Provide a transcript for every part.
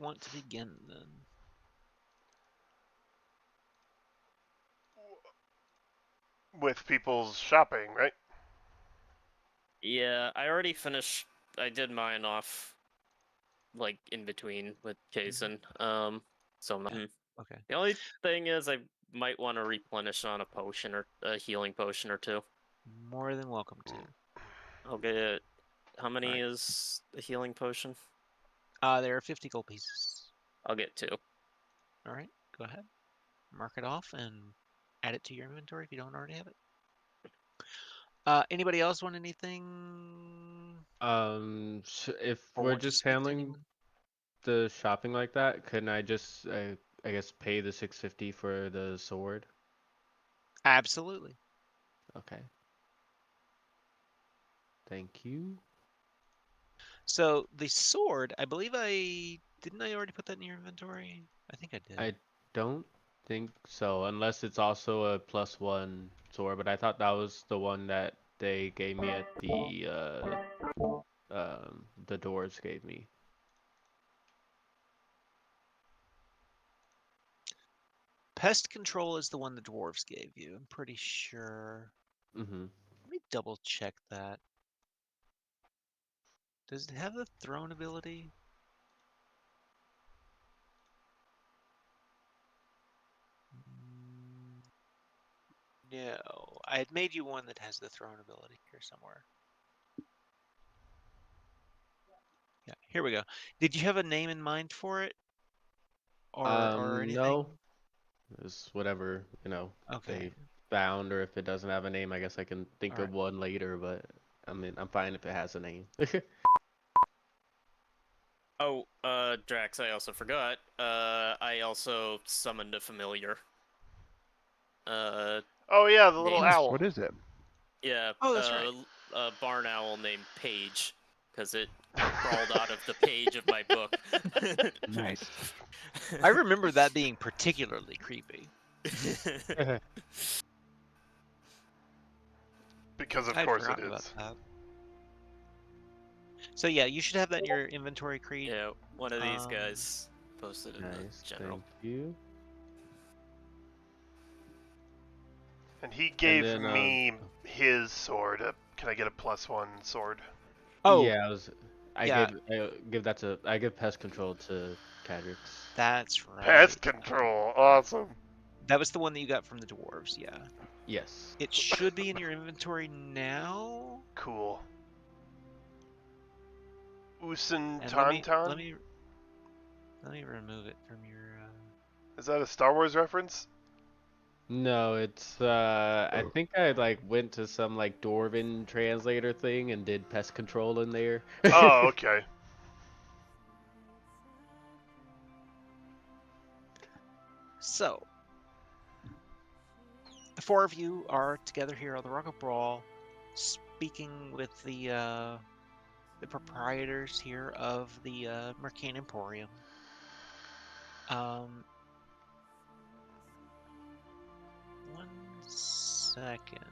want to begin then? With people's shopping, right? Yeah, I already finished. I did mine off, like, in between with Jason. So I'm not. Okay. The only thing is, I might want to replenish on a potion or a healing potion or two. More than welcome to. I'll get. How many Alright. is a healing potion? There are 50 gold pieces. I'll get 2. All right, go ahead. Mark it off and add it to your inventory if you don't already have it. Anybody else want anything? If Or we're want to just speak to handling anyone? the shopping like that, couldn't I just, I guess, pay the 650 for the sword? Absolutely. Okay. Thank you. So the sword, I believe didn't I already put that in your inventory? I think I did. I don't think so, unless it's also a +1 sword, but I thought that was the one that they gave me at the dwarves gave me. Pest control is the one the dwarves gave you. I'm pretty sure. Mm-hmm. Let me double check that. Does it have the throne ability? No. I had made you one that has the throne ability here somewhere. Yeah, here we go. Did you have a name in mind for it? Or anything? No. It's whatever, Okay. they found, or if it doesn't have a name, I guess I can think of one later, but I mean, I'm fine if it has a name. Oh, Drax, I also forgot. I also summoned a familiar. Oh yeah, the little Named- owl. What is it? Yeah. Oh, that's right. A barn owl named Paige, because it crawled out of the page of my book. Nice. I remember that being particularly creepy. Because of I'd course it forgotten about is. that. So yeah, you should have that in your inventory, Creed. Yeah, one of these guys posted in the Nice, general. thank you. And he gave then, me his sword. Can I get a +1 sword? Oh, yeah, I yeah. I give pest control to Cadrix. That's right. Pest control, awesome. That was the one that you got from the dwarves, yeah. Yes. It should be in your inventory now. Cool. Usan And Tauntaun? let me remove it from your. Is that a Star Wars reference? No, it's I think I like went to some like Dwarven translator thing and did pest control in there. Oh, okay. So, the 4 of you are together here on the Rock of Brawl, speaking with the proprietors here of the Mercane Emporium. 1 second.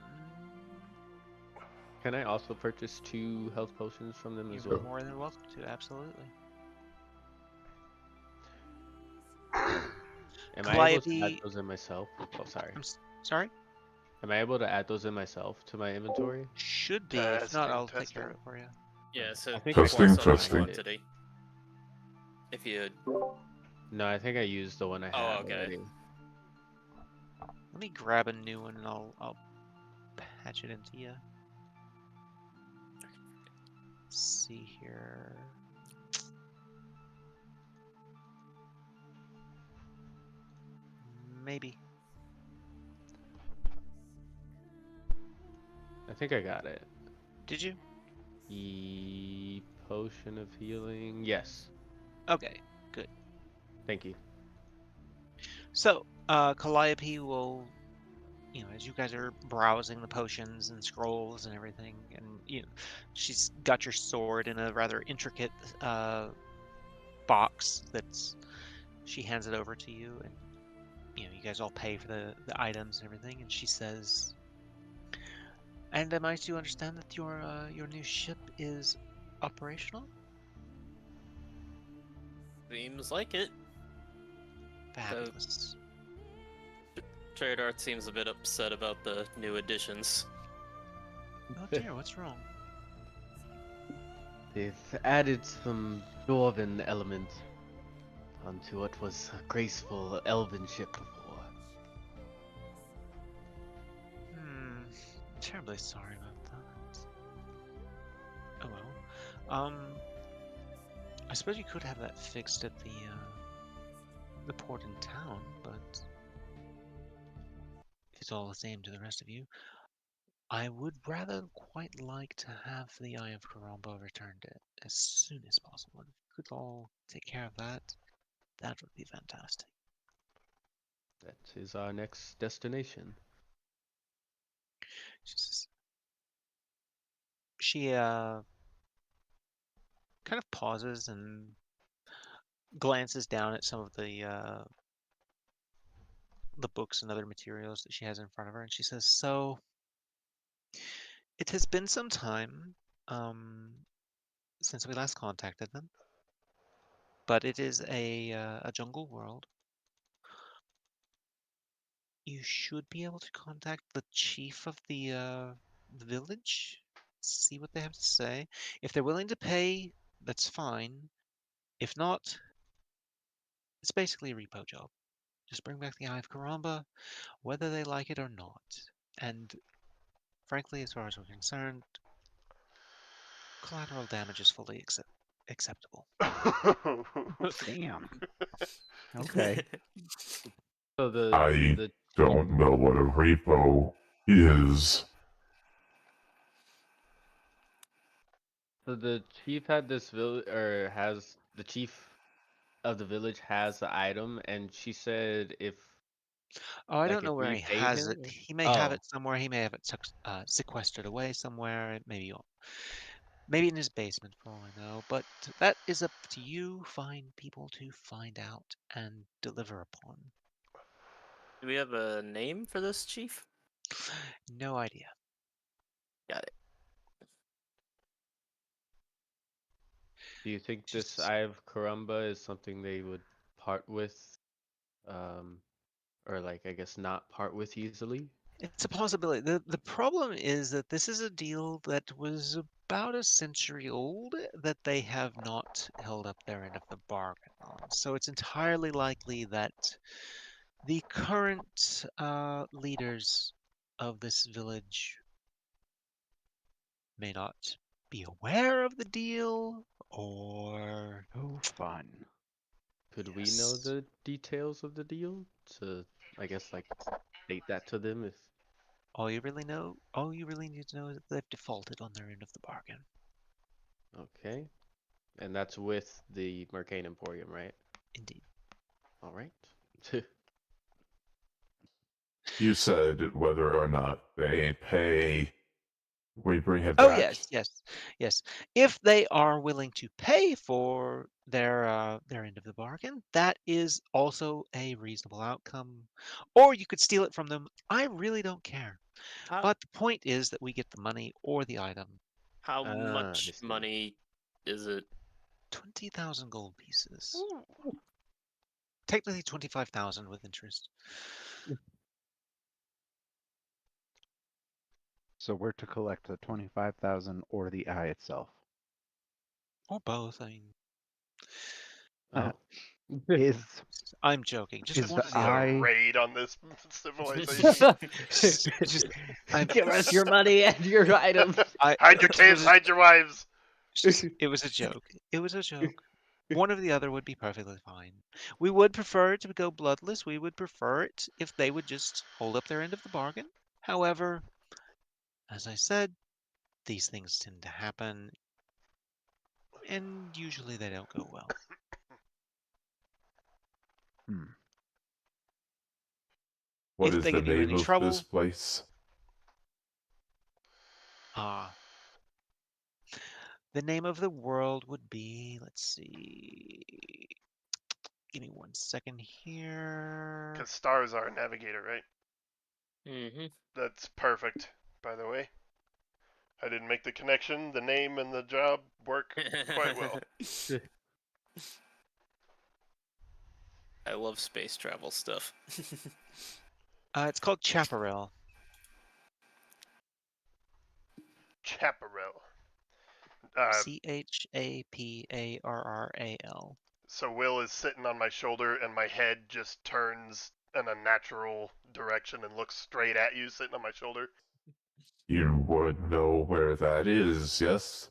Can I also purchase 2 health potions from them as You're well? more than welcome to, absolutely. Am I able to add Calliope, those in myself? Oh, sorry. sorry? Am I able to add those in myself to my inventory? Should be. If not, I'll take care of Testing. it for you. Yeah, so I think Testing, twice on testing. one quantity. If you. No, I think I used the one I had okay. already. Let me grab a new one and I'll patch it into you. Let's see here. Maybe. I think I got it. Did you? Potion of healing. Yes. Okay, good. Thank you. So, Calliope will, as you guys are browsing the potions and scrolls and everything, and she's got your sword in a rather intricate box she hands it over to you, and you guys all pay for the items and everything, and she says, "And am I to understand that your new ship is operational?" Seems like it. Fabulous. Trade Art seems a bit upset about the new additions. Oh dear, what's wrong? They've added some dwarven element onto what was a graceful elven ship before. Hmm. Terribly sorry about that. Oh well. I suppose you could have that fixed at the port in town, but if it's all the same to the rest of you, I would rather quite like to have the Eye of Karamba returned as soon as possible. If you could all take care of that, that would be fantastic. That is our next destination. She kind of pauses and glances down at some of the books and other materials that she has in front of her, and she says, "So it has been some time since we last contacted them, but it is a jungle world. You should be able to contact the chief of the village, see what they have to say. If they're willing to pay, that's fine. If not, it's basically a repo job. Just bring back the Eye of Karamba, whether they like it or not. And frankly, as far as we're concerned, collateral damage is fully acceptable." Damn. Okay. So I the don't know what a repo is. so the chief had this village, or has the chief of the village has the item, and she said Oh, I don't if know where we he paid has him. it. He may have Oh, it somewhere. He may have it sequestered away somewhere. Maybe in his basement, for all I know. But that is up to you. Find people to find out and deliver upon. Do we have a name for this chief? No idea. Got it. do you think this Just Eye of Karamba is something they would part with, um, or like I guess not part with easily? it's a possibility. The problem is that this is a deal that was about a century old that they have not held up their end of the bargain on. So it's entirely likely that the current leaders of this village may not be aware of the deal, or Oh, fun. Could we know yes, the details of the deal to, I guess, like state that to them if all you really need to know is that they've defaulted on their end of the bargain. okay? And that's with the Mercane Emporium, right? Indeed. All right. You said whether or not they pay, we bring it Oh back. yes, yes, yes. If they are willing to pay for their end of the bargain, that is also a reasonable outcome. Or you could steal it from them. I really don't care. How But the point is that we get the money or the item. how I much see. money is it? 20,000 gold pieces. Technically 25,000 with interest. So we're to collect the 25,000 or the eye itself. Or both. I mean, Oh. Is I'm joking. Just Is one the or This the is other. a eye- raid on this civilization. Just, I'm, Give us your money and your items. Hide your it kids, was hide your wives. it was a joke. It was a joke. One or the other would be perfectly fine. We would prefer it to go bloodless. We would prefer it if they would just hold up their end of the bargain. However, as I said, these things tend to happen, and usually they don't go well. Hmm. What If is they the give you name any of trouble, this place? the name of the world would be, let's see. Give me 1 second here. Because stars are a navigator, right? Mm-hmm. That's perfect, by the way. I didn't make the connection. The name and the job work quite well. I love space travel stuff. It's called chaparral. Chaparral. Chaparral. So Will is sitting on my shoulder, and my head just turns in a natural direction and looks straight at you, sitting on my shoulder. You would know where that is, yes?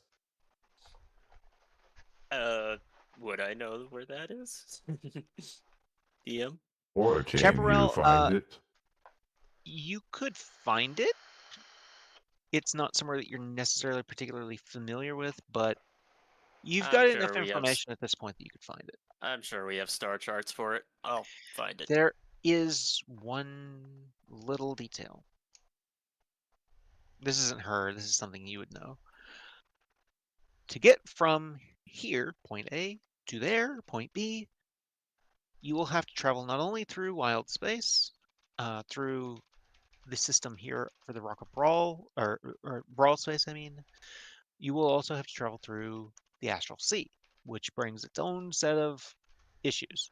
Would I know where that is? DM? Or can you Chaparral, find it? you could find it. It's not somewhere that you're necessarily particularly familiar with, but you've I'm got sure enough we have. information at this point that you could find it. I'm sure we have star charts for it. I'll find it. There is one little detail. This isn't her. This is something you would know. To get from here, point A, to there, point B, you will have to travel not only through wild space, through the system here for the Rock of Brawl, or Brawl space, I mean, you will also have to travel through the Astral Sea, which brings its own set of issues.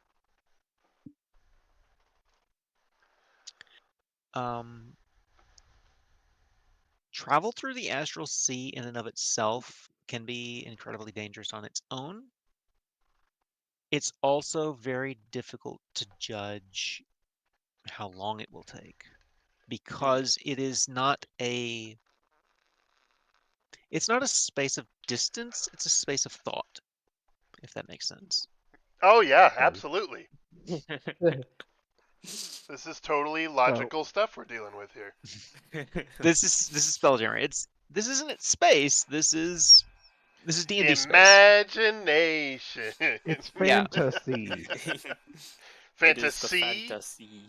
Travel through the Astral Sea in and of itself can be incredibly dangerous on its own. It's also very difficult to judge how long it will take because it's not a space of distance, it's a space of thought, if that makes sense. Oh yeah, absolutely. This is totally logical stuff we're dealing with here. This is SpellJammer. This isn't space. This is D&D space. Imagination. It's Yeah. fantasy. It is the Fantasy. fantasy.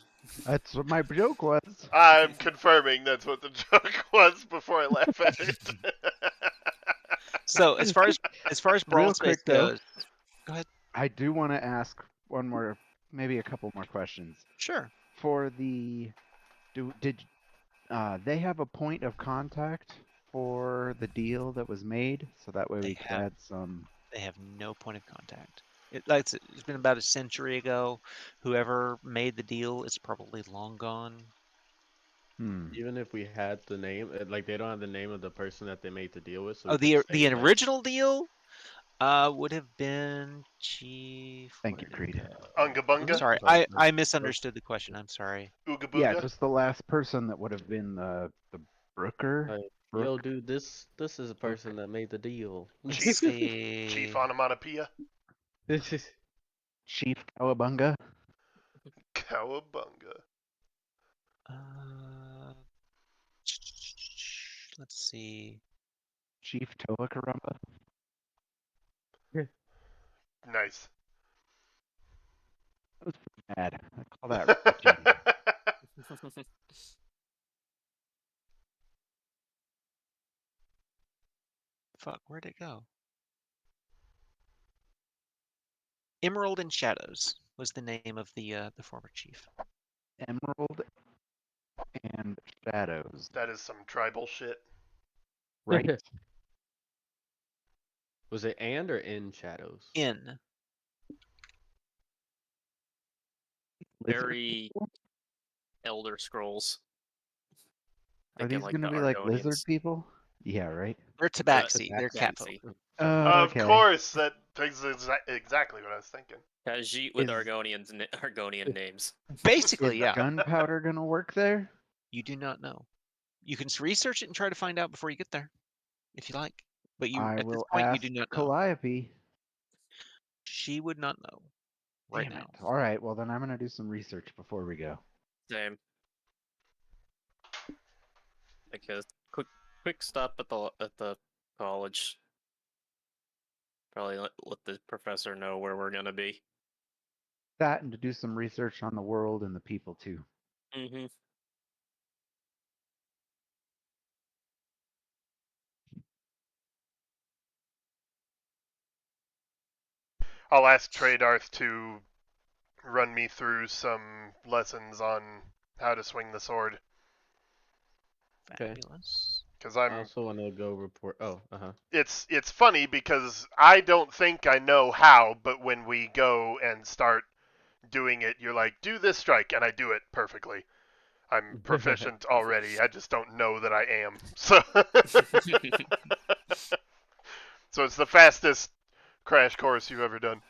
That's what my joke was. I'm confirming that's what the joke was before I laugh at it. So as far as brawl Real space quick, though, goes, go ahead. I do want to ask one more, maybe a couple more questions. Sure. For the, did they have a point of contact for the deal that was made, so that way They we could have. add some. They have no point of contact. It's been about a century ago. Whoever made the deal is probably long gone. Even if we had the name, like they don't have the name of the person that they made the deal with. So Oh, we could the say, like, original deal would have been Chief. Thank where you, did it Creed. go? Unga bunga. Sorry, I misunderstood the question. I'm sorry. Ooga Yeah, booga. just the last person that would have been the Brooker. like, yo, dude, this is a person that made the deal. Let's Chief. see. Chief onomatopoeia. This is Chief Cowabunga. Cowabunga. Let's see. Chief Toa Karumba. Nice. That was pretty bad. I call that reaching. Fuck, where'd it go? Emerald and Shadows was the name of the former chief. Emerald and Shadows. That is some tribal shit. Right? Was it and or in shadows? In. Very Elder Scrolls. Are these like going to the be like lizard Argonians. people? Yeah, right? They're Tabaxi. They're Tabaxi. catfolk. Of Okay. course, that is exactly what I was thinking. Khajiit with Is- Argonian names. Basically, Is yeah. gunpowder going to work there? You do not know. You can research it and try to find out before you get there, if you like. But I at this will point, you ask do not know. Calliope. She would not know right Damn now. it. All right, well then I'm going to do some research before we go. Same. Because quick stop at the college. Probably let the professor know where we're gonna be. That and to do some research on the world and the people too. Mm-hmm. I'll ask Tradarth to run me through some lessons on how to swing the sword. Okay. Fabulous. Because I I'm. also want to go report. Oh, It's funny because I don't think I know how, but when we go and start doing it, you're like, do this strike, and I do it perfectly. I'm proficient already. I just don't know that I am. So, so it's the fastest crash course you've ever done.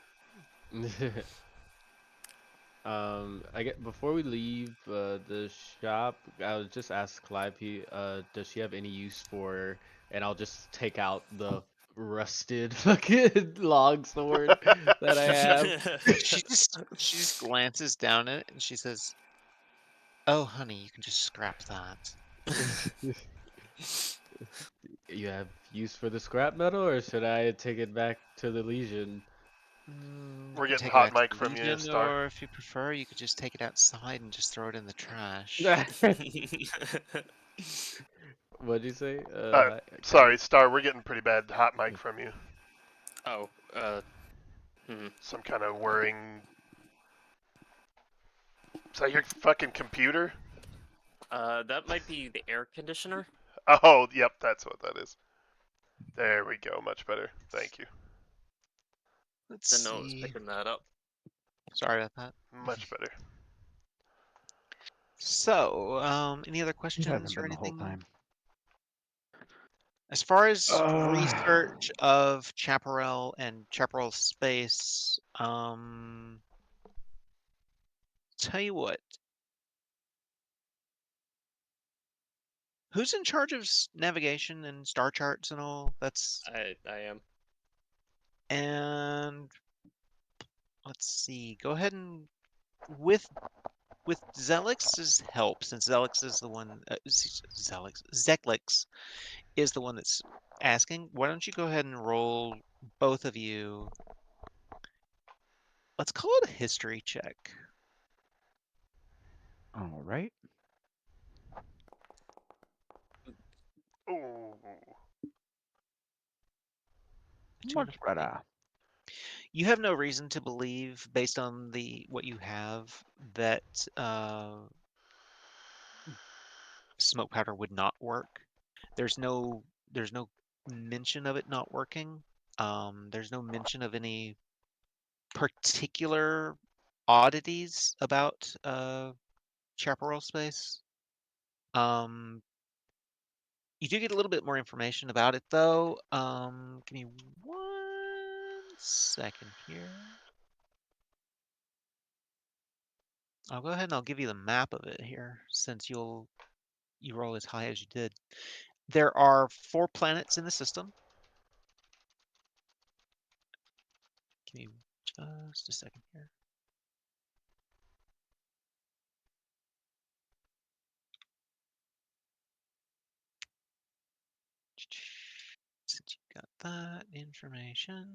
I get before we leave the shop, I'll just ask Calliope, does she have any use for, and I'll just take out the rusted fucking long sword that I have. She just glances down at it and she says, "Oh, honey, you can just scrap that." You have use for the scrap metal, or should I take it back to the Legion? You We're can getting take it hot back to mic the from you, Legion, Star. or if you prefer, you could just take it outside and just throw it in the trash. What'd you say? Sorry, Star, we're getting pretty bad hot mic from you. Oh, Some kind of whirring. Is that your fucking computer? that might be the air conditioner. Oh, yep, that's what that is. There we go, much better. Thank you. Let's Didn't know it was see. picking that up. Sorry about that. Much better. So, any other It questions hasn't or been the whole anything? time. As far as Uh, research of Chaparral and Chaparral space, tell you what. Who's in charge of navigation and star charts and all? That's I am. and let's see. Go ahead and with Zelix's help, since Zelix is the one. Zeklix is the one that's asking. Why don't you go ahead and roll both of you? Let's call it a history check. all right. Ooh. Much better. You have no reason to believe, based on what you have, that smoke powder would not work. There's no mention of it not working. There's no mention of any particular oddities about Chaparral space. You do get a little bit more information about it, though. Give me 1 second here. I'll go ahead and I'll give you the map of it here, since you roll as high as you did. There are 4 planets in the system. Give me just a second here. Since you got that information.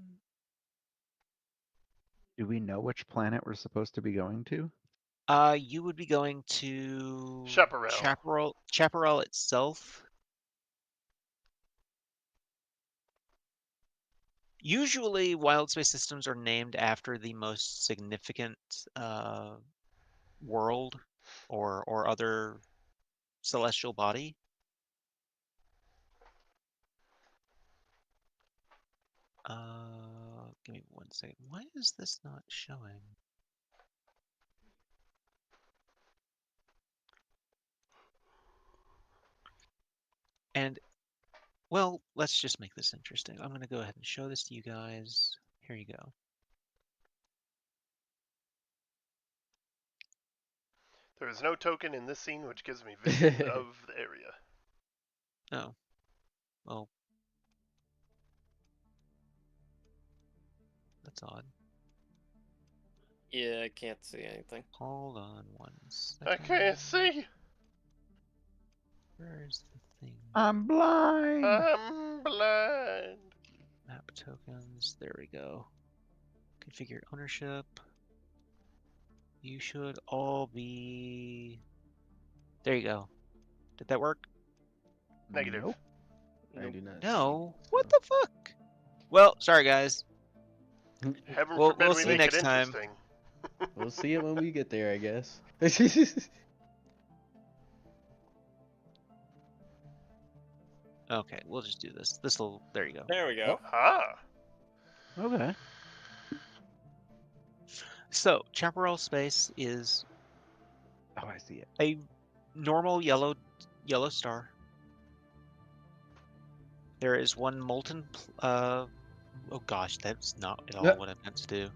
Do we know which planet we're supposed to be going to? You would be going to Chaparral. Chaparral itself. Usually, wild space systems are named after the most significant world or other celestial body. Give me 1 second. Why is this not showing? And, well, let's just make this interesting. I'm going to go ahead and show this to you guys. Here you go. There is no token in this scene which gives me vision of the area. Oh. Well. That's odd. Yeah, I can't see anything. Hold on 1 second. I can't see. Where's the thing? I'm blind. I'm blind. Map tokens. There we go. Configure ownership. You should all be. There you go. Did that work? Negative. Nope. I do not. No. What the fuck? Well, sorry guys. Heaven We'll forbid we see you make next it time. interesting. We'll see it when we get there, I guess. Okay, we'll just do this. This'll. There you go. There we go. Ah. Okay. So Chaparral Space is Oh, I see it. a normal yellow star. There is one molten. Oh gosh, that's not at all what I meant to do.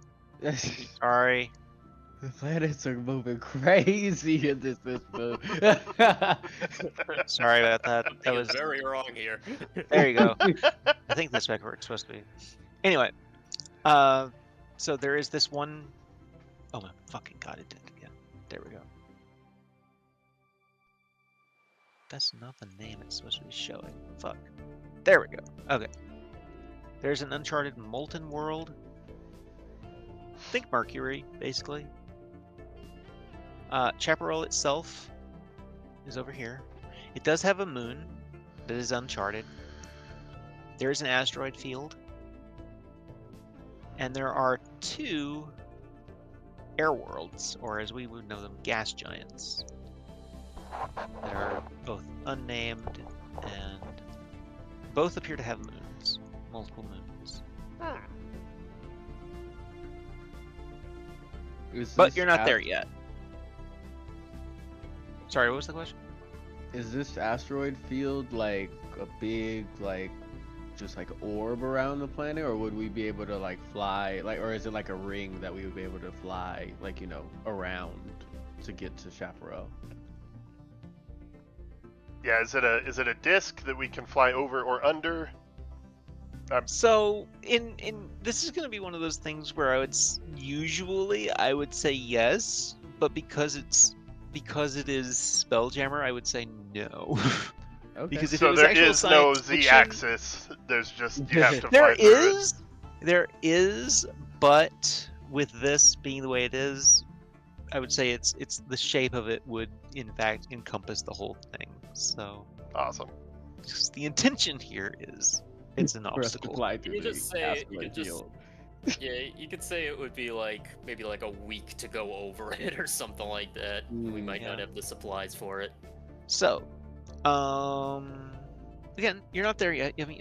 Sorry. The planets are moving crazy in this move. Sorry about that. That Something was is very wrong here. there. You go. I think that's where it's supposed to be. Anyway, so there is this one oh my fucking god! It did it again. There we go. That's not the name it's supposed to be showing. Fuck. There we go. Okay. There's an uncharted molten world. Think Mercury, basically. Chaparral itself is over here. It does have a moon that is uncharted. There is an asteroid field. And there are 2 air worlds, or as we would know them, gas giants. That are both unnamed and both appear to have moons, multiple moons. But you're not there yet. Sorry, what was the question? Is this asteroid field like a big, like, just like orb around the planet, or would we be able to like fly, like, or is it like a ring that we would be able to fly, like, you know, around to get to Chaparral? Yeah, is it a disc that we can fly over or under? So in this is going to be one of those things where usually I would say yes, but because it is SpellJammer, I would say no. Okay. Because if it So was there actual is no science fiction, z-axis. There's just you have to there fly through it. there is, but with this being the way it is, I would say it's the shape of it would in fact encompass the whole thing. So Awesome. just the intention here is it's an For us to obstacle. fly You through could the just say asteroid field. yeah, you could say it would be like maybe like a week to go over it or something like that. We might not Yeah. have the supplies for it. So, again, you're not there yet. You haven't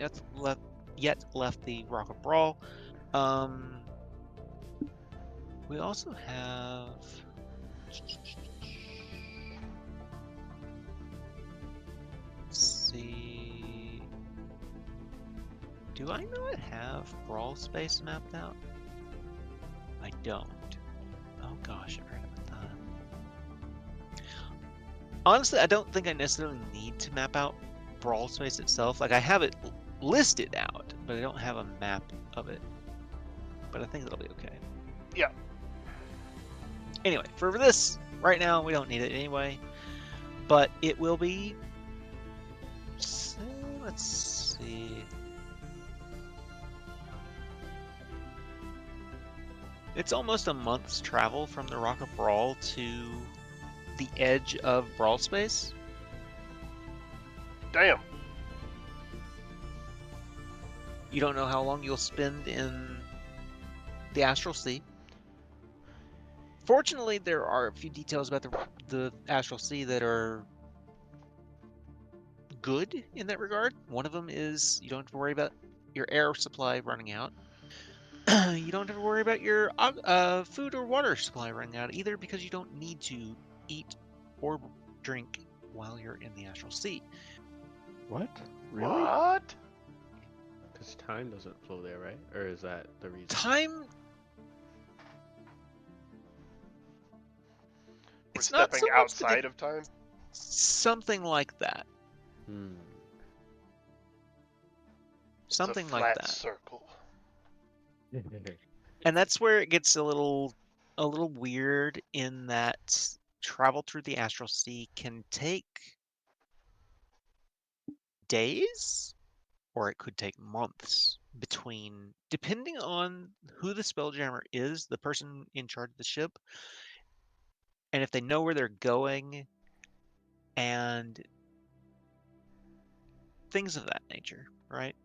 yet left the Rock of Brawl. We also have. Let's see. Do I not have Brawl Space mapped out? I don't. Oh gosh, I forgot about that. Honestly, I don't think I necessarily need to map out Brawl Space itself. Like, I have it listed out, but I don't have a map of it. But I think it'll be okay. Yeah. Anyway, for this, right now, we don't need it anyway. But it will be... So, let's see... It's almost a month's travel from the Rock of Brawl to the edge of Brawl Space. Damn. You don't know how long you'll spend in the Astral Sea. Fortunately, there are a few details about the Astral Sea that are good in that regard. One of them is you don't have to worry about your air supply running out. You don't have to worry about your food or water supply running out either, because you don't need to eat or drink while you're in the Astral Sea. What? Really? What? Because time doesn't flow there, right? Or is that the reason? Time... We're It's not stepping so much that outside of time? something like that. Hmm. Something it's a like flat that. circle. And that's where it gets a little weird, in that travel through the Astral Sea can take days, or it could take months between, depending on who the Spelljammer is, the person in charge of the ship, and if they know where they're going, and things of that nature, right?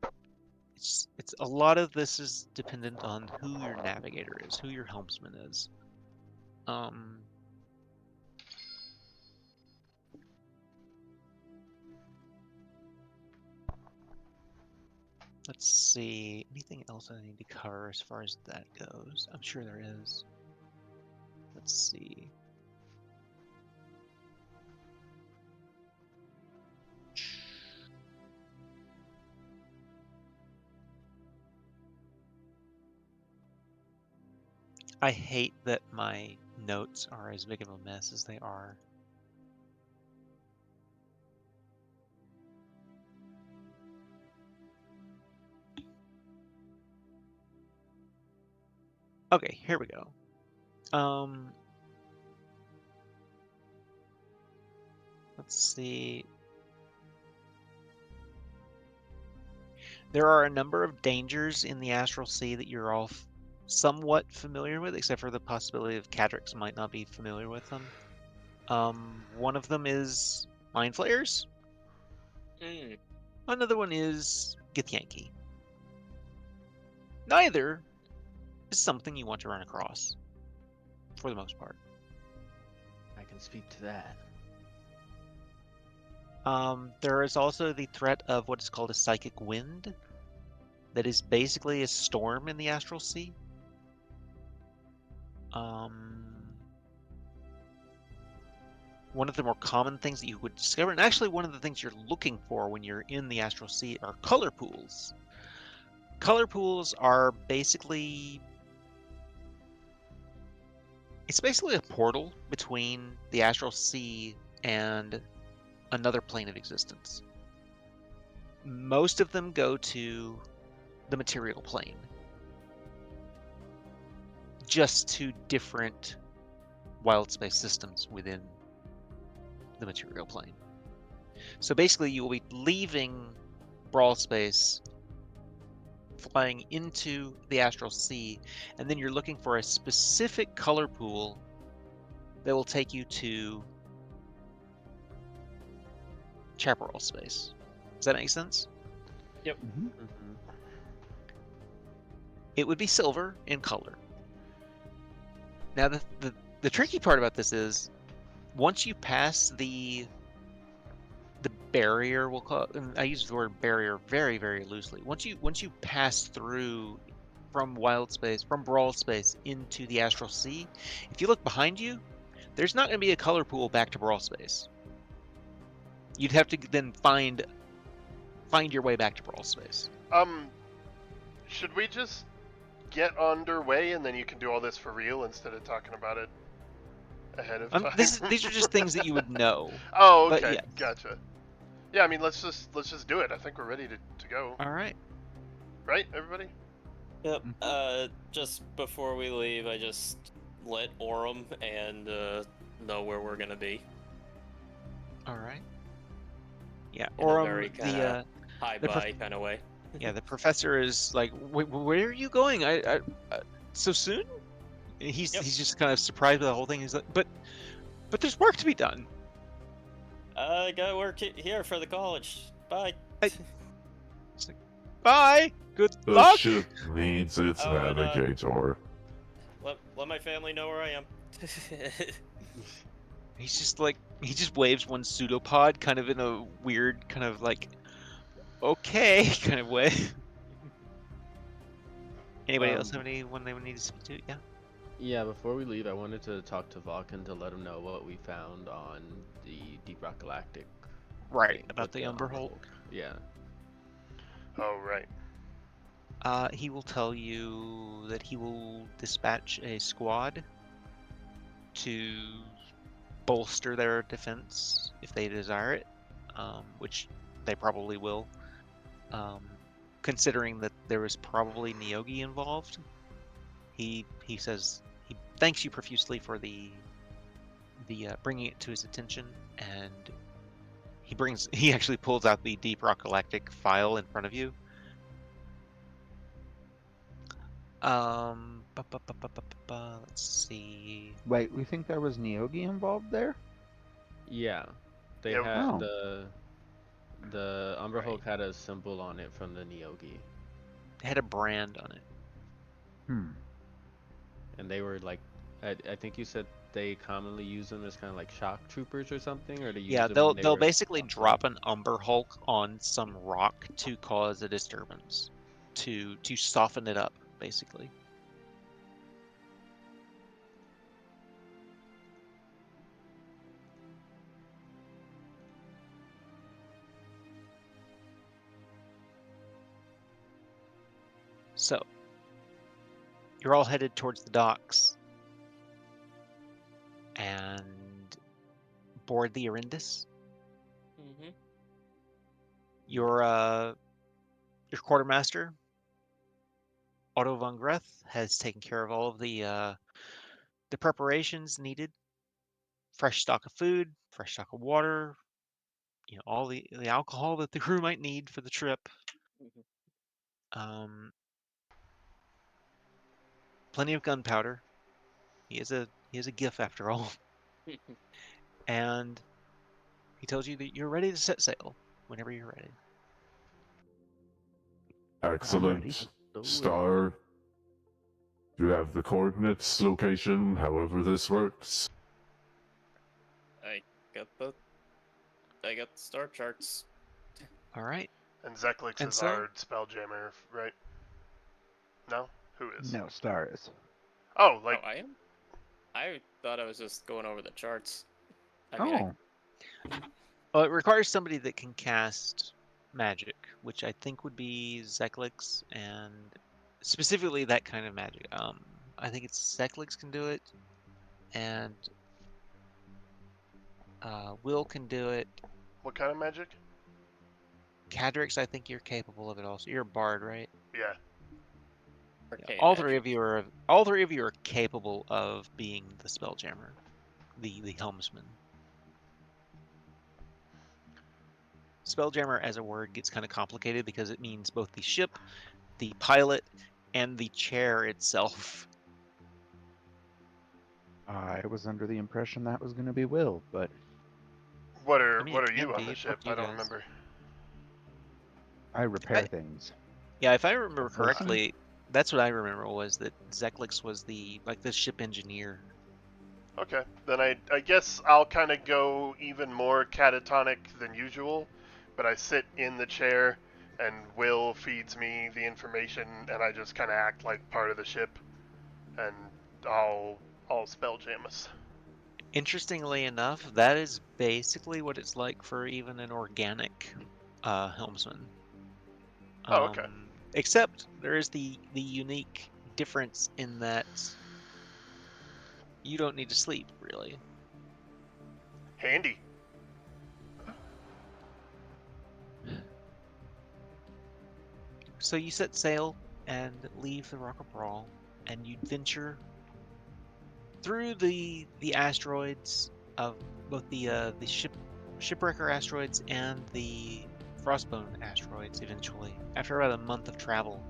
It's a lot of this is dependent on who your navigator is, who your helmsman is. Let's see, anything else I need to cover as far as that goes? I'm sure there is. let's see. I hate that my notes are as big of a mess as they are. Okay, here we go. Let's see. There are a number of dangers in the Astral Sea that you're all somewhat familiar with, except for the possibility of Cadrix might not be familiar with them. One of them is Mind Flayers. Mm. Another one is Githyanki. Neither is something you want to run across, for the most part. I can speak to that. There is also the threat of what is called a psychic wind, that is basically a storm in the Astral Sea. One of the more common things that you would discover, and actually one of the things you're looking for when you're in the Astral Sea, are color pools. Color pools are basically... It's basically a portal between the Astral Sea and another plane of existence. Most of them go to the material plane. Just to different wild space systems within the material plane. So basically you will be leaving Brawl Space, flying into the Astral Sea, and then you're looking for a specific color pool that will take you to Chaparral Space. Does that make sense? Mhm. It would be silver in color. Now the tricky part about this is, once you pass the barrier, we'll call it, and I use the word barrier very, very loosely. Once you pass through from Brawl Space into the Astral Sea, if you look behind you, there's not going to be a color pool back to Brawl Space. You'd have to then find your way back to Brawl Space. Should we just get underway and then you can do all this for real instead of talking about it ahead of time? These are just things that you would know. Oh, But okay, yes. gotcha. Yeah, I mean, let's just do it. I think we're ready to go. All right. Right, everybody? Yep. Just before we leave, I just let Orem and know where we're gonna be. All right. Yeah, In a or very kinda Hi the bye kind of way. yeah, the professor is like, where are you going? I so soon? And he's just kind of surprised by the whole thing. He's like, but there's work to be done. I gotta work here for the college. Bye. It's like, bye. Good The luck. ship needs its Oh, and, navigator. Let my family know where I am. He's just like, he just waves one pseudopod kind of in a weird kind of like, okay kind of way. Anybody else have anyone they would need to speak to? Yeah. Yeah, before we leave, I wanted to talk to Vulcan to let him know what we found on the Deep Rock Galactic. Right, thing about with the Umber Hulk. Yeah. Oh, right. He will tell you that he will dispatch a squad to bolster their defense if they desire it, which they probably will, considering that there was probably Neogi involved. He says he thanks you profusely for the bringing it to his attention, and he actually pulls out the Deep Rock Galactic file in front of you. Let's see. Wait, we think there was Neogi involved there? Yeah. They Yeah, had oh. the Umber Right. Hulk had a symbol on it from the Neogi. It had a brand on it. And they were like, I think you said they commonly use them as kind of like shock troopers or something, or they use Yeah, them when they'll were basically on drop an Umber Hulk on some rock to cause a disturbance, to soften it up, basically. So, you're all headed towards the docks and board the Arindis. Mm-hmm. Your quartermaster, Otto von Greth, has taken care of all of the preparations needed. Fresh stock of food, fresh stock of water, all the alcohol that the crew might need for the trip. Mm-hmm. Plenty of gunpowder. He is a GIF after all. And he tells you that you're ready to set sail whenever you're ready. Excellent. Do it. Star, do you have the coordinates, location, however this works? I got the star charts. All right. And Zeklix And is so- our SpellJammer, right? No? Who is? No, stars. Oh, like, Oh, I am. I thought I was just going over the charts. I mean, Oh, Well, it requires somebody that can cast magic, which I think would be Zeklix, and specifically that kind of magic. I think it's Zeklix can do it, and Will can do it. what kind of magic? Cadrix, I think you're capable of it also. You're a bard, right? Yeah. arcane All magic. three of you are capable of being the Spelljammer, the helmsman. Spelljammer as a word gets kind of complicated because it means both the ship, the pilot, and the chair itself. I was under the impression that was going to be Will, but What are I mean, what it are you can on be. the It's up ship? to you I don't guys. remember. I repair things. Yeah, if I remember Listen. correctly, that's what I remember was that Zeklix was the ship engineer. Okay, then I guess I'll kind of go even more catatonic than usual, but I sit in the chair and Will feeds me the information and I just kind of act like part of the ship and I'll SpellJam us. Interestingly enough, that is basically what it's like for even an organic helmsman. Oh, okay. Except there is the unique difference in that you don't need to sleep, really. Handy. So you set sail and leave the Rock of Brawl, and you venture through the asteroids of both the shipwrecker asteroids and the Frostbone asteroids eventually, after about a month of travel.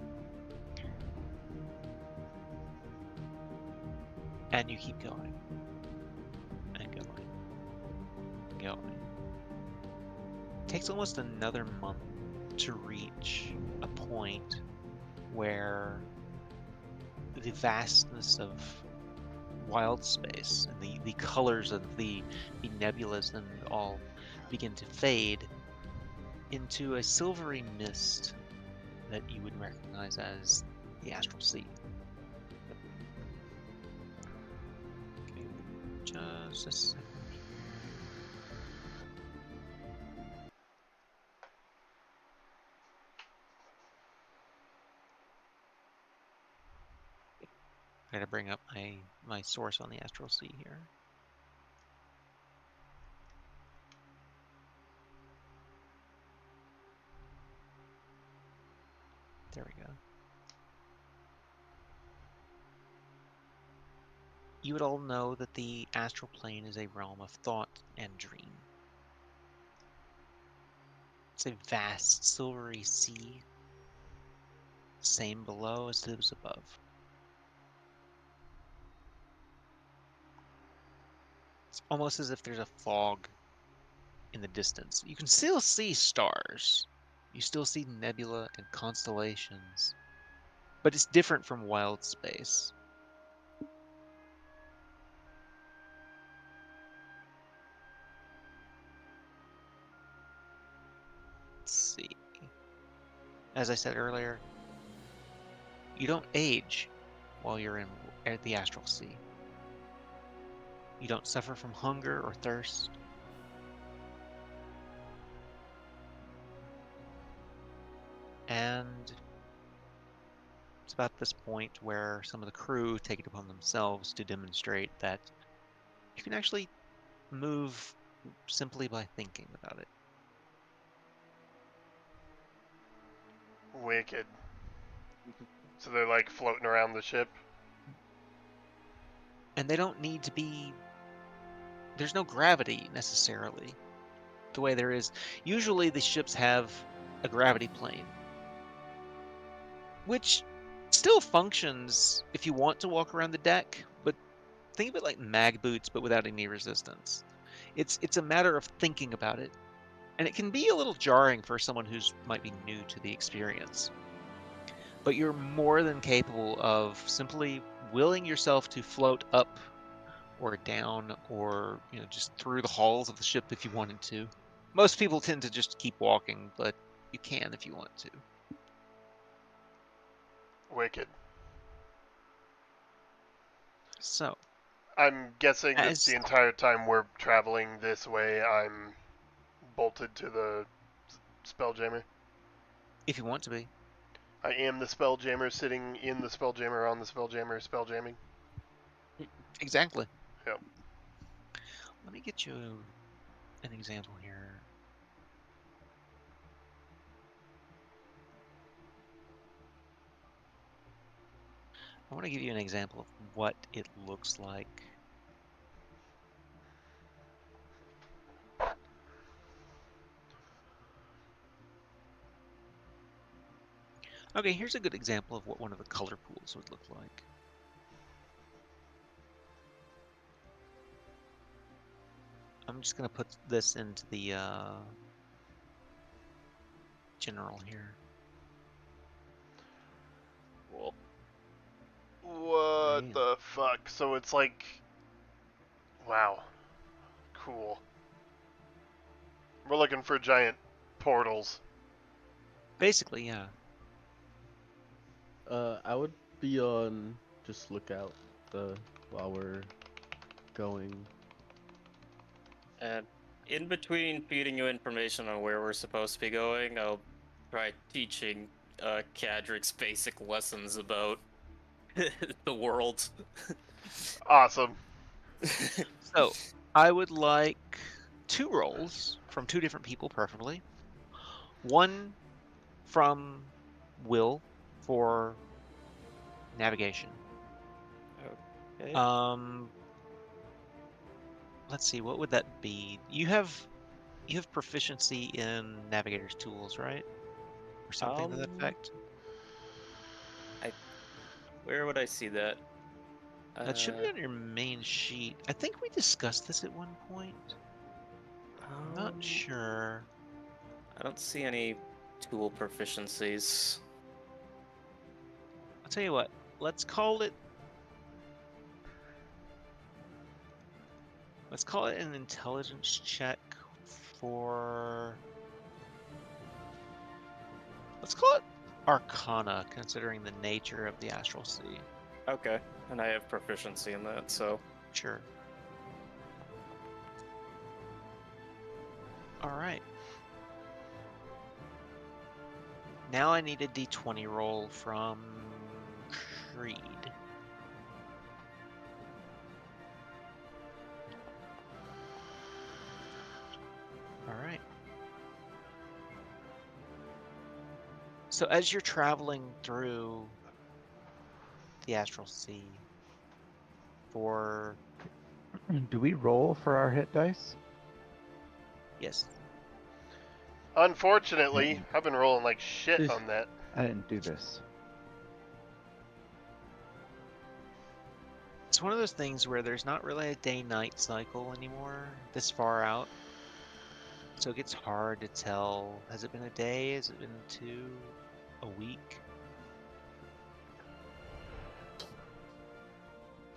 And you keep going. And going. And going. It takes almost another month to reach a point where the vastness of wild space and the colors of the nebulas and all begin to fade into a silvery mist that you would recognize as the astral sea. Okay, just a second. I gotta bring up my source on the astral sea here. There we go. You would all know that the astral plane is a realm of thought and dream. It's a vast silvery sea, same below as it is above. It's almost as if there's a fog in the distance. You can still see stars. You still see nebula and constellations. But it's different from wild space. Let's see. As I said earlier, you don't age while you're at the astral sea. You don't suffer from hunger or thirst. And about this point where some of the crew take it upon themselves to demonstrate that you can actually move simply by thinking about it. Wicked. So they're like floating around the ship. And they don't need to be... There's no gravity, necessarily, the way there is. Usually the ships have a gravity plane, which still functions if you want to walk around the deck, but think of it like mag boots, but without any resistance. It's a matter of thinking about it, and it can be a little jarring for someone who's might be new to the experience. But you're more than capable of simply willing yourself to float up or down, or just through the halls of the ship if you wanted to. Most people tend to just keep walking, but you can if you want to. Wicked. So, I'm guessing that as the entire time we're traveling this way, I'm bolted to the SpellJammer. if you want to be. I am the SpellJammer sitting in the SpellJammer on the SpellJammer spelljamming. Exactly. Yep. Let me get you an example here. I want to give you an example of what it looks like. Okay, here's a good example of what one of the color pools would look like. I'm just going to put this into the general here. Cool. What Damn. the fuck? So it's like... Wow. Cool. We're looking for giant portals. Basically, yeah. I would be on just lookout while we're going. And in between feeding you information on where we're supposed to be going, I'll try teaching Cadric's basic lessons about the world. Awesome. So, I would like 2 rolls from 2 different people, preferably. One from Will for navigation. Okay. Let's see, what would that be? You have proficiency in navigator's tools, right? Or something to that effect? Where would I see that? That should be on your main sheet. I think we discussed this at one point. I'm not sure. I don't see any tool proficiencies. I'll tell you what, let's call it an intelligence check for... Let's call it Arcana, considering the nature of the Astral Sea. Okay, and I have proficiency in that, so... Sure. Alright. Now I need a d20 roll from Creed. Alright. So as you're traveling through the Astral Sea for... Do we roll for our hit dice? Yes. Unfortunately, I've been rolling like shit on that. I didn't do this. It's one of those things where there's not really a day-night cycle anymore this far out. So it gets hard to tell. Has it been a day? Has it been 2? A week?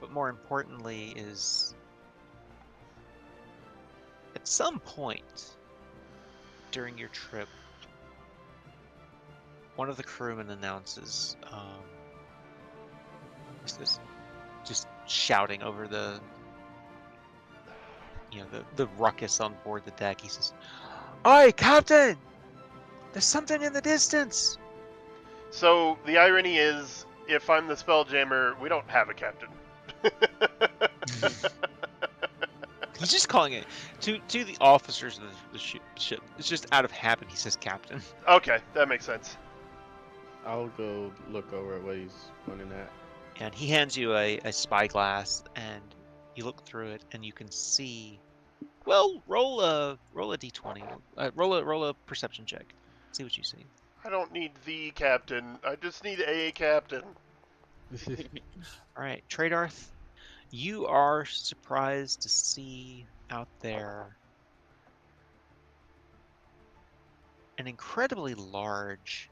But more importantly is, at some point during your trip, one of the crewmen announces, just shouting over the ruckus on board the deck. He says, "Oi, Captain! There's something in the distance!" So the irony is, if I'm the Spelljammer, we don't have a captain. He's just calling it to the officers of the ship. It's just out of habit. He says captain. Okay, that makes sense. I'll go look over at what he's pointing at. And he hands you a spyglass, and you look through it, and you can see. Well, roll a d20. Roll a perception check. See what you see. I don't need the captain. I just need a captain. All right, Tradarth, you are surprised to see out there an incredibly large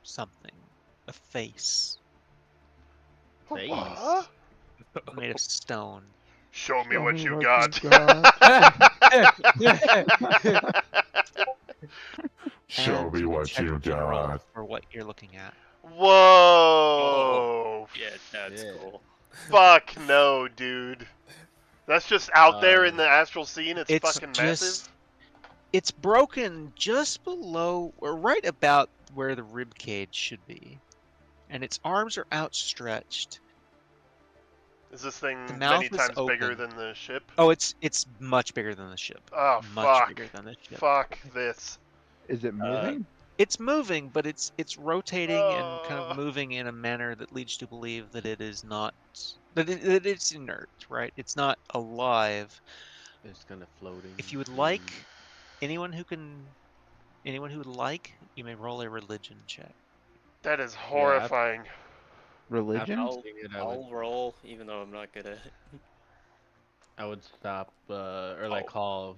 something, a face Face. What? made of stone. Show me what you what got. you Show And me what check you roll got. for what you're looking at. Whoa! Yeah, that's Yeah. cool. Fuck no, dude. That's just out there in Um, the astral scene. It's It's fucking just massive. it's broken just below or right about where the rib cage should be. And its arms are outstretched. Is this thing The many mouth is times bigger open. than the ship? Oh, it's much bigger than the ship. Oh Much fuck! bigger than the ship. Fuck this. Is it moving? It's moving, but it's rotating and kind of Oh. moving in a manner that leads you to believe that it is not that it's inert, right? It's not alive. It's kind of floating. If you would like, anyone who would like, you may roll a religion check. That is horrifying. Religion? I'll, seeing it, I'll roll, even though I'm not good at it. I would stop or like Oh. call,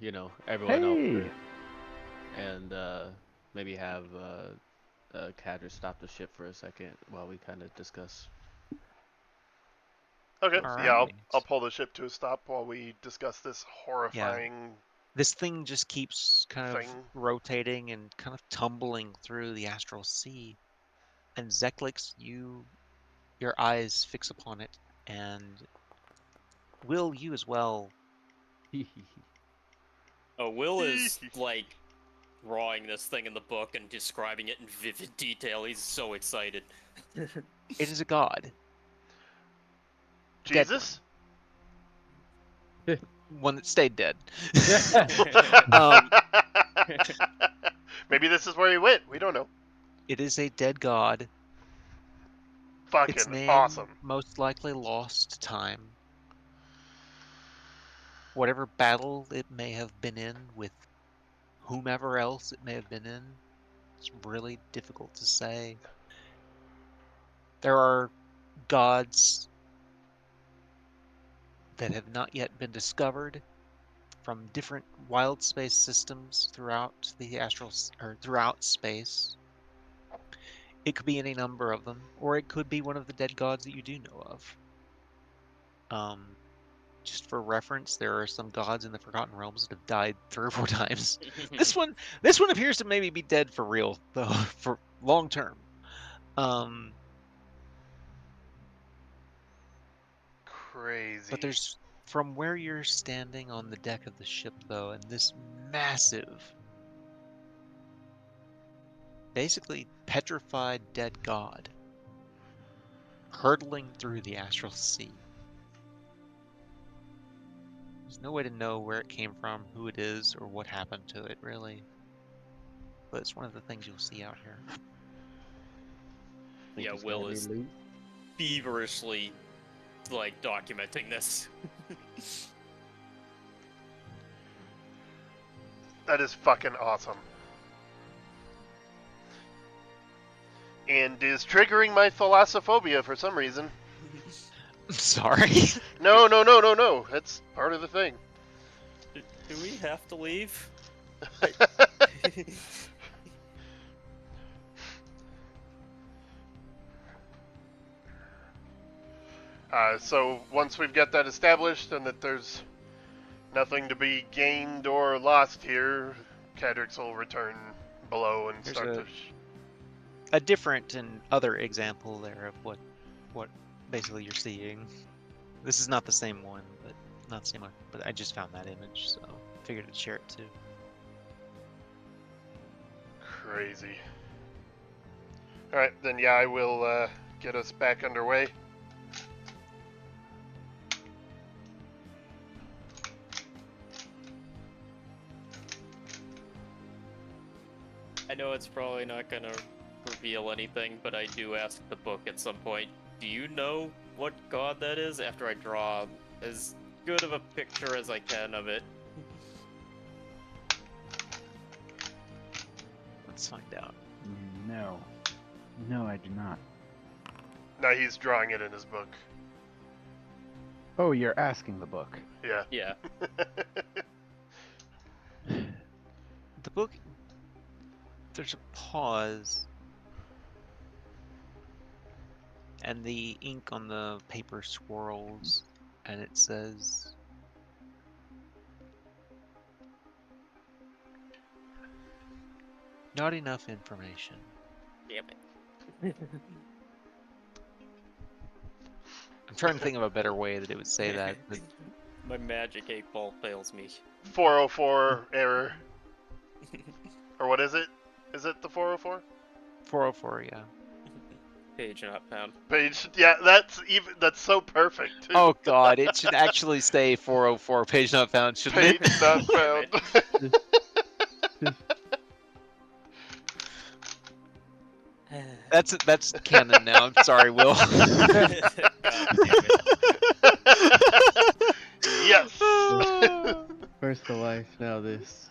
everyone else Hey! and maybe have Cadre stop the ship for a second while we kind of discuss. Okay, All yeah, right. I'll pull the ship to a stop while we discuss this horrifying. This thing just keeps kind Thing. of rotating and kind of tumbling through the astral sea. And Zeklix, your eyes fix upon it, and Will, you as well. Oh, Will is like drawing this thing in the book and describing it in vivid detail. He's so excited. It is a god. Dead Jesus? One that stayed dead. Maybe this is where he went. We don't know. It is a dead god. Its Fucking name awesome. most likely lost to time. Whatever battle it may have been in with whomever else it may have been in, it's really difficult to say. There are gods that have not yet been discovered from different wild space systems throughout the throughout space. It could be any number of them, or it could be one of the dead gods that you do know of. Just for reference, there are some gods in the Forgotten Realms that have died 3 or 4 times. This one appears to maybe be dead for real, though, for long term. Crazy. But there's, from where you're standing on the deck of the ship, though, and this massive, basically petrified dead god hurtling through the astral sea. There's no way to know where it came from, who it is, or what happened to it, really. But it's one of the things you'll see out here. Yeah, Think Will he's is got any loot? feverishly like documenting this. That is fucking awesome. And is triggering my thalassophobia for some reason. I'm sorry. No. That's part of the thing. Do we have to leave? So once we've got that established and that there's nothing to be gained or lost here, Cadrix will return below and There's start a- to... A different and other example there of what basically you're seeing. This is not the same one, but not similar. But I just found that image, so figured I'd share it too. crazy. Alright, then yeah, I will get us back underway. I know it's probably not gonna reveal anything, but I do ask the book at some point, do you know what god that is? After I draw as good of a picture as I can of it. Let's find out. No. No, I do not. Now he's drawing it in his book. Oh, you're asking the book. Yeah. Yeah. The book, there's a pause, and the ink on the paper swirls, and it says, not enough information. Damn it. I'm trying to think of a better way that it would say that. But My magic 8-ball fails me. 404 error. Or what is it? Is it the 404? 404, yeah. Page not found. Page, yeah, that's so perfect. Too. Oh god, it should actually say 404, page not found, shouldn't Page it? not found. That's canon now. I'm sorry, Will. God damn it. Yes. First the life, now this.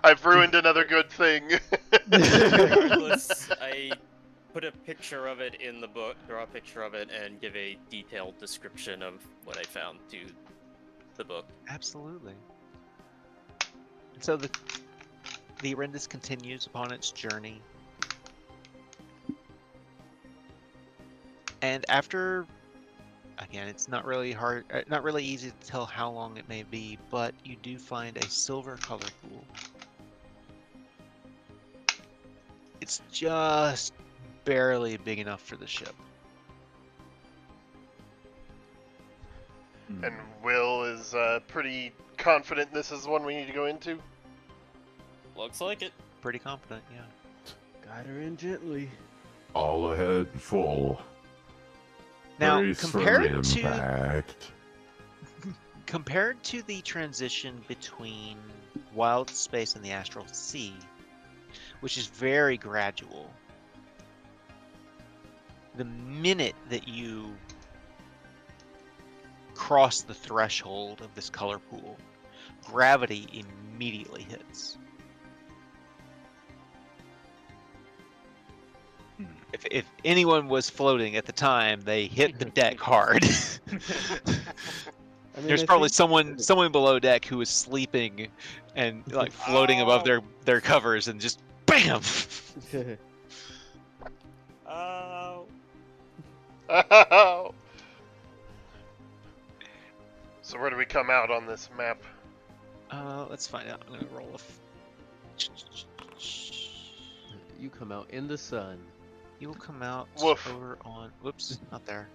I've ruined another good thing. Regardless, I put a picture of it in the book, draw a picture of it, and give a detailed description of what I found to the book. Absolutely. And so the Arendis continues upon its journey. And after, again, it's not really hard, not really easy to tell how long it may be, but you do find a silver color pool. It's just barely big enough for the ship. And Will is pretty confident this is the one we need to go into. Looks like it. Pretty confident, yeah. Guide her in gently. All ahead, full. Now, Brace for compared to the transition between Wild Space and the Astral Sea, which is very gradual, the minute that you cross the threshold of this color pool, gravity immediately hits. If anyone was floating at the time, they hit the deck hard. I mean, There's I probably think- someone below deck who was sleeping and like floating above their covers and just BAM! Oh. So where do we come out on this map? Let's find out. I'm gonna roll a. You come out in the sun. You will come out Woof. over on. Whoops, not there.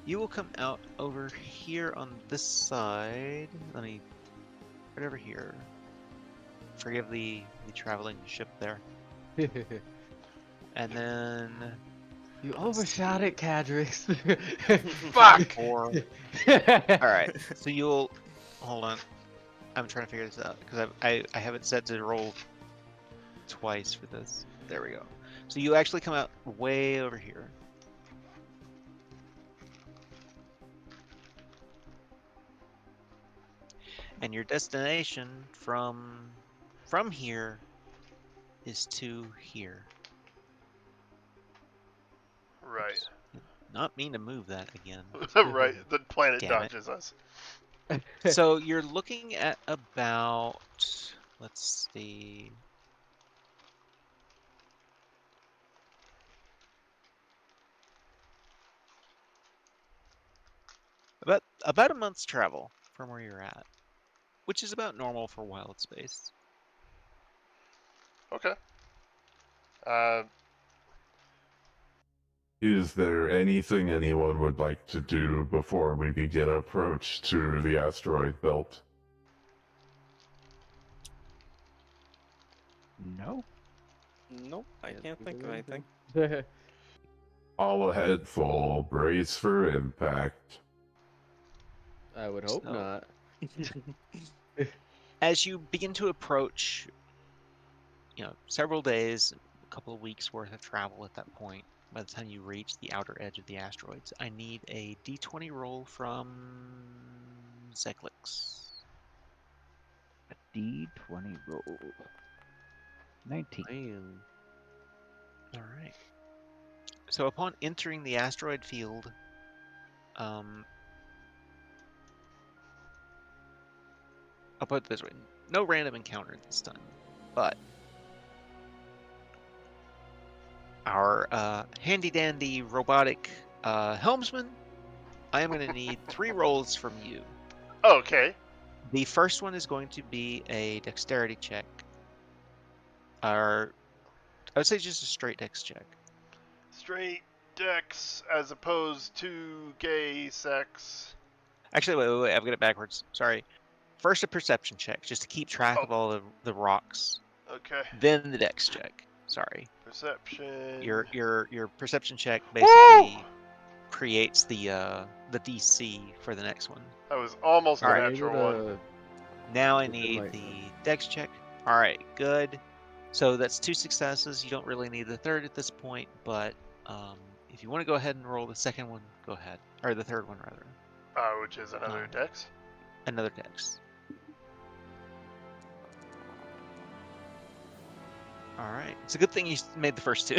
You will come out over here on this side. Let me. Right over here. Forgive the traveling ship there. And then. You overshot it, Cadrix. Fuck! Or. Alright, so you'll. Hold on. I'm trying to figure this out because I have it set to roll twice for this. There we go. So you actually come out way over here. And your destination from here is to here. Right. Not mean to move that again. Right. The planet Damn it. dodges us. So you're looking at about, let's see. About a month's travel from where you're at, which is about normal for Wild Space. Okay. Is there anything anyone would like to do before we begin approach to the asteroid belt? No. Nope, I can't think of anything. All ahead full, brace for impact. I would hope So- not. As you begin to approach, several days, a couple of weeks worth of travel at that point, by the time you reach the outer edge of the asteroids, I need a d20 roll from Zeklix. A D20 roll. 19. Man. All right. So upon entering the asteroid field, I'll put it this way: no random encounter this time, but our handy-dandy robotic helmsman, I am going to need 3 rolls from you. Okay. The first one is going to be a dexterity check, or I would say just a straight dex check. Straight dex as opposed to gay sex. Actually, wait, I've got it backwards. Sorry. First, a perception check, just to keep track Oh. of all the rocks. Okay. Then the dex check. Sorry. Perception. Your perception check Woo! basically creates the DC for the next one. That was almost a Alright. Are you natural able one. to- Now I Within, need like, the dex check. All right, good. So that's 2 successes. You don't really need the third at this point, but if you want to go ahead and roll the second one, go ahead. Or the third one, rather. Which is another dex. Another dex. All right. It's a good thing you made the first 2.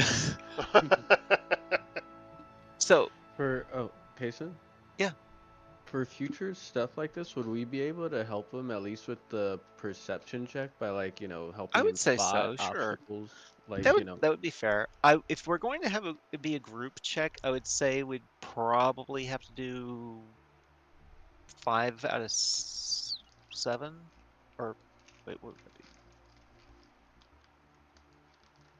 So, Kason? Yeah. For future stuff like this, would we be able to help them at least with the perception check by helping I would them say spot so, sure. obstacles? Like, that would be fair. If we're going to have it be a group check, I would say we'd probably have to do 5 out of 7, or wait, what would that be?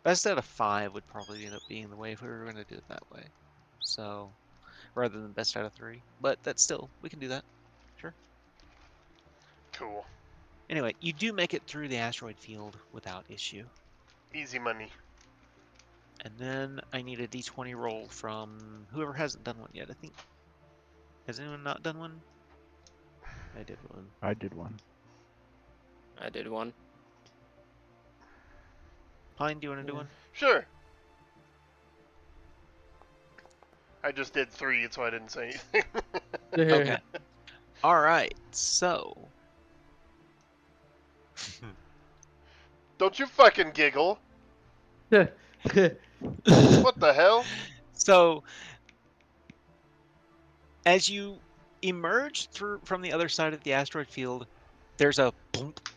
Best out of 5 would probably end up being the way if we were going to do it that way. So, rather than best out of 3, but that's still, we can do that. Sure. Cool. Anyway, you do make it through the asteroid field without issue. Easy money. And then I need a d20 roll from whoever hasn't done one yet. I think. Has anyone not done one? I did one. I did one. I did one. Pine, do you want to do one? Sure. I just did 3, so I didn't say anything. Okay. All right. So. Don't you fucking giggle. What the hell? So, as you emerge from the other side of the asteroid field, there's a bump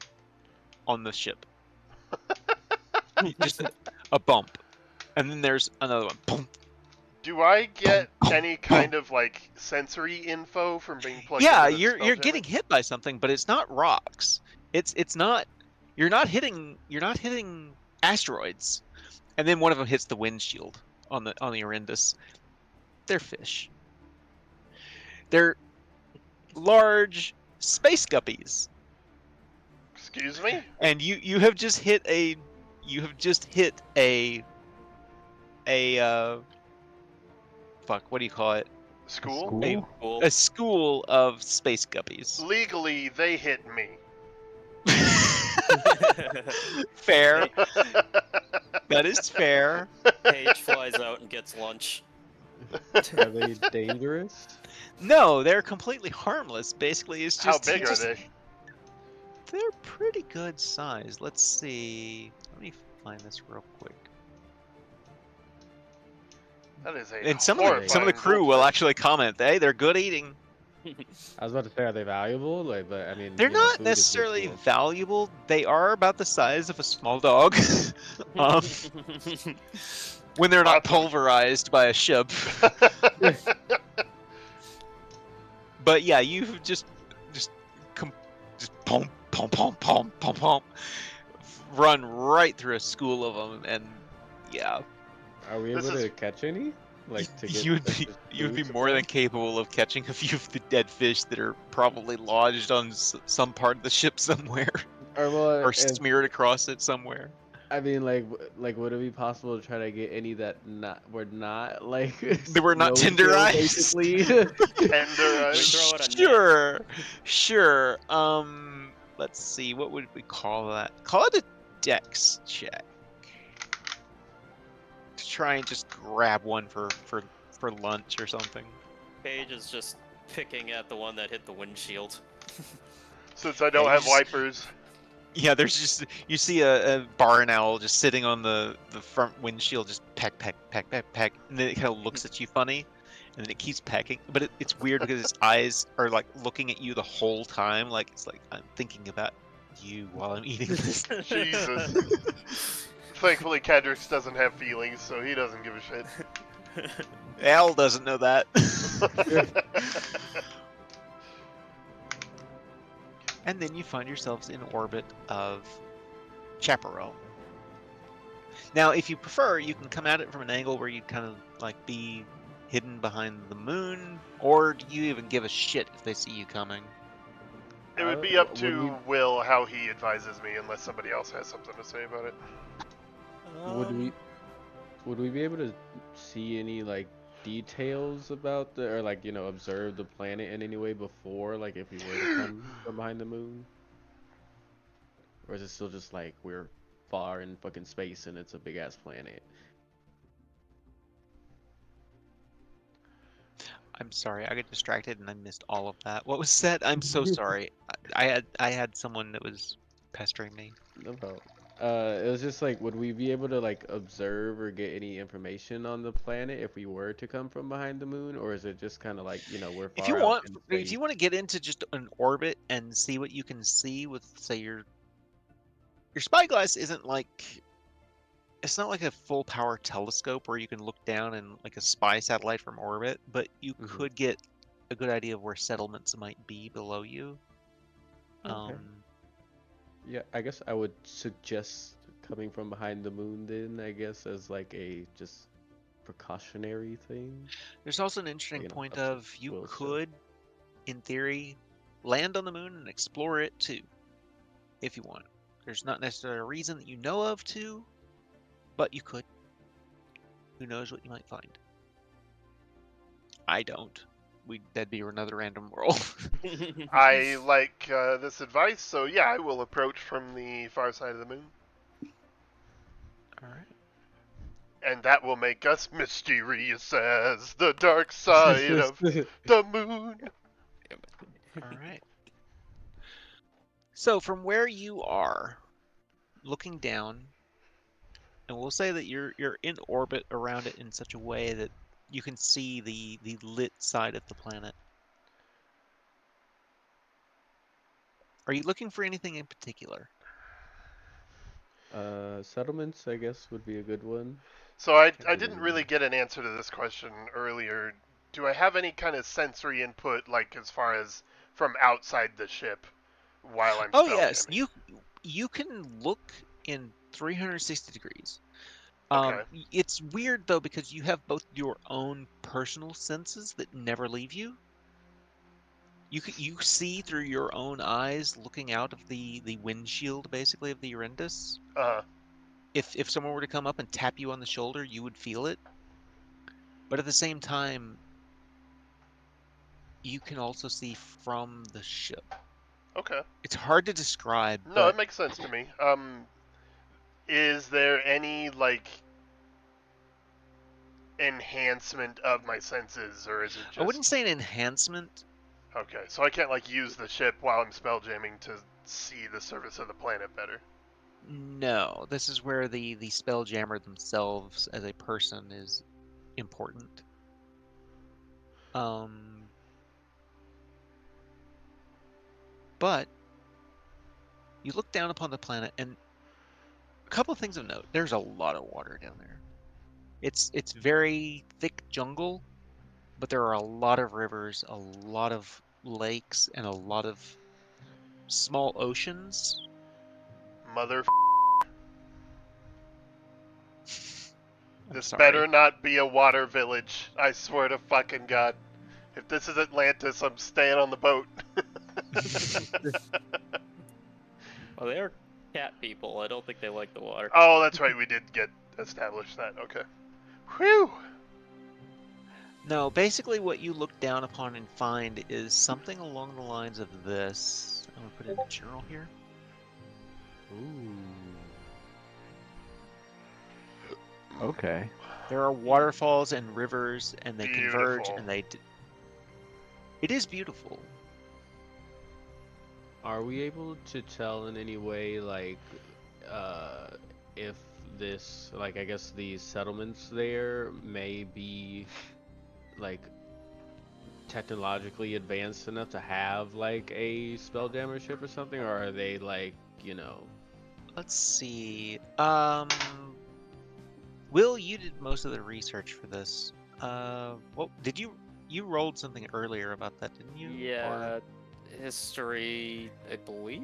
on the ship. Just a bump. And then there's another one. Bump. Do I get any kind of like sensory info from being plugged Yeah, into the you're SpellJammer? getting hit by something, but it's not rocks. It's not. You're not hitting asteroids. And then one of them hits the windshield on the Orindus. They're fish. They're large space guppies. Excuse me? And you have just hit a fuck, what do you call it? School? School? Cool. A school of space guppies. Legally, they hit me. Fair. That is fair. Paige flies out and gets lunch. Are they dangerous? No, they're completely harmless. Basically, it's How just big are just- they? They're pretty good size. Let's see. Let me find this real quick. That is a And some of the horrifying crew will actually comment, "Hey, they're good eating." I was about to say, are they valuable? Like, but I mean, They're you know, not food is good necessarily for 'em. valuable. They are about the size of a small dog. When they're not Awesome. pulverized by a ship. But yeah, you've just pump, pump, pump, pump, pump, pump, run right through a school of them, and yeah, Are we This able is- to catch any? Like to get you would like, be just you would be food more than supply? capable of catching a few of the dead fish that are probably lodged on some part of the ship somewhere, Or well, or if, smeared across it somewhere. I mean, like, would it be possible to try to get any that were not like They were not no-kill, tenderized. basically? Tender We eyes. throw it a net. Sure, sure. Let's see. What would we call that? Call it a dex check. To try and just grab one for lunch or something. Paige is just picking at the one that hit the windshield. Since I don't you have just- wipers. Yeah, there's just you see a barn owl just sitting on the front windshield, just peck, peck, peck, peck, peck, and then it kind of looks at you funny, and then it keeps pecking. But it's weird because its eyes are like looking at you the whole time, like it's like I'm thinking about you while I'm eating this. Jesus. Thankfully, Cadrix doesn't have feelings, so he doesn't give a shit. Al doesn't know that. And then you find yourselves in orbit of Chaparral. Now, if you prefer, you can come at it from an angle where you kind of like be hidden behind the moon, or do you even give a shit if they see you coming? It would be up Would to Will how he advises me, unless somebody else has something to say about it. Would we be able to see any like details about or like observe the planet in any way before, like if we were to come from behind the moon, or is it still just like we're far in fucking space and it's a big ass planet? I'm sorry, I got distracted and I missed all of that. What was said? I'm so sorry. I had someone that was pestering me. No problem. It was just like, would we be able to like observe or get any information on the planet if we were to come from behind the moon, or is it just kind of like we're If you far out want, in if space? you want to get into just an orbit and see what you can see with, say, your spyglass isn't like, it's not like a full power telescope where you can look down and like a spy satellite from orbit, but you Mhm. could get a good idea of where settlements might be below you. Okay. Yeah, I guess I would suggest coming from behind the moon then, I guess, as like a just precautionary thing. There's also an interesting point up to of you Will still. could, in theory, land on the moon and explore it too, if you want. There's not necessarily a reason that you know of to, but you could. Who knows what you might find? I don't. That'd be another random world. I like this advice, so yeah, I will approach from the far side of the moon. All right. And that will make us mysterious as the dark side of the moon. All right. So from where you are, looking down, and we'll say that you're in orbit around it in such a way that you can see the lit side of the planet. Are you looking for anything in particular? Settlements, I guess, would be a good one. So I didn't really get an answer to this question earlier. Do I have any kind of sensory input, like as far as from outside the ship, while I'm Oh yes, spelljamming? you can look in 360 degrees. Okay. It's weird though because you have both your own personal senses that never leave you. You see through your own eyes looking out of the windshield basically of the Eurindus. Uh, If someone were to come up and tap you on the shoulder, you would feel it. But at the same time, you can also see from the ship. okay. It's hard to describe, No, but it makes sense to me. Is there any like enhancement of my senses, or is it just I wouldn't say an enhancement. okay? So I can't like use the ship while I'm spelljamming to see the surface of the planet better. No, this is where the SpellJammer themselves as a person is important. But you look down upon the planet, and a couple of things of note. There's a lot of water down there. It's very thick jungle, but there are a lot of rivers, a lot of lakes, and a lot of small oceans. Mother, I'm this sorry. better not be a water village. I swear to fucking God. If this is Atlantis, I'm staying on the boat. Well, they're cat people. I don't think they like the water. Oh, that's right. We did get established that. Okay. Whew. No, basically what you look down upon and find is something along the lines of this. I'm gonna put it in the journal here. Ooh. Okay. There are waterfalls and rivers, and they converge, Beautiful. and it is beautiful. Are we able to tell in any way, like, if this, like, I guess these settlements there may be, like, technologically advanced enough to have, like, a SpellJammer ship or something, or are they, like, you know... Let's see. Will, you did most of the research for this. What did you rolled something earlier about that, didn't you? Yeah, history, I believe.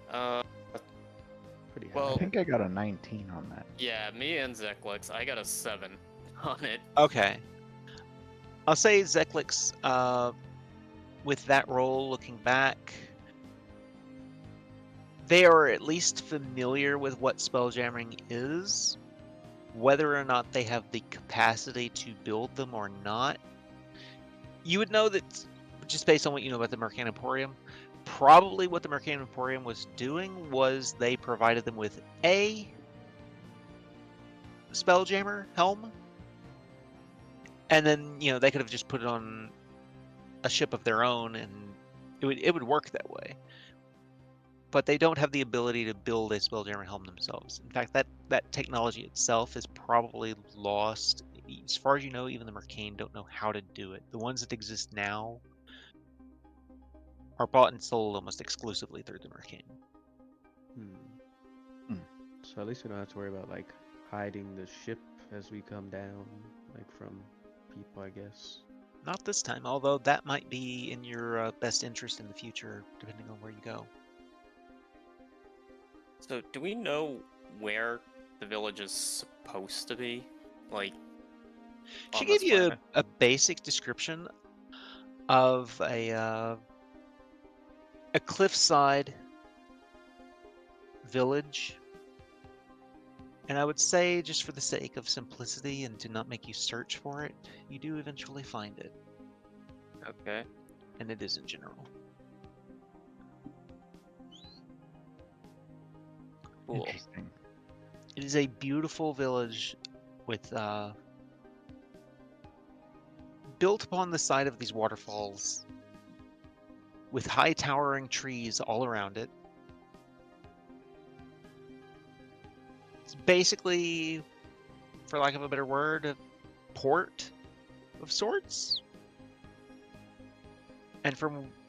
Pretty high. Well- I think I got a 19 on that. Yeah, me and Zeklix, I got a 7 on it. Okay. I'll say Zeklix, with that roll, looking back, they are at least familiar with what spelljamming is. Whether or not they have the capacity to build them or not, you would know that just based on what you know about the Mercan Emporium. Probably what the Mercan Emporium was doing was they provided them with a Spelljammer helm, and then they could have just put it on a ship of their own, and it would work that way. But they don't have the ability to build a Spelljammer helm themselves. In fact, that technology itself is probably lost. As far as you know, even the Mercane don't know how to do it. The ones that exist now are bought and sold almost exclusively through the Mercane. So at least we don't have to worry about, like, hiding the ship as we come down, like, from people, I guess. Not this time, although that might be in your best interest in the future, depending on where you go. So, do we know where the village is supposed to be? Like, She on gave this you planet? a basic description of a cliffside village, and I would say, just for the sake of simplicity and to not make you search for it, you do eventually find it, Okay. and it is in general. Cool. Interesting. It is a beautiful village with built upon the side of these waterfalls with high towering trees all around it. It's basically, for lack of a better word, a port of sorts. And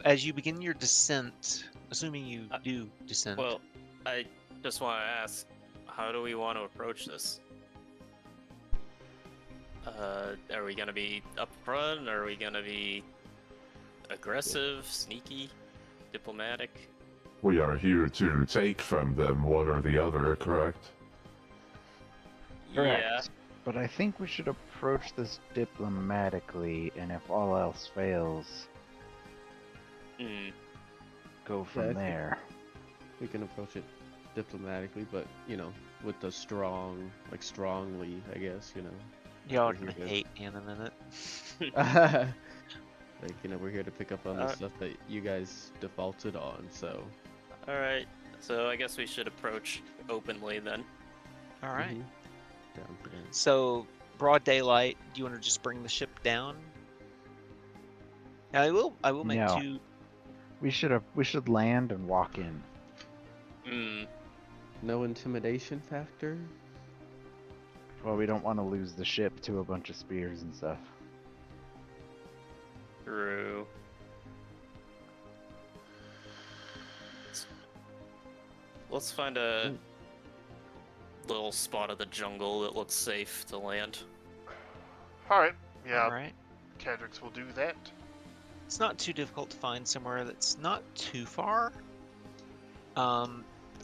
as you begin your descent, assuming you do descend, Well, I just want to ask, how do we want to approach this? Are we gonna be up front? Are we gonna be aggressive, sneaky, diplomatic? We are here to take from them one or the other, correct? Correct. Yeah. But I think we should approach this diplomatically, and if all else fails, Hmm. go I from think- there. We can approach it diplomatically, but, you know, with the strongly, I guess, you know. y'all are we're gonna here to- hate me in a minute. Like, you know, we're here to pick up on the stuff that you guys defaulted on, so... All right. So I guess we should approach openly then. All right. Mhm. Down for that. So, broad daylight. Do you want to just bring the ship down? Now, I will make No. two. We should land and walk in. Hmm. No intimidation factor? Well, we don't want to lose the ship to a bunch of spears and stuff. True. Let's find a little spot of the jungle that looks safe to land. All right. Yeah, All right. Cadrix will do that. It's not too difficult to find somewhere that's not too far.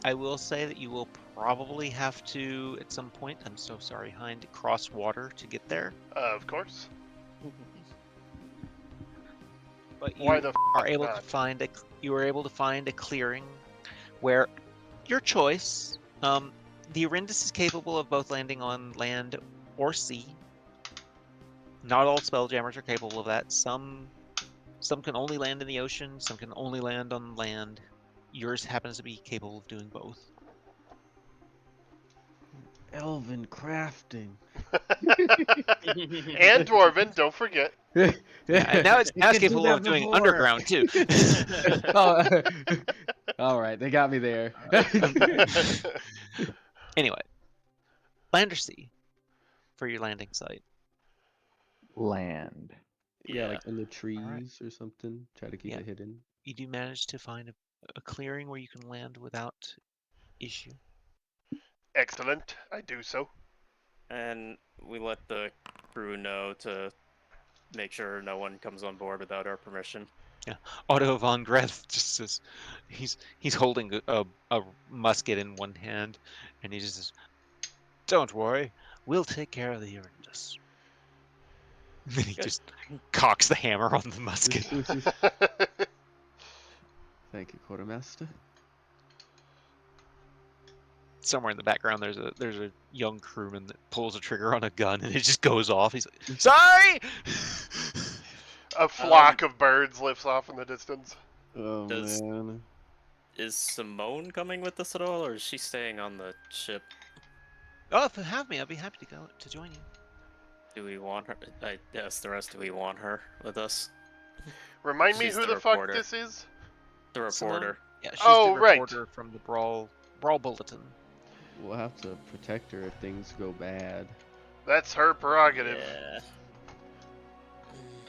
I will say that you will probably have to, at some point, I'm so sorry, Hind, cross water to get there. Of course. But you Why the are able to not? find you are able to find a clearing where Your choice. The Arindis is capable of both landing on land or sea. Not all spelljammers are capable of that. Some can only land in the ocean. Some can only land on land. Yours happens to be capable of doing both. Elven crafting. And dwarven, don't forget. Yeah, and now it's You could do capable that of doing before. underground too. Oh, all right, they got me there. Anyway, land or sea for your landing site. Land. Yeah, Yeah. like in the trees or something. Try to keep Yeah. it hidden. You do manage to find a clearing where you can land without issue. Excellent. I do so. And we let the crew know to make sure no one comes on board without our permission. Otto von Greth just says he's holding a musket in one hand, and he just says, "Don't worry, we'll take care of the Arindis." And then he Good. just cocks the hammer on the musket. Thank you, Quartermaster. Somewhere in the background, there's a young crewman that pulls a trigger on a gun, and it just goes off. He's like, "Sorry." A flock of birds lifts off in the distance. Oh Does- man. Is Simone coming with us at all, or is she staying on the ship? Oh, if you have me, I'd be happy to join you. Do we want her? I asked the rest, do we want her with us? Remind me She's who the the fuck reporter. this is? The Simone? reporter. Yeah, she's Oh, the right. reporter from the Brawl Bulletin. We'll have to protect her if things go bad. That's her prerogative. Yeah.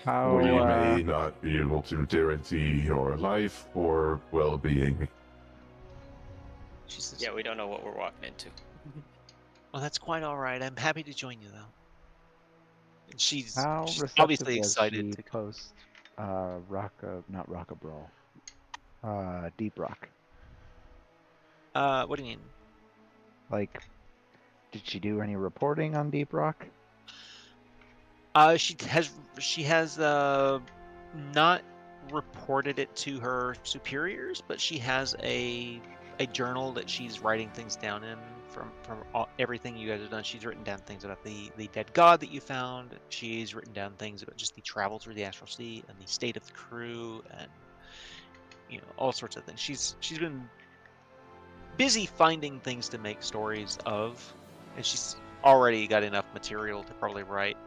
How, We may not be able to guarantee your life or well-being. She says, Yeah, we don't know what we're walking into. "Well, that's quite all right. I'm happy to join you, though." And she's how receptive obviously was excited she to. post not Rocka Brawl. Deep Rock. What do you mean? Like, did she do any reporting on Deep Rock? She has not reported it to her superiors, but she has a journal that she's writing things down in from everything you guys have done. She's written down things about the dead god that you found. She's written down things about just the travel through the astral sea and the state of the crew, and all sorts of things. She's been busy finding things to make stories of, and she's already got enough material to probably write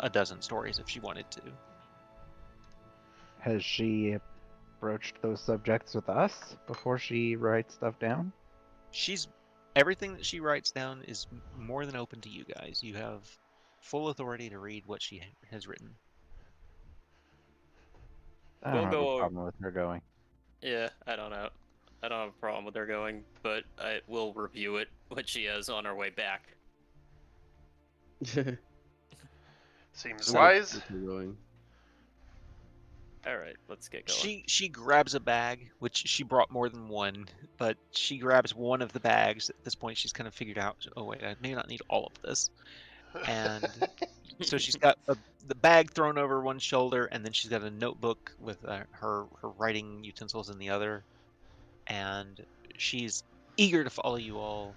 a dozen stories if she wanted to. Has she broached those subjects with us before she writes stuff down? Everything that she writes down is more than open to you guys. You have full authority to read what she has written. I We'll don't have go a over- problem with her going. Yeah, I don't know. I don't have a problem with her going, but I will review it, what she has on her way back. Seems So, wise. get her going. Alright, let's get going. She grabs a bag, which she brought more than one, but she grabs one of the bags. At this point, she's kind of figured out, oh wait, I may not need all of this. And so she's got the bag thrown over one shoulder, and then she's got a notebook with her writing utensils in the other. And she's eager to follow you all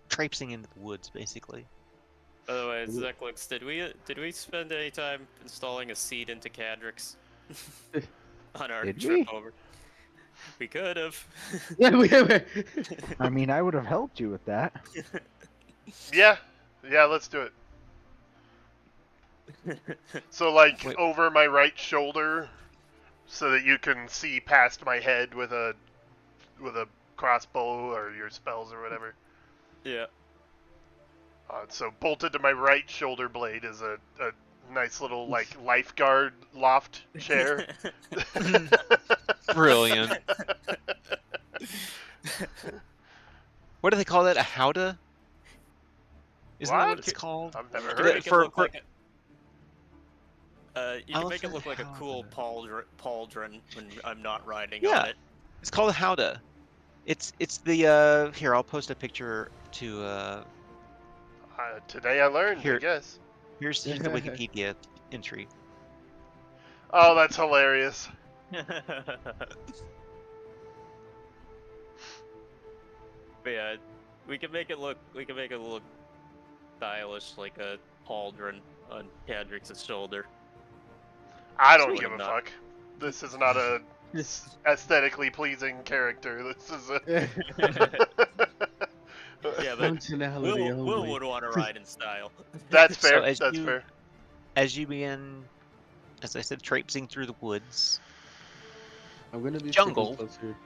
traipsing into the woods, basically. By the way, Zeklix, did we spend any time installing a seed into Cadrix on our Did trip we? over? We could have. Yeah, I mean, I would have helped you with that. Yeah, let's do it. So, like, Wait. over my right shoulder, so that you can see past my head with a crossbow or your spells or whatever. Yeah. So bolted to my right shoulder blade is a nice little like lifeguard loft chair. Brilliant. What do they call that? A howdah? Isn't that what What? it's called? I've never You heard can of make it. it look like you can make it Elephant look like a cool pauldron when I'm not riding Yeah. on it. It's called a howdah. It's the here. I'll post a picture to Today I learned, I Here. guess. here's the Wikipedia entry. Oh, that's hilarious. But yeah, we can make it look stylish, like a pauldron on Cadrix's shoulder. I don't Sort give of a not. fuck. This is not a aesthetically pleasing character. This is a. Yeah, but Functionality Will only. would want to ride in style. That's So fair. That's fair. as you begin, as I said, traipsing through the woods, I'm gonna be jungle. sticking closer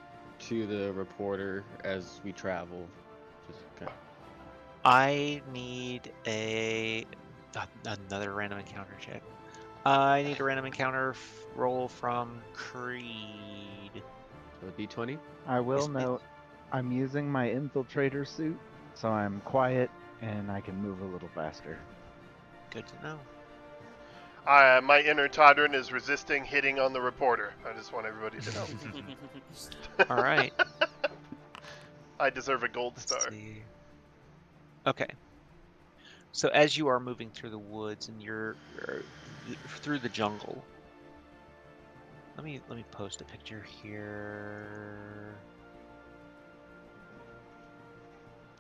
to the reporter as we travel. Just kind I need another random encounter check. I need a random encounter roll from Creed. so a D20. I will Yes, please. note I'm using my infiltrator suit, so I'm quiet and I can move a little faster. Good to know. My inner Todrin is resisting hitting on the reporter. I just want everybody to know. All right. I deserve a gold Let's star. see. Okay. So as you are moving through the woods and you're through the jungle, let me post a picture here.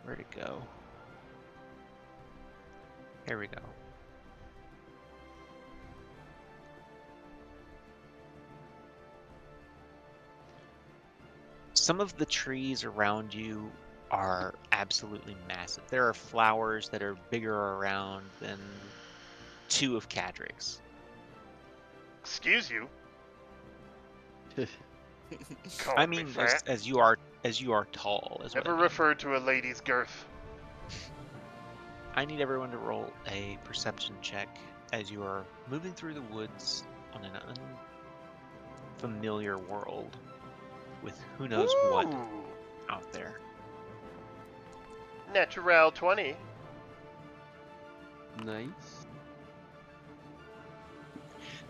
Where'd it go? Here we go. Some of the trees around you are absolutely massive. There are flowers that are bigger around than 2 of Cadric's. Excuse you. Call I me mean, fat. as you are tall. Is what Never I mean. refer to a lady's girth. I need everyone to roll a perception check as you are moving through the woods on an unfamiliar world with who knows what Ooh. out there. Natural 20. Nice.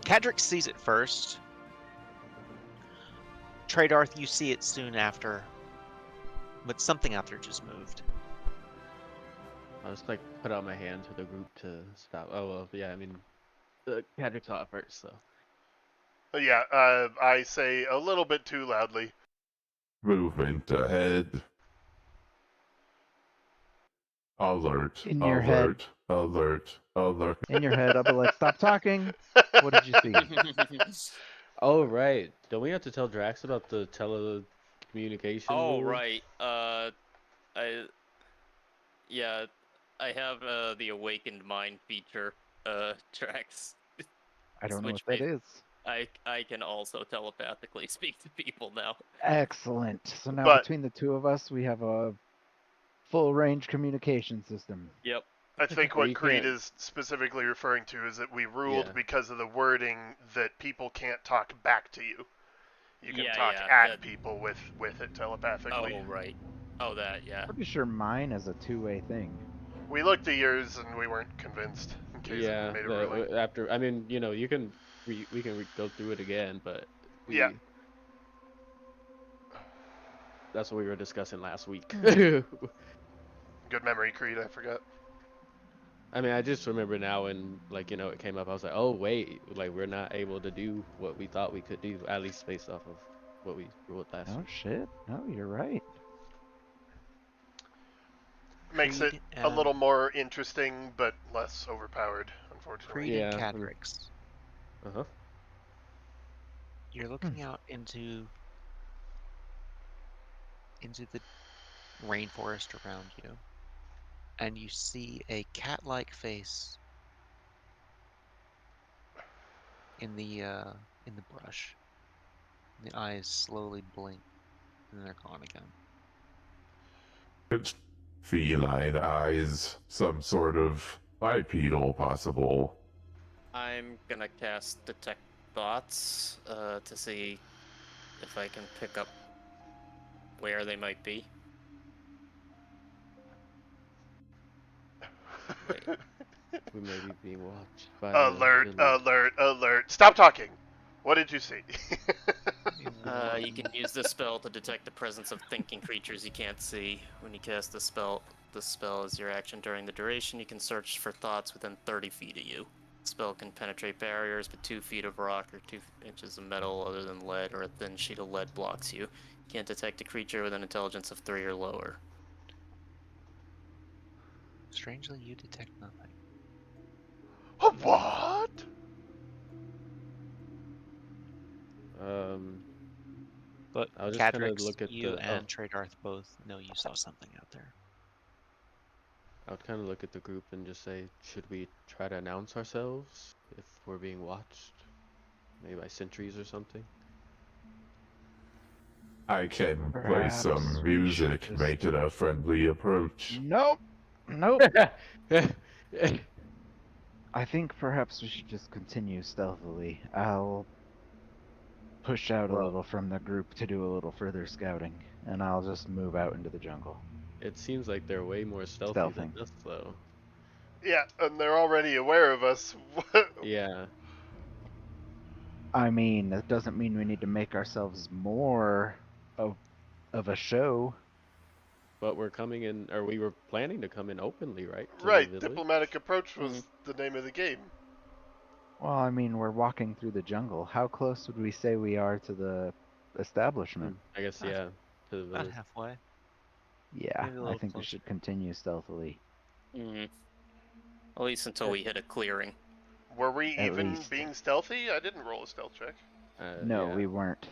Cadric sees it first. Tradarth, you see it soon after, but something out there just moved. I'll just like put out my hand to the group to stop. Oh well, yeah. I mean, Cadric saw it first, so. Yeah, I say a little bit too loudly. Movement ahead. Alert. In your head. Alert. Alert. Alert. In your head, I'll be like, stop talking. What did you see? Oh right. Don't we have to tell Drax about the telecommunication? Oh rule? right. I have the awakened mind feature tracks. I don't know Which what that may- is. I can also telepathically speak to people now. Excellent. So now But- between the two of us, we have a full range communication system. Yep. I think Well, what you Creed can't- is specifically referring to is that we ruled Yeah. because of the wording that people can't talk back to you. You can Yeah, talk yeah, at that- people with it telepathically. Oh right. Oh that, yeah. Pretty sure mine is a two-way thing. We looked at yours and we weren't convinced. In case Yeah. it made a ruling. After, I mean, you know, you can we can go through it again, but Yeah. That's what we were discussing last week. Good memory, Creed. I forgot. I mean, I just remember now when, like, you know, it came up, I was like, oh, wait, like, we're not able to do what we thought we could do, at least based off of what we ruled last Oh week. shit. No, you're right. Makes it Creed a little more interesting, but less overpowered, unfortunately. Creed and Yeah. Cadric's. Uh-huh. You're looking out into the rainforest around you, and you see a cat-like face in the brush. The eyes slowly blink, and then they're gone again. It's feline eyes. Some sort of bipedal possible. I'm gonna cast Detect Thoughts to see if I can pick up where they might be. We may be being watched by Alert, the village. alert, alert. Stop talking. What did you see? You can use this spell to detect the presence of thinking creatures you can't see. When you cast the spell is your action during the duration. You can search for thoughts within 30 feet of you. The spell can penetrate barriers, but 2 feet of rock or 2 inches of metal other than lead or a thin sheet of lead blocks you. You can't detect a creature with an intelligence of 3 or lower. Strangely, you detect nothing. What? But I was just gonna Cadrix, look at you the. and Tradarth both know you saw something out there. I would kind of look at the group and just say, should we try to announce ourselves if we're being watched? Maybe by sentries or something? I can play Perhaps some we should music, just- make it a friendly approach. Nope. Nope. I think perhaps we should just continue stealthily. I'll push out a Well- little from the group to do a little further scouting, and I'll just move out into the jungle. It seems like they're way more stealthy than Stealthing. us, though. Yeah, and they're already aware of us. Yeah. I mean, that doesn't mean we need to make ourselves more of a show. But we're coming in, or we were planning to come in openly, right? To the Right, village? diplomatic approach was the name of the game. Well, I mean, we're walking through the jungle. How close would we say we are to the establishment? I guess, Ah, yeah. To the About village. halfway. Yeah, maybe a I little think we closer. should continue stealthily. Mm. At least until we hit a clearing. Were we At even least. being stealthy? I didn't roll a stealth check. No, Yeah. we weren't.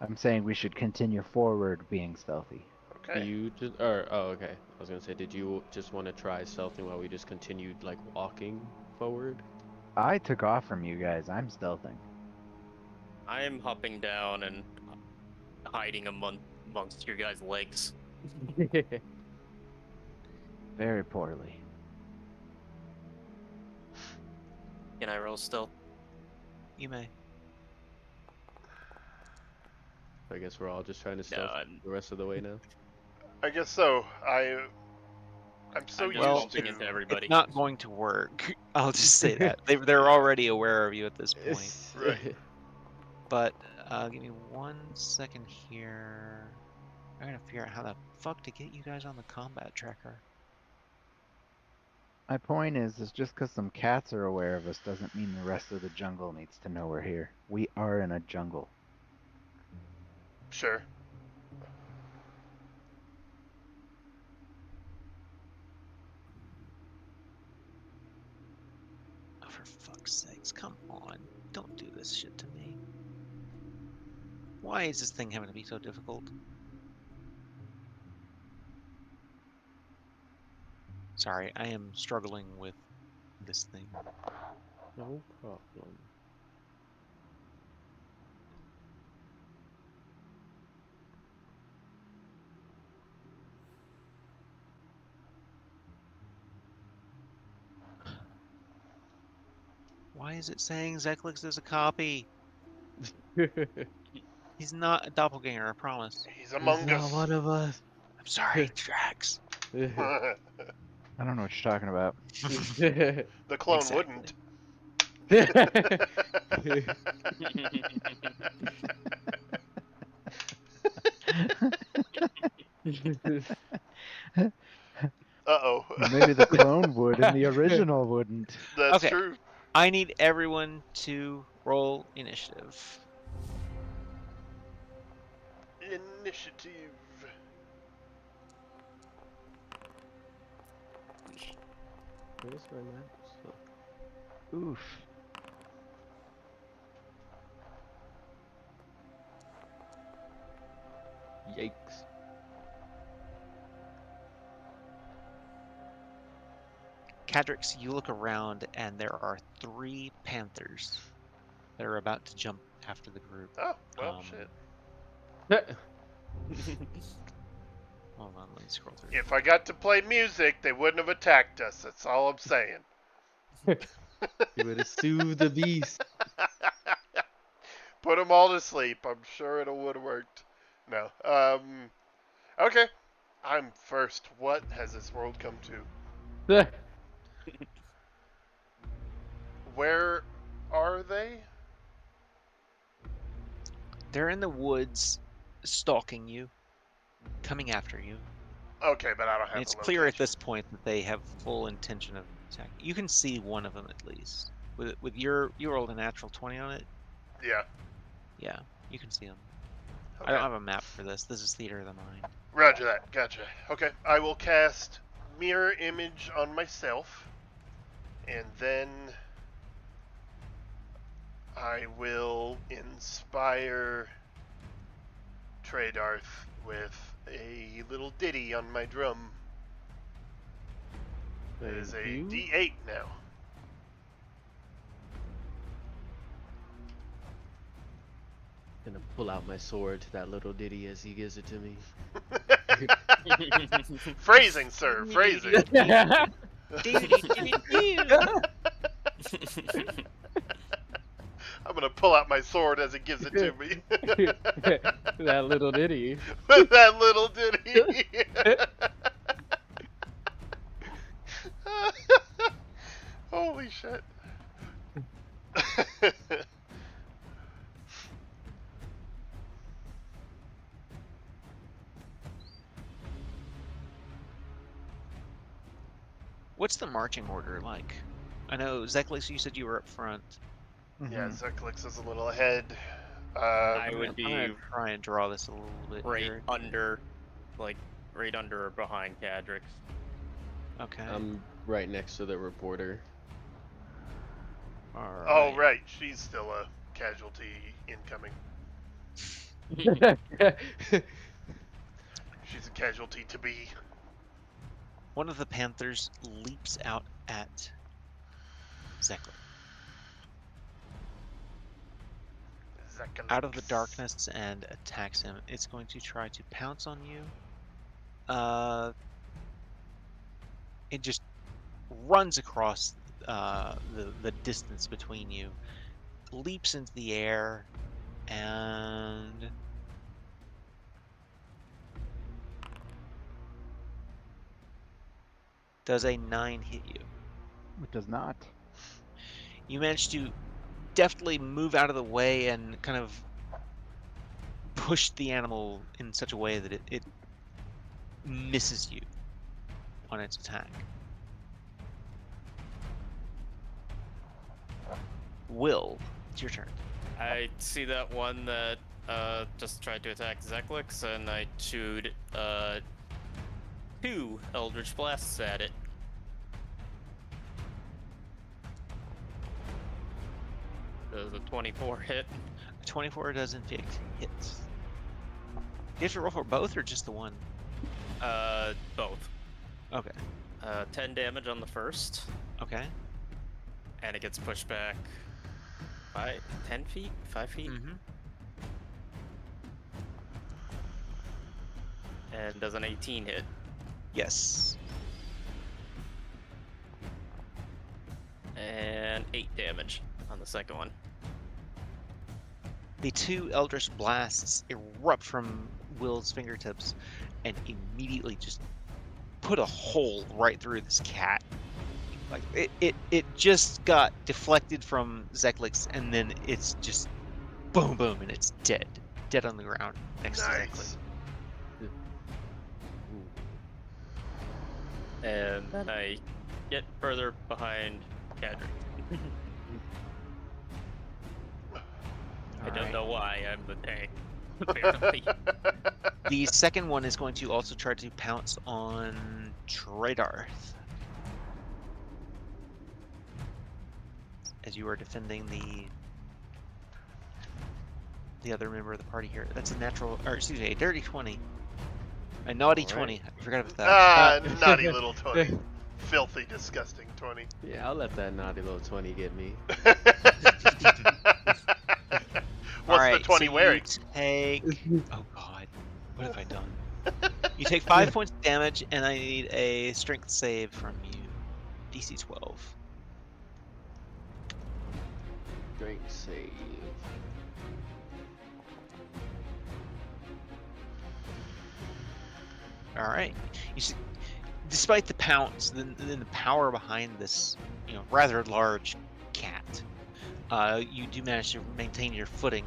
I'm saying we should continue forward being stealthy. Do Okay. you just, or, oh, okay. I was gonna say, did you just want to try stealthing while we just continued, like, walking forward? I took off from you guys. I'm stealthing. I'm hopping down and hiding amongst your guys' legs. Very poorly. Can I roll stealth? You may. I guess we're all just trying to stealth I'm- the rest of the way now. I guess so. I'm so I'm just used bumping to. into everybody. It's not going to work. I'll just say that. They're already aware of you at this point. Right. But give me 1 second here. I gotta figure out how the fuck to get you guys on the combat tracker. My point is just because some cats are aware of us doesn't mean the rest of the jungle needs to know we're here. We are in a jungle. Sure. Oh, for fuck's sakes, come on. Don't do this shit to me. Why is this thing having to be so difficult? Sorry, I am struggling with this thing. No problem. Why is it saying Zeklix is a copy? He's not a doppelganger, I promise. He's among not us. one of us. I'm sorry, Drax. The I don't know what you're talking about. clone Exactly. wouldn't. Uh-oh. Maybe the clone would and the original wouldn't. That's Okay. true. I need everyone to roll initiative. Initiative. Where's my map? Oof. Yikes. Cadrix, you look around and there are 3 panthers that are about to jump after the group. Oh, well, Um, shit. Hold on, let me scroll through. If I got to play music, they wouldn't have attacked us. That's all I'm saying. You would have soothed the beast. Put them all to sleep. I'm sure it would have worked. No. Okay. I'm first. What has this world come to? Where are they? They're in the woods, stalking you, coming after you. Okay, but I don't have And it's a clear at location. this point that they have full intention of attacking. You can see one of them at least. With you rolled a natural 20 on it. Yeah. Yeah, you can see them. Okay. I don't have a map for this. This is theater of the mind. Roger that. Gotcha. Okay. I will cast mirror image on myself, and then I will inspire Treydarth with a little ditty on my drum. It is a Thank you. D8 now. Gonna pull out my sword to that little ditty as he gives it to me. Phrasing, sir, phrasing. I'm gonna pull out my sword as he gives it to me. That little ditty. With that little ditty. Holy shit. What's the marching order like? I know, Zeklis, you said you were up front. Yeah, Mhm. Zeklix is a little ahead. I I'm would gonna be try and draw this a little bit right here. under, like, right under or behind Cadrix. Okay. I'm right next to the reporter. All Oh, right. right. She's still a casualty incoming. She's a casualty to be. One of the panthers leaps out at Zeklis. Out of the Zekalix. darkness and attacks him. It's going to try to pounce on you. It just runs across the distance between you, leaps into the air, and does a 9 hit you? It does not. You manage to deftly move out of the way and kind of push the animal in such a way that it misses you on its attack. Will, it's your turn. I see that one that just tried to attack Zeklix, and I shoot 2 Eldritch Blasts at it. Does a 24 hit? 24 does in fact hit. Do you have to roll for both or just the one? Both. Okay. 10 damage on the first, Okay. and it gets pushed back 10 feet? 5 feet? Mm-hmm. And does an 18 hit? Yes. And 8 damage on the second one. The 2 Eldritch Blasts erupt from Will's fingertips and immediately just put a hole right through this cat. Like it just got deflected from Zeklix, and then it's just boom boom, and it's dead on the ground next to Zeklix. Nice. And then I get further behind Cadric. I don't know why I'm the tank, apparently. The second one is going to also try to pounce on Treydarth. As you are defending the other member of the party here. That's a natural, or excuse me, a dirty 20. A naughty All right. 20. I forgot about that. Ah, naughty little 20. Filthy, disgusting 20. Yeah, I'll let that naughty little 20 get me. What's Alright, the 20 so wearing? You take. Oh god. What have I done? You take 5 points of damage, and I need a strength save from you. DC 12. Strength save. Alright. You see, despite the pounce, the power behind this, rather large cat, you do manage to maintain your footing.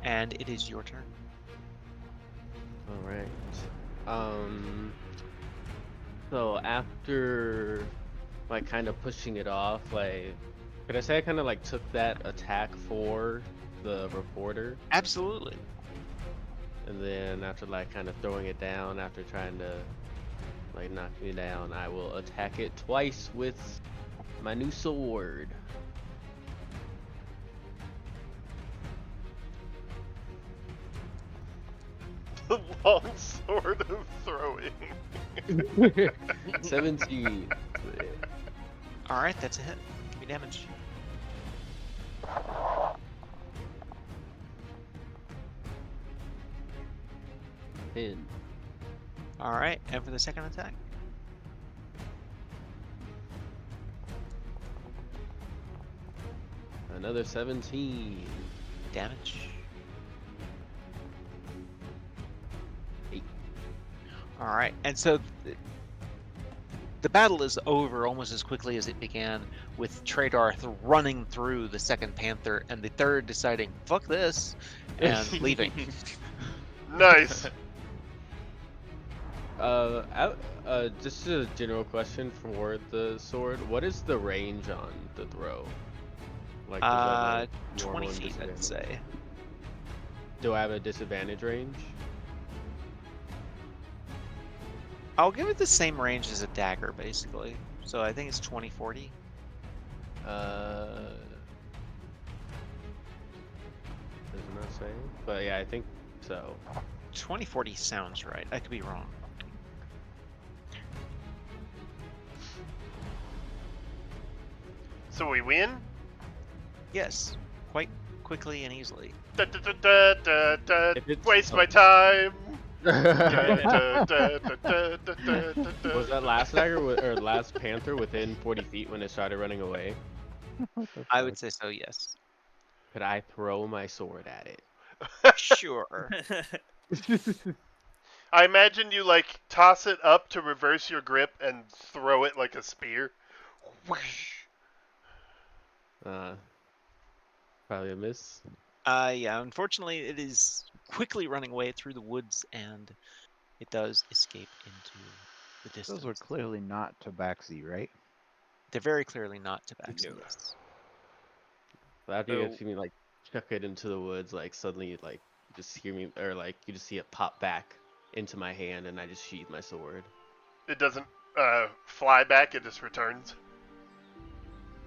And it is your turn. All right. So after, like, kind of pushing it off, like, could I say I kind of like took that attack for the reporter? Absolutely. And then after like kind of throwing it down, after trying to like knock me down, I will attack it twice with my new sword. The long sword of throwing. 17. All right, that's a hit. Give me damage. Pin. All right, and for the second attack. Another 17. Damage. 8. All right, and so the battle is over almost as quickly as it began, with Tradarth running through the second Panther, and the third deciding, "Fuck this," and leaving. Nice. Just a general question for the sword. What is the range on the throw? Like, does that have a normal 20 and feet, I'd disadvantage? say. Do I have a disadvantage range? I'll give it the same range as a dagger, basically. So I think it's 20-40. Does it not say? But yeah, I think so. 20-40 sounds right. I could be wrong. So we win? Yes, quite quickly and easily. Da, da, da, da, da, da. If it's- Waste my time. Da, Was da, da, da, da, da, da, da. that last dagger or last panther within 40 feet when it started running away? What the I fuck? would say so, yes. Could I throw my sword at it? Sure. I imagine you like toss it up to reverse your grip and throw it like a spear. Whoosh. Probably a miss. Yeah, unfortunately, it is quickly running away through the woods, and it does escape into the distance. Those were clearly not tabaxi, right? They're very clearly not tabaxi, No. yes. But after you So- guys see me like chuck it into the woods, like suddenly like you just hear me, or like you just see it pop back into my hand, and I just sheath my sword. It doesn't fly back, it just returns.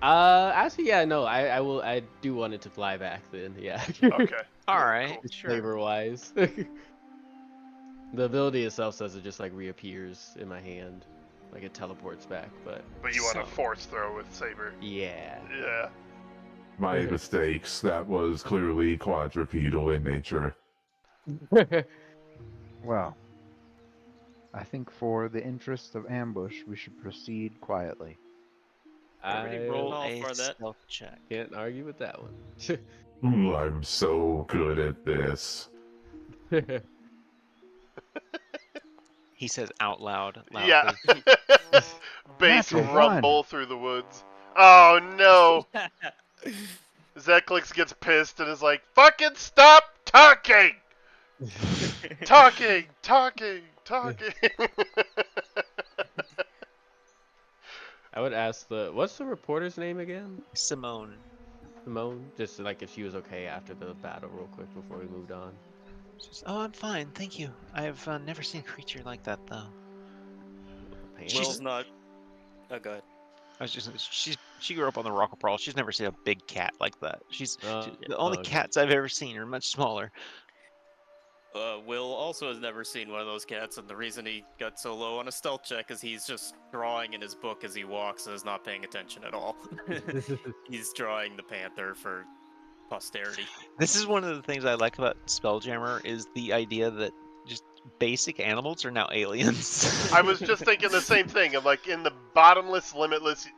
Actually, yeah, no, I do want it to fly back then, yeah. Okay. All right, Cool. sure. Flavor wise. The ability itself says it just like reappears in my hand, like it teleports back, but But you want a So- force throw with Saber. yeah. Yeah. My mistakes. That was clearly quadrupedal in nature. Well, I think for the interest of ambush, we should proceed quietly. Everybody I roll all a for that. stealth check. can't argue with that one. Ooh, I'm so good at this. He says out loud, loudly. Yeah. Bass Natural rumble one. through the woods. Oh no! Zeklix gets pissed and is like, "Fucking stop talking! Talking! Talking! Talking!" I would ask what's the reporter's name again? Simone. Simone? Just like if she was okay after the battle real quick before we moved on. Says, "Oh, I'm fine, thank you. I've never seen a creature like that, though." Pain. Will's not. Oh, god. I was just she grew up on the Rock Crawl. She's never seen a big cat like that. The only okay. cats I've ever seen are much smaller. Will also has never seen one of those cats, and the reason he got so low on a stealth check is he's just drawing in his book as he walks and is not paying attention at all. He's drawing the panther for posterity. This is one of the things I like about SpellJammer is the idea that just basic animals are now aliens. I was just thinking the same thing. Of like in the bottomless, limitless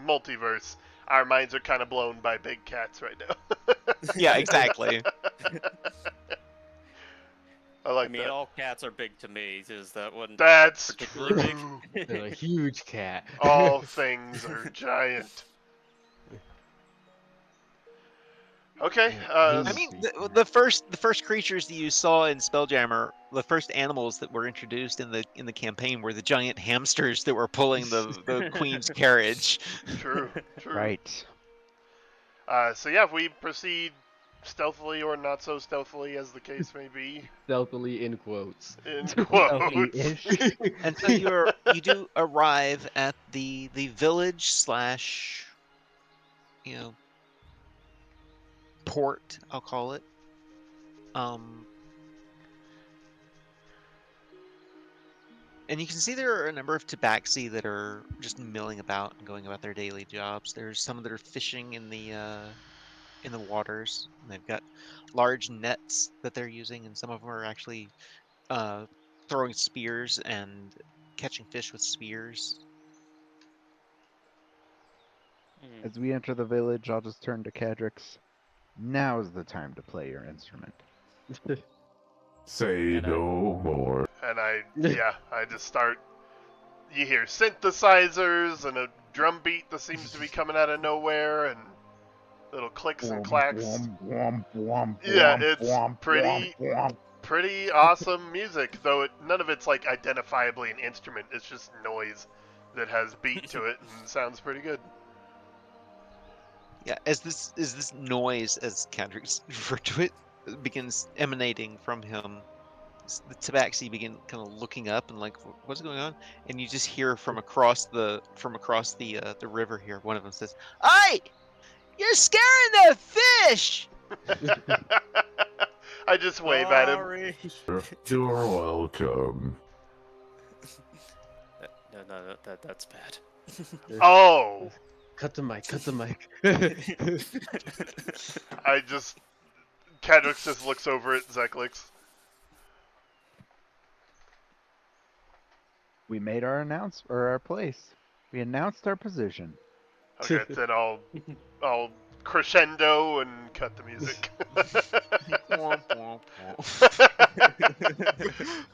multiverse, our minds are kind of blown by big cats right now. Yeah, exactly. I like I mean, that. all cats are big to me. Is that one That's particularly big? true. They're a huge cat. All things are giant. Okay. I mean, the first creatures that you saw in SpellJammer, the first animals that were introduced in the campaign were the giant hamsters that were pulling the queen's carriage. true. True. Right. So yeah, we proceed stealthily or not so stealthily, as the case may be. Stealthily in quotes. In quotes. Ish. And so you do arrive at the village slash, you know, port, I'll call it. And you can see there are a number of tabaxi that are just milling about and going about their daily jobs. There's some that are fishing in the waters, and they've got large nets that they're using, and some of them are actually throwing spears and catching fish with spears. As we enter the village, I'll just turn to Cadrix. Now's the time to play your instrument. Say And I- no more. And I just start. You hear synthesizers and a drum beat that seems to be coming out of nowhere, and little clicks and clacks. Yeah, it's pretty awesome music, though none of it's like identifiably an instrument. It's just noise that has beat to it and sounds pretty good. Yeah, as this noise, as Cadrix referred to it, begins emanating from him, the tabaxi begin kind of looking up and like, what's going on? And you just hear from across the river here. One of them says, "Hey, you're scaring the fish!" I just wave at him. Sorry. You're welcome. No, that's bad. Oh! Cut the mic, cut the mic. Cadrix just looks over at Zeklix. We made our our place. We announced our position. Okay, then I'll crescendo and cut the music. Womp, womp, womp.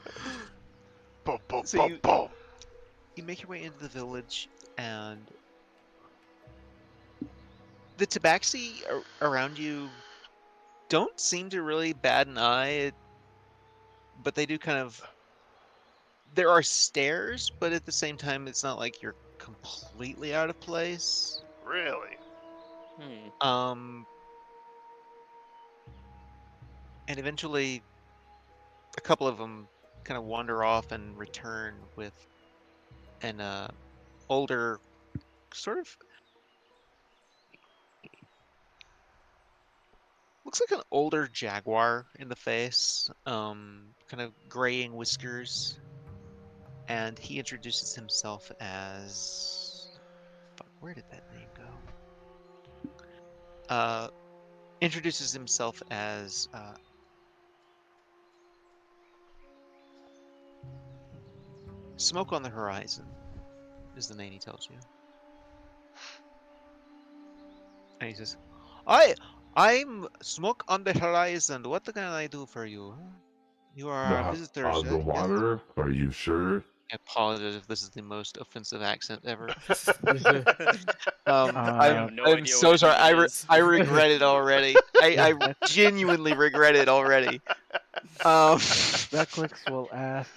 Boom, boom, So boom, boom. You make your way into the village, and the tabaxi around you don't seem to really bat an eye, but they do kind of. There are stairs, but at the same time, it's not like you're completely out of place. Really? And eventually, a couple of them kind of wander off and return with an older, sort of looks like an older jaguar in the face, kind of graying whiskers, and he introduces himself as. Fuck, where did that name go? Introduces himself as Smoke on the Horizon is the name he tells you. And he says, I'm Smoke on the Horizon. What can I do for you? You are our visitors. On the Yes. water? Are you sure? I apologize if this is the most offensive accent ever. I have no I'm idea so what sorry. it is. I regret it already. I genuinely regret it already. Zeklix will ask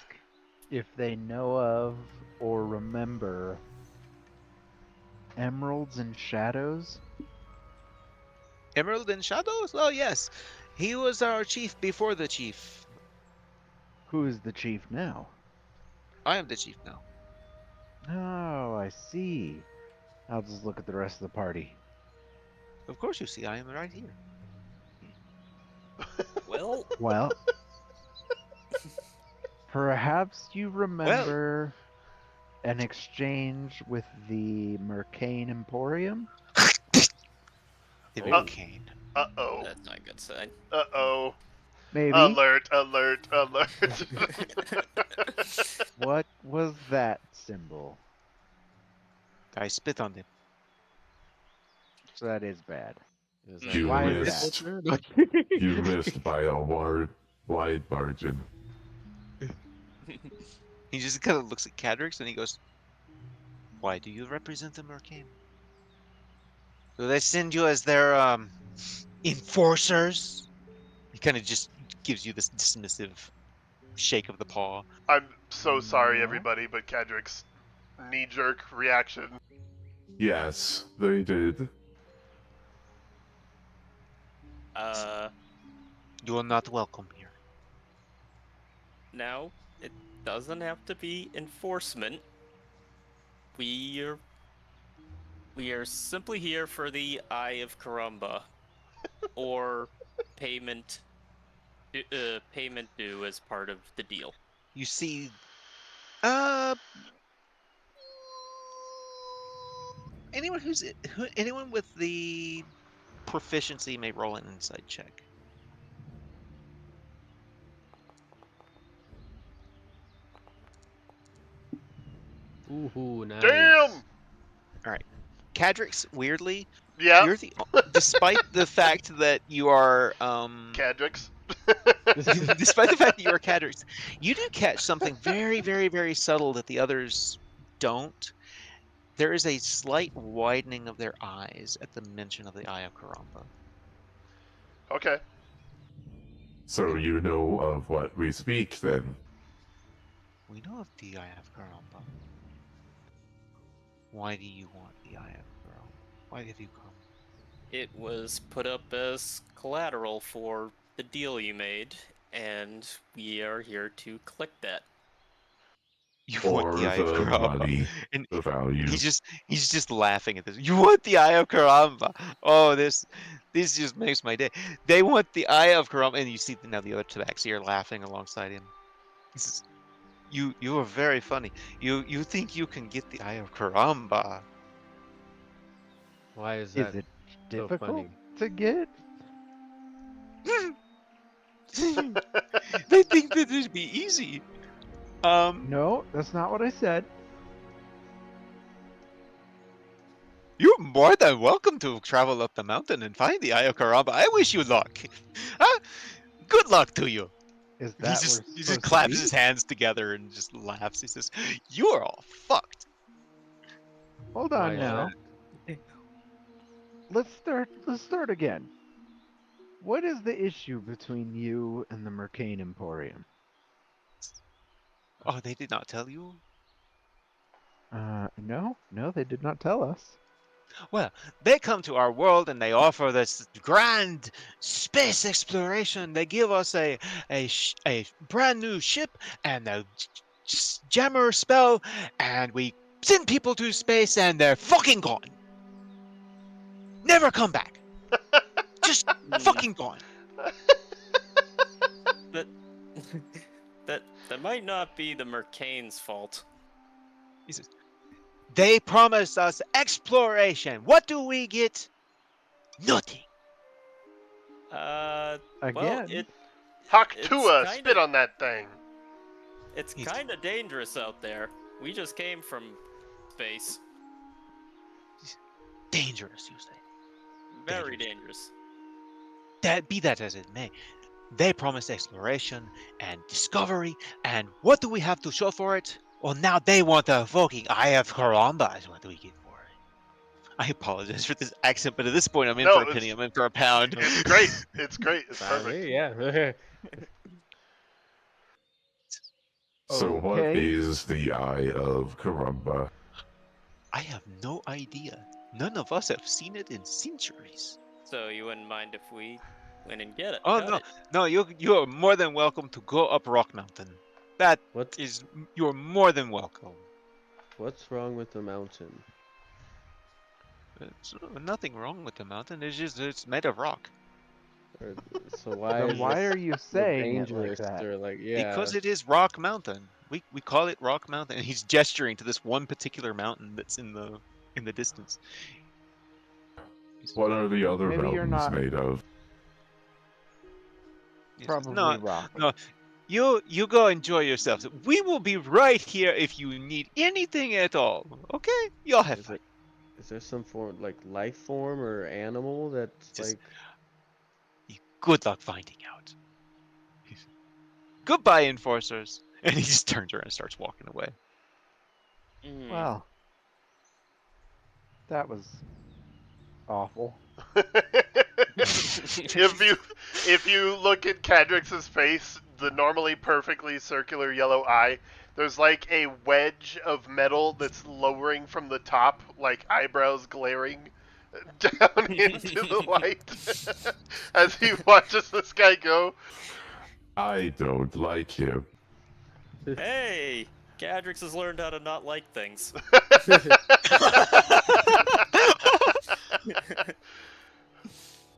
if they know of or remember Emeralds and Shadows. Emerald and Shadows? Oh, yes. He was our chief before the chief. Who is the chief now? I am the chief now. Oh, I see. I'll just look at the rest of the party. Of course you see, I am right here. Well, Well, perhaps you remember an exchange with the Mercane Emporium? The Oh. Cane. Uh-oh. that's not a good sign. Uh-oh. Maybe. Alert, alert, alert. What was that symbol? I spit on him. So that is bad. Is You Why is missed. You missed by a wide margin. He just kind of looks at Cadrix and he goes, "Why do you represent the Mercane? Do they send you as their enforcers?" He kind of just gives you this dismissive shake of the paw. I'm so sorry, No. everybody, but Cadric's knee-jerk reaction. Yes, they did. You are not welcome here. Now, it doesn't have to be enforcement. We are we are simply here for the Eye of Karumba, or payment payment due as part of the deal. You see, uh, anyone with the proficiency may roll an insight check. Ooh, nice. Damn! All right, Cadrix. Weirdly, Yeah, you're despite the fact that you are Cadrix. despite the fact that you are Cadrix, you do catch something very, very, very subtle that the others don't. There is a slight widening of their eyes at the mention of the Eye of Karamba. Okay. So you know of what we speak, then? We know of the Eye of Karamba. Why do you want the Eye of Karamba? Why have you come? It was put up as collateral for the deal you made, and we are here to collect that. You want Or the Eye of the Karamba. money, And the value? he's just laughing at this. You want the Eye of Karamba. Oh, this just makes my day. They want the Eye of Karamba, and you see now the other tabaxi are laughing alongside him. He says, you are very funny. You think you can get the Eye of Karamba. Why is Is that it so difficult funny? to get? They think that it'd be easy. No, that's not what I said. You're more than welcome to travel up the mountain and find the Eye of Karamba. I wish you luck. Huh? Good luck to you. Is He that just where he it's just supposed to claps be? his hands together and just laughs. He says, "You are all fucked." Hold Why on is now. Let's start again. What is the issue between you and the Mercane Emporium? Oh, they did not tell you? No, they did not tell us. Well, they come to our world and they offer this grand space exploration. They give us a brand new ship and a jammer spell, and we send people to space and they're fucking gone. Never come back. Just fucking gone. That that might not be the Mercane's fault. He says, they promised us exploration. What do we get? Nothing. Well, Again, it's Haktua, kind spit of on that thing. it's He's- kind of dangerous out there. We just came from space. Dangerous, you say. Very dangerous. That be that as it may, they promised exploration and discovery, and what do we have to show for it? Well, now they want the fucking Eye of Karamba is what do we get for it. I apologize for this accent, but at this point I'm in No, for a it's- penny, I'm in for a pound. It's great. It's great. It's Fine, perfect. yeah. So what Okay. is the Eye of Karumba? I have no idea. None of us have seen it in centuries. So you wouldn't mind if we went and get it? Oh got no, it. no, you are more than welcome to go up Rock Mountain. That What? is, you're more than welcome. What's wrong with the mountain? There's nothing wrong with the mountain. It's just it's made of rock. Or, so why then is why it are you so saying it like dangerous? that? Or like, yeah. Because it is Rock Mountain. We call it Rock Mountain. And he's gesturing to this one particular mountain that's in the distance. What are the other Maybe you're mountains not- made of? He says, Probably no, rock. no. You go enjoy yourselves. We will be right here if you need anything at all. Okay? Y'all have fun. Is there some form like life form or animal that's Just- like? Good luck finding out. Goodbye, enforcers. And he just turns around and starts walking away. Mm. Well, that was awful. if you look at Cadrix's face, the normally perfectly circular yellow eye, there's like a wedge of metal that's lowering from the top, like eyebrows glaring, down into the light as he watches this guy go. I don't like him. Hey, Gadrix has learned how to not like things.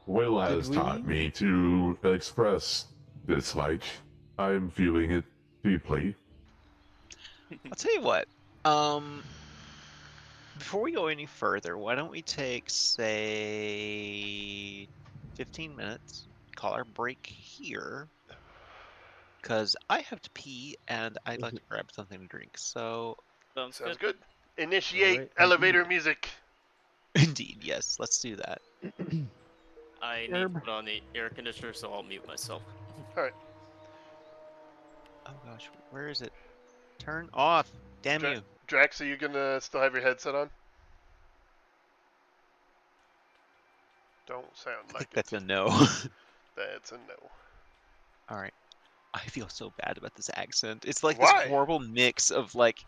Will Did has taught we? me to express dislike. I'm feeling it deeply. I'll tell you what. Before we go any further, why don't we take, say, 15 minutes, call our break here, because I have to pee and I'd like to grab something to drink. So, Sounds Sounds good. good. Initiate Alright. elevator music. indeed, yes, let's do that. I need to Herb. put on the air conditioner, so I'll mute myself. Alright. Oh gosh, where is it? Turn off. Damn you. Drax, are you gonna still have your headset on? Don't sound I like think that's it. a no. That's a no. All right. I feel so bad about this accent. It's like this Why? horrible mix of like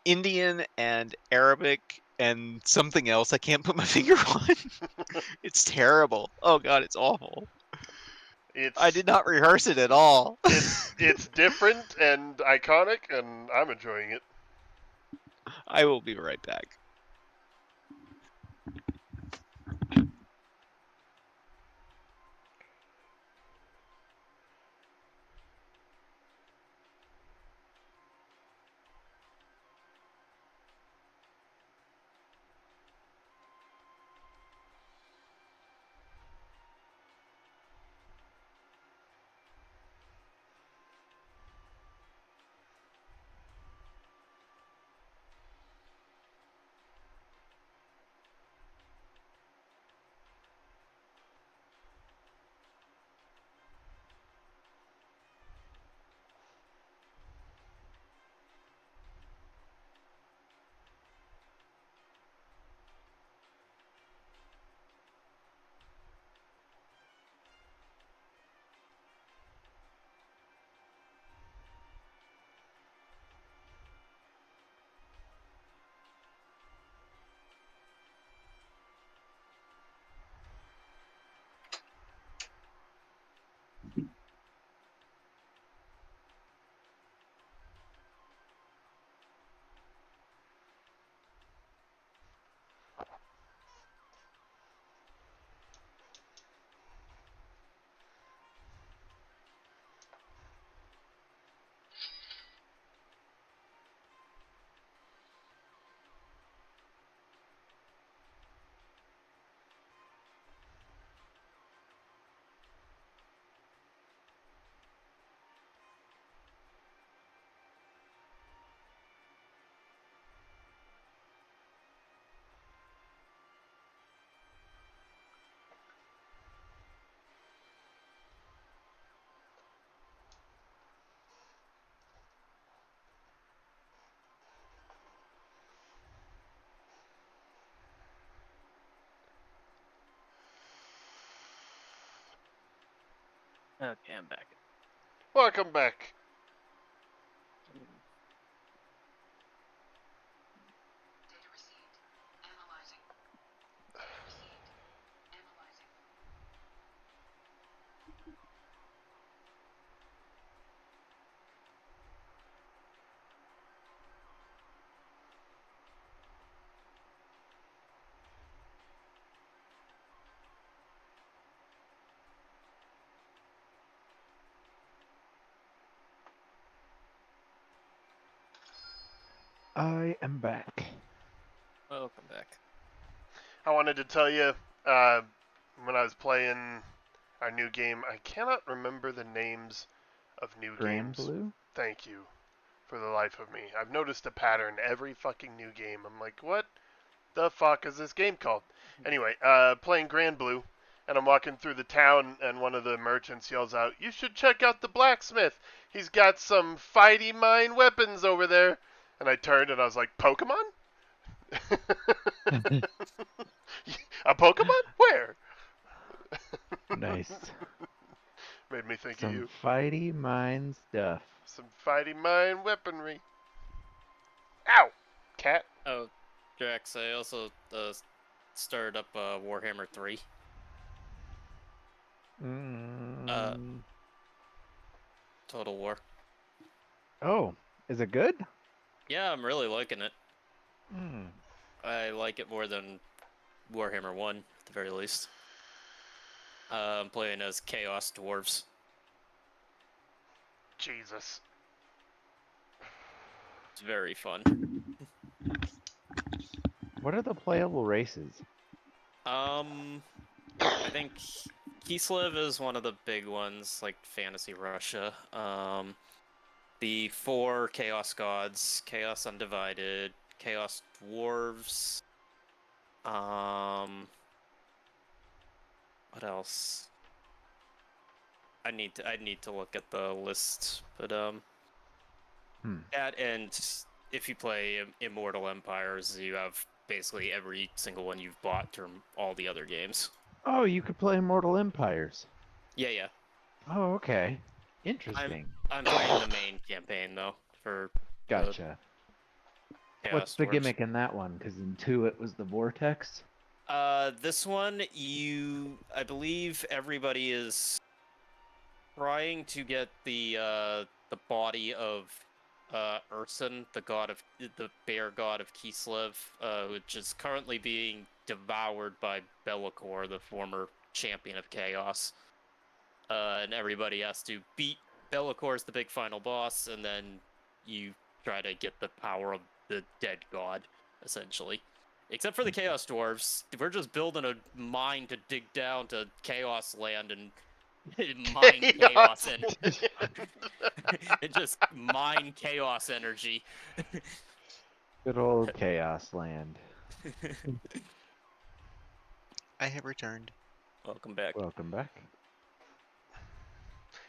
Indian and Arabic and something else I can't put my finger on. It's terrible. Oh god, it's awful. I It's did not rehearse it at all. it's different and iconic, and I'm enjoying it. I will be right back. Okay, I'm back. Welcome back. I am back. Welcome back. I wanted to tell you, when I was playing our new game, I cannot remember the names of new Grand games. Blue? Thank you, for the life of me. I've noticed a pattern every fucking new game. I'm like, what the fuck is this game called? Anyway, playing Grand Blue, and I'm walking through the town, and one of the merchants yells out, "You should check out the blacksmith. He's got some fighty mine weapons over there." And I turned and I was like, Pokemon? A Pokemon? Where? Nice. Made me think of Some you. fighty mind stuff. Some fighty mine weaponry. Ow! Cat. Oh, Drax, I also started up Warhammer 3. Total War. Oh, is it good? Yeah, I'm really liking it. Hmm. I like it more than Warhammer 1, at the very least. I'm playing as Chaos Dwarves. Jesus. It's very fun. What are the playable races? I think Kislev is one of the big ones, like Fantasy Russia. The 4 Chaos Gods, Chaos Undivided, Chaos Dwarves. What else? I need to look at the list, but that, and if you play Immortal Empires, you have basically every single one you've bought from all the other games. Oh, you could play Immortal Empires. Yeah. Oh, okay. Interesting. I'm playing the main campaign though for Gotcha. Chaos What's the Dwarves. gimmick in that one? Because in 2 it was the Vortex. This one, I believe everybody is trying to get the body of Urson, the bear god of Kislev, which is currently being devoured by Be'lakor, the former champion of Chaos. And everybody has to beat Be'lakor as the big final boss, and then you try to get the power of the dead god, essentially. Except for the Chaos Dwarves, we're just building a mine to dig down to Chaos Land and mine chaos and just mine chaos energy. Good old Chaos Land. I have returned. Welcome back. Welcome back.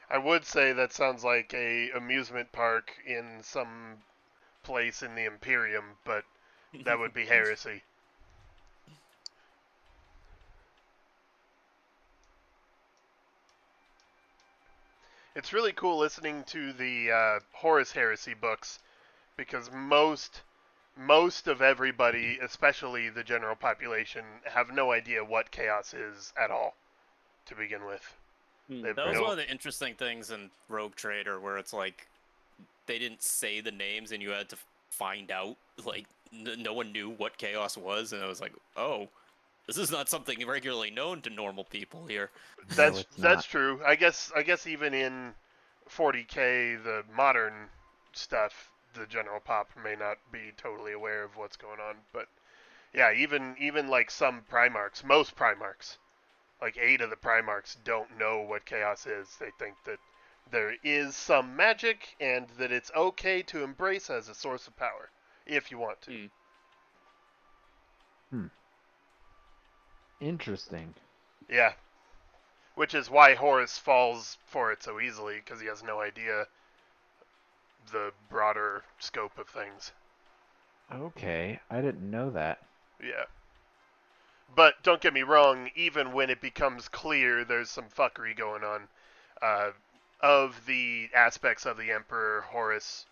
I would say that sounds like a amusement park in some place in the Imperium, but that would be heresy. It's really cool listening to the Horus Heresy books because most of everybody, especially the general population, have no idea what chaos is at all to begin with. That was one of the interesting things in Rogue Trader, where it's like they didn't say the names and you had to find out. Like no one knew what chaos was, and I was like, oh, this is not something regularly known to normal people here. That's true. I guess even in 40K, the modern stuff, the general pop may not be totally aware of what's going on. But yeah, even like some Primarchs, most Primarchs, like 8 of the Primarchs don't know what chaos is. They think that there is some magic and that it's okay to embrace as a source of power if you want to. Interesting. Yeah. Which is why Horus falls for it so easily, because he has no idea the broader scope of things. Okay, I didn't know that. Yeah. But don't get me wrong, even when it becomes clear there's some fuckery going on, of the aspects of the Emperor, Horus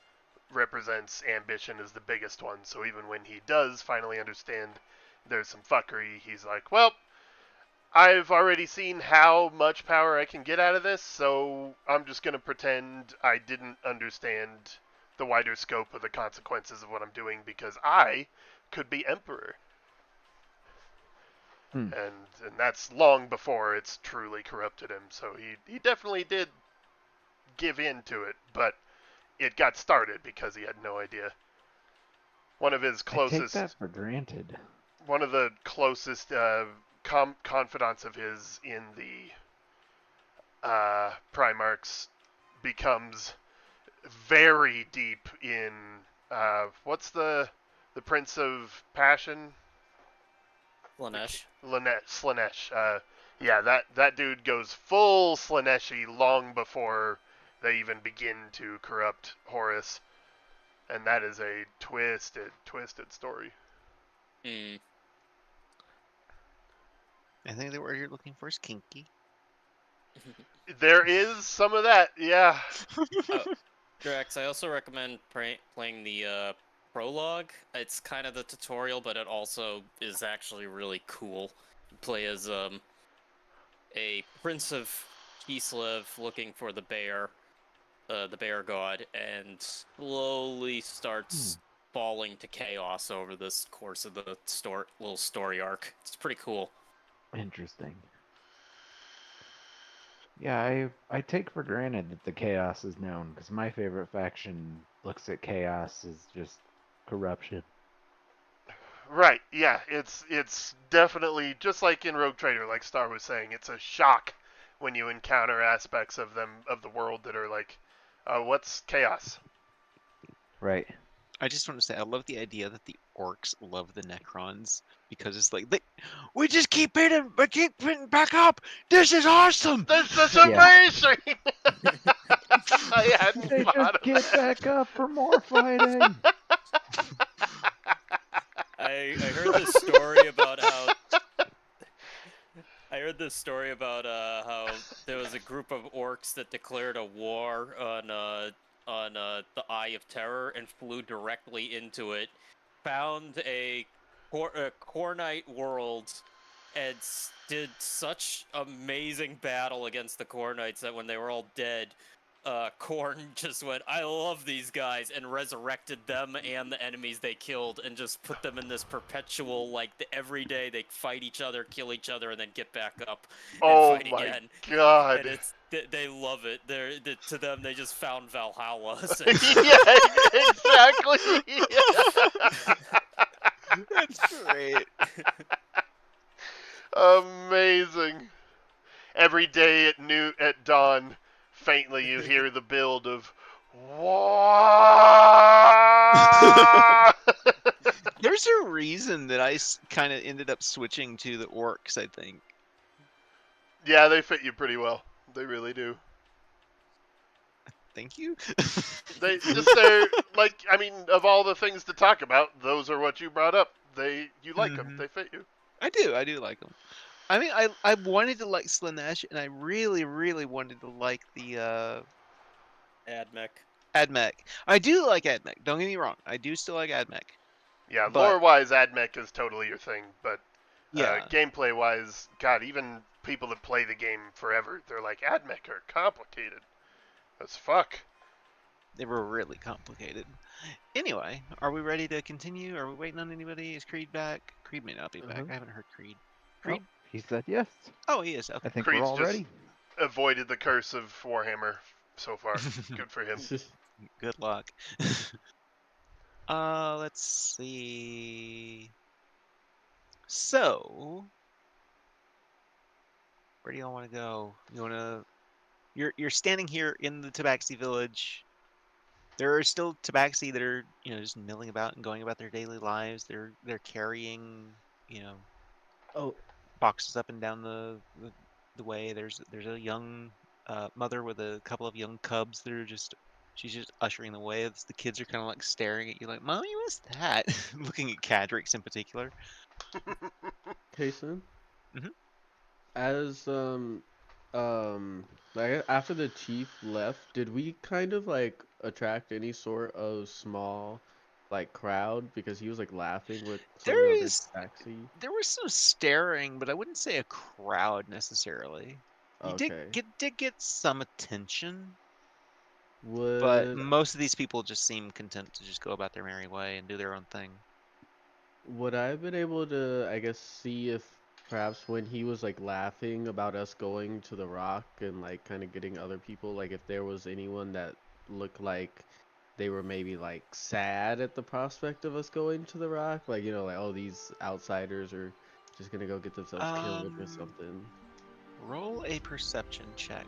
represents ambition as the biggest one. So even when he does finally understand there's some fuckery, he's like, well, I've already seen how much power I can get out of this, so I'm just going to pretend I didn't understand the wider scope of the consequences of what I'm doing because I could be emperor. And that's long before it's truly corrupted him, so he definitely did give in to it, but it got started because he had no idea. One of his closest... I take that for granted. One of the closest confidants of his in the Primarchs becomes very deep in what's the Prince of Passion? Slaanesh. Yeah, that dude goes full Slaaneshi long before they even begin to corrupt Horus, and that is a twisted story. I think the word you're looking for is kinky. There is some of that, yeah. Drax, I also recommend playing the prologue. It's kind of the tutorial, but it also is actually really cool. You play as a prince of Kislev looking for the bear god, and slowly starts falling to chaos over this course of the little story arc. It's pretty cool. Interesting. Yeah, I take for granted that the chaos is known, because my favorite faction looks at chaos as just corruption. Right, yeah, it's definitely just like in Rogue Trader, like Star was saying, it's a shock when you encounter aspects of the world that are like, what's chaos? Right. I just want to say I love the idea that the orcs love the Necrons because it's like we just keep hitting, but keep hitting back up. This is awesome. This is Yeah. amazing! I hadn't They thought just of get that. back up for more fighting. I heard this story about how how there was a group of orcs that declared a war on the Eye of Terror and flew directly into it, found a Cornite world, and did such amazing battle against the Cornites that when they were all dead, Korn just went, "I love these guys," and resurrected them and the enemies they killed, and just put them in this perpetual, like, every day they fight each other, kill each other, and then get back up and Oh fight my again. god. And they love it. To them, they just found Valhalla. Yeah, exactly. That's great. Amazing. Every day at dawn, faintly you hear the build of "Wah!" There's a reason that I kind of ended up switching to the orcs. I think. Yeah, they fit you pretty well. They really do. Thank you. They're like, I mean, of all the things to talk about, those are what you brought up. You like them. Mhm. They fit you. I do like them. I mean, I wanted to like Slanesh, and I really wanted to like the Admech. Admech. I do like Admech. Don't get me wrong. I do still like Admech. Yeah, But lore-wise, Admech is totally your thing, but yeah, gameplay-wise, God, even people that play the game forever, they're like, Admech are complicated as fuck. they were really complicated. Anyway, are we ready to continue? Are we waiting on anybody? Is Creed back? Creed may not be back. I haven't heard Creed. Creed? Oh, he said yes. Oh, he is. I Okay. think we're Creed's all just ready. avoided the curse of Warhammer so far. Good for him. Good luck. Let's see. So, where do y'all want to go? You want to? You're standing here in the Tabaxi village. There are still Tabaxi that are just milling about and going about their daily lives. They're carrying Oh, boxes up and down the way. There's a young mother with a couple of young cubs that are she's just ushering the way. The kids are kind of like staring at you like, "Mommy, what's that?" Looking at Cadrix in particular. Kason. Mhm. As like after the chief left, did we kind of like attract any sort of small like crowd because he was like laughing with some of the There other is taxi? there was some staring, but I wouldn't say a crowd necessarily. You Okay. did get some attention, but Would most of these people just seem content to just go about their merry way and do their own thing. would I have been able to, I guess, see if perhaps when he was like laughing about us going to the rock and like kind of getting other people, like if there was anyone that looked like they were maybe like sad at the prospect of us going to the rock, like like, oh, these outsiders are just gonna go get themselves killed or Um, something. Roll a perception check.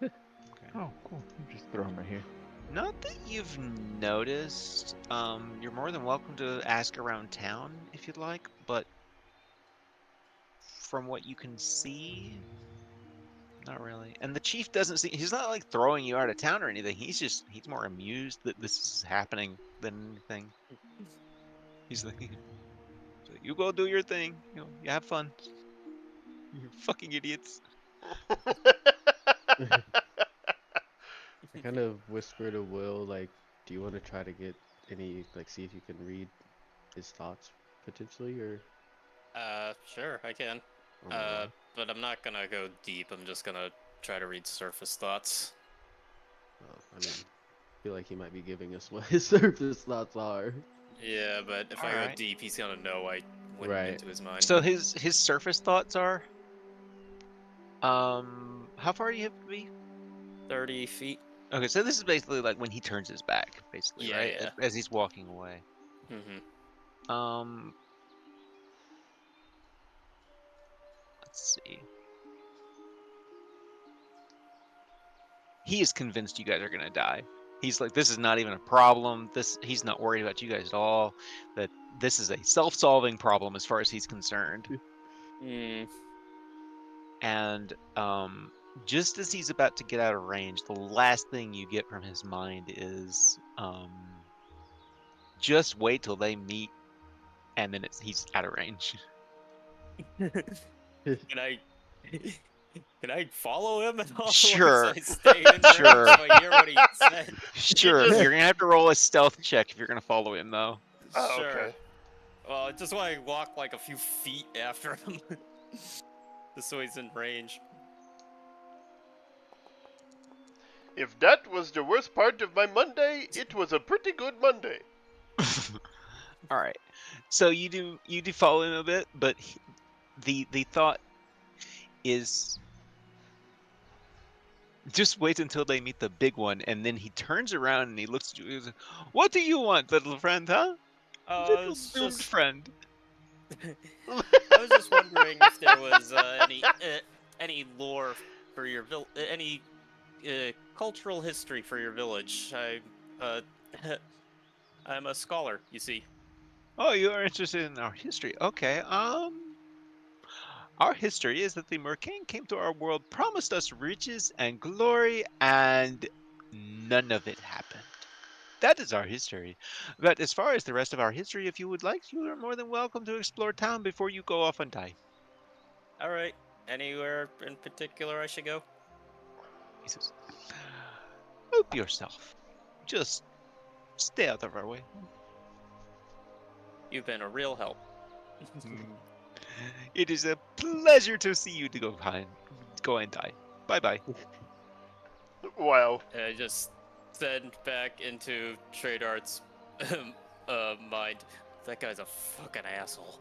Okay. Oh, cool. You just throw him right here. Not that you've noticed. You're more than welcome to ask around town if you'd like, but from what you can see, not really. And the chief doesn't see, he's not like throwing you out of town or anything. He's more amused that this is happening than anything. He's like, you go do your thing, you have fun. You fucking idiots. I kind of whisper to Will, like, do you want to try to get any, like, see if you can read his thoughts potentially, or Sure, I can. oh, But I'm not gonna go deep. I'm just gonna try to read surface thoughts. I mean, I feel like he might be giving us what his surface thoughts are. Yeah, but if I go Alright. deep, he's gonna know I went Right. into his mind. So his surface thoughts are, how far do you have to be? 30 feet. Okay, so this is basically like when he turns his back, basically, Yeah, right? yeah. As he's walking away. Mm-hmm. Let's see. He is convinced you guys are gonna die. He's like, this is not even a problem. He's not worried about you guys at all. That this is a self-solving problem as far as he's concerned. Mm. And just as he's about to get out of range, the last thing you get from his mind is just wait till they meet, and then he's out of range. Can I can I follow him at all? Sure. Once I stay in range Sure. so I hear what he said. Sure, just- you're gonna have to roll a stealth check if you're gonna follow him, though. Oh, Sure. okay. Well, I just want to walk like a few feet after him, just so he's in range. If that was the worst part of my Monday, it was a pretty good Monday. All right, so you do follow him a bit, but the thought is just wait until they meet the big one, and then he turns around and he looks at you. He's like, "What do you want, little friend? Huh? Little It's doomed just friend." I was just wondering if there was any lore for your any cultural history for your village. I'm a scholar, you see. Oh, you are interested in our history? Okay. Our history is that the Mercain came to our world, promised us riches and glory, and none of it happened. That is our history. But as far as the rest of our history, if you would like, you are more than welcome to explore town before you go off and die. All right. Anywhere in particular I should go? He says, "Help yourself. Just stay out of our way." You've been a real help. It is a pleasure to see you to go and die. Bye bye. Wow. And I just send back into Trade Art's mind. That guy's a fucking asshole.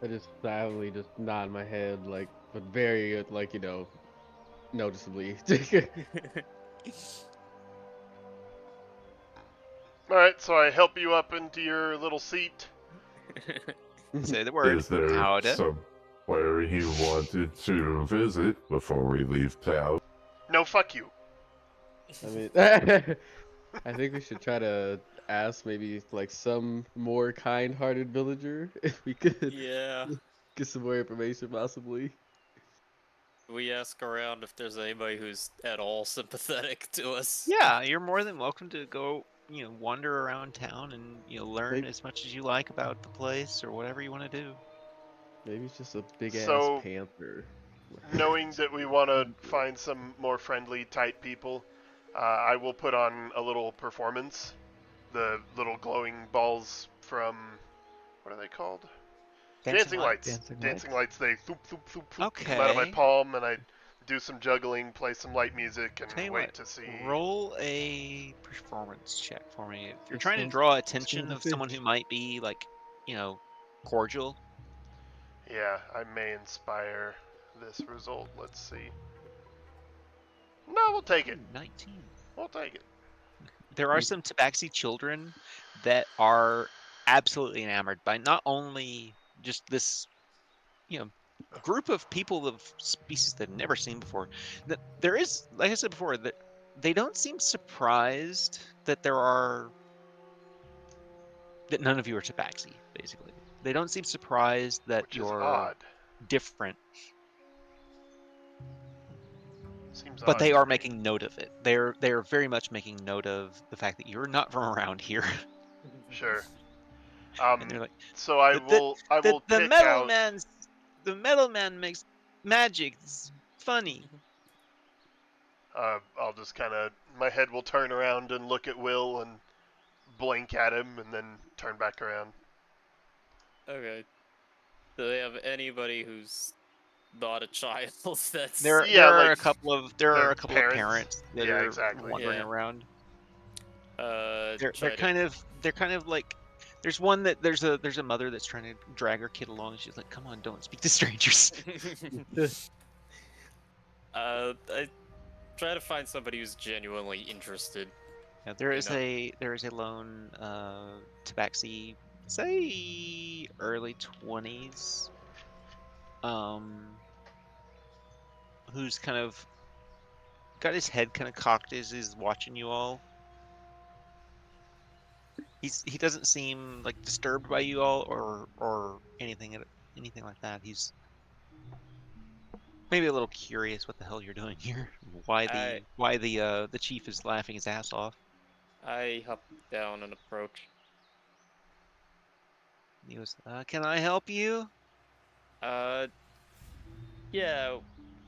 I just silently just nod my head, like, but very, like, noticeably. Alright, so I help you up into your little seat. Say the word. Is there Howdy. somewhere he wanted to visit before we leave town? No, fuck you. I mean, I think we should try to ask maybe like some more kind-hearted villager if we could Yeah. get some more information, possibly. We ask around if there's anybody who's at all sympathetic to us. Yeah, you're more than welcome to go, wander around town and, learn Maybe- as much as you like about the place or whatever you want to do. Maybe it's just a big-ass So- panther. Knowing that we want to find some more friendly type people, I will put on a little performance. The little glowing balls from, what are they called? Dancing lights. Dancing lights. They thoop, thoop, thoop, thoop come out of my Okay. palm, and I do some juggling, play some light music, and Tell you wait what, to see. roll a performance check for me. If you're Let's trying to go- draw let's go attention to of someone fish. who might be like, cordial. Yeah, I may inspire this result. Let's see. No, we'll take it. 19. We'll take it. There are some Tabaxi children that are absolutely enamored by not only just this, group of people of species they've never seen before. That there is, like I said before, that they don't seem surprised that that none of you are Tabaxi. Basically, they don't seem surprised that Which is you're odd. different, Seems but odd they to are me. making note of it. They're very much making note of the fact that you're not from around here. Sure. And they're like, So I the- will the pick metal out. man's the metal man makes magic. It's funny. I'll just kind of, my head will turn around and look at Will and blink at him and then turn back around. Okay. Do they have anybody who's not a child that's... There Yeah, are like a couple of parents that Yeah, are exactly. wandering Yeah. around. They're try kind of like there's one that there's a mother that's trying to drag her kid along and she's like, come on, don't speak to strangers. I try to find somebody who's genuinely interested. Yeah, You know. there is a lone tabaxi, say early 20s, who's kind of got his head kind of cocked as he's watching you all. He doesn't seem like disturbed by you all or anything like that. He's maybe a little curious what the hell you're doing here. I Why the chief is laughing his ass off. I hop down and approach. He goes, "Can I help you?" Uh, yeah,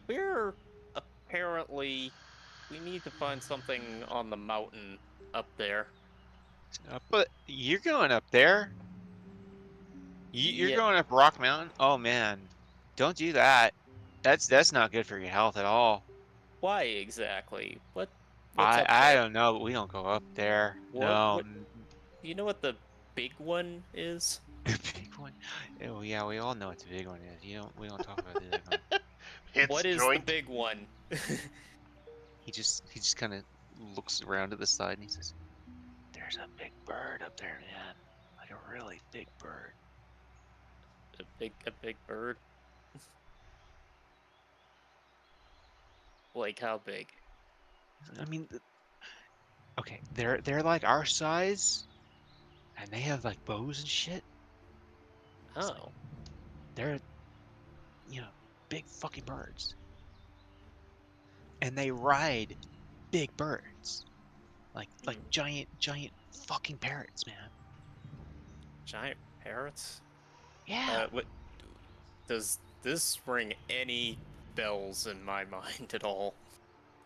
we're apparently we need to find something on the mountain up there. But you're going up there. You're Yeah, going up Rock Mountain. Oh man, don't do that. That's not good for your health at all. why exactly? What's I up I there? don't know, but we don't go up there. No, What you know what the big one is? the big one. Oh yeah, we all know what the big one is. We don't talk about the big one. Hits What is the joint. big one? He just kind of looks around to the side and he says, "There's a big bird up there, man. Like a really big bird." A big bird? Like how big? I mean, okay, they're like our size, and they have like bows and shit. It's like Oh, they're big fucking birds, and they ride big birds, like hmm. giant fucking parrots, man. Giant parrots? Yeah. What does this ring any bells in my mind at all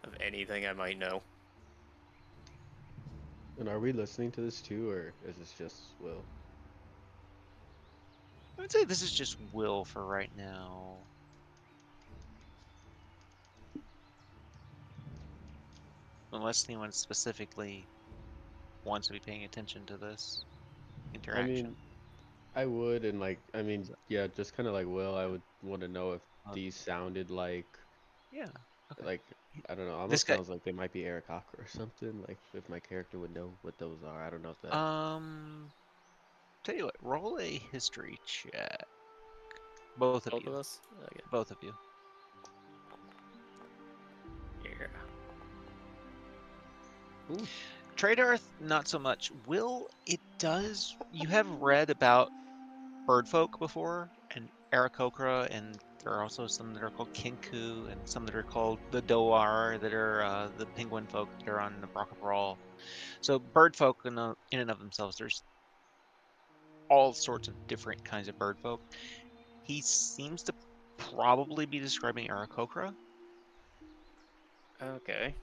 of anything I might know? And are we listening to this too, or is this just Will? I would say this is just Will for right now. Unless anyone specifically wants to be paying attention to this I mean, interaction. I would, and like, I mean, So, yeah, just kind of like Will, I would want to know if uh, these sounded yeah. Okay. like, I don't know, This almost guy. sounds like they might be Eric or something. Like, if my character would know what those are, I don't know if that. Tell you what. Roll a history check. Both of Both you. of us? Okay. Both of you. Yeah. Ooh. Tradearth, not so much. Will, it does. You have read about birdfolk before, and Aarakocra, and there are also some that are called Kinku, and some that are called the Doar, that are the penguin folk that are on the Brockabrawl. So birdfolk in and of themselves, there's all sorts of different kinds of birdfolk. He seems to probably be describing Aarakocra. Okay.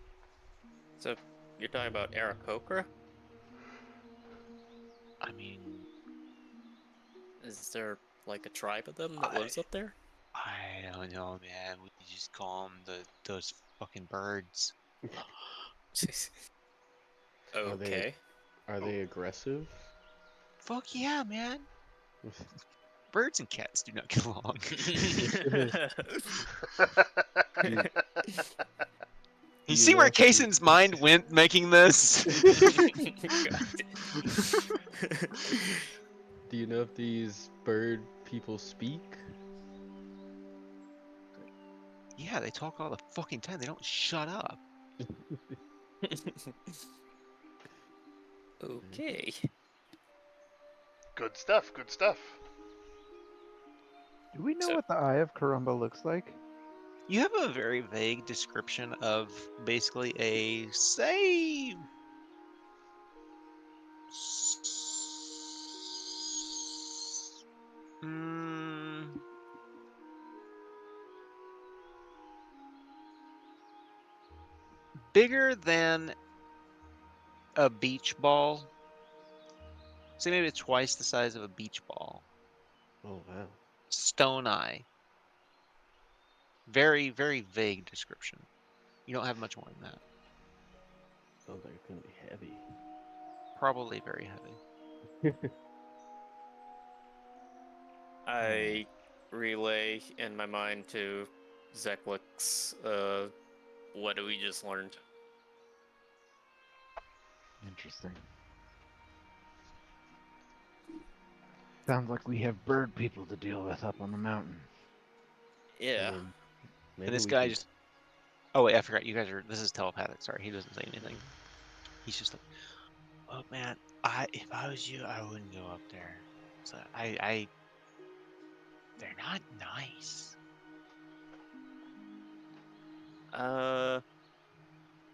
So you're talking about Aarakocra? I mean, Is there like a tribe of them that I lives up there? I don't know, man. We just call them those fucking birds. Are they Okay. are they aggressive? Fuck yeah, man. Birds and cats do not get along. Do You you see know where if the Kaysen's mind went making this? do you know if these bird people speak? Yeah, they talk all the fucking time. They don't shut up. Okay. Good stuff. Good stuff. Do we know So, what the Eye of Karumba looks like? You have a very vague description of basically a say bigger than a beach ball. Say maybe twice the size of a beach ball. Oh wow. Stone eye. Very, very vague description. You don't have much more than that. Sounds like it's gonna be heavy. Probably very heavy. I relay in my mind to Zeklik's, what we just learned. Interesting. Sounds like we have bird people to deal with up on the mountain. Yeah. I mean, maybe And this we guy can- just. Oh wait, I forgot. You guys are. This is telepathic. Sorry, he doesn't say anything. He's just like, "Oh man, if I was you, I wouldn't go up there. So they're not nice."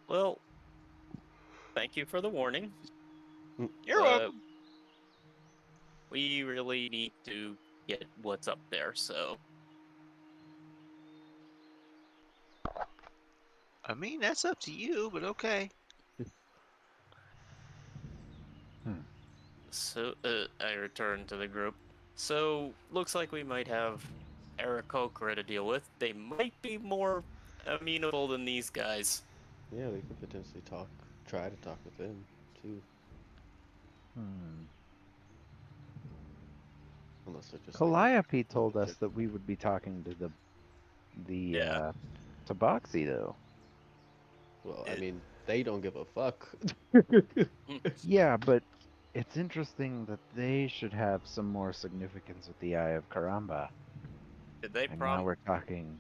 Well, thank you for the warning. You're But welcome. we really need to get what's up there, so I mean, that's up to you, but okay. I return to the group. So looks like we might have Aarakocra to deal with. They might be more amenable than these guys. Yeah, we could potentially try to talk with them too, Hmm. unless they're just like Calliope told us legit. that we would be talking to the Yeah. Tabaxi though. Well, I It- mean, they don't give a fuck. Yeah, but it's interesting that they should have some more significance with the Eye of Karamba. Did they And now we're talking.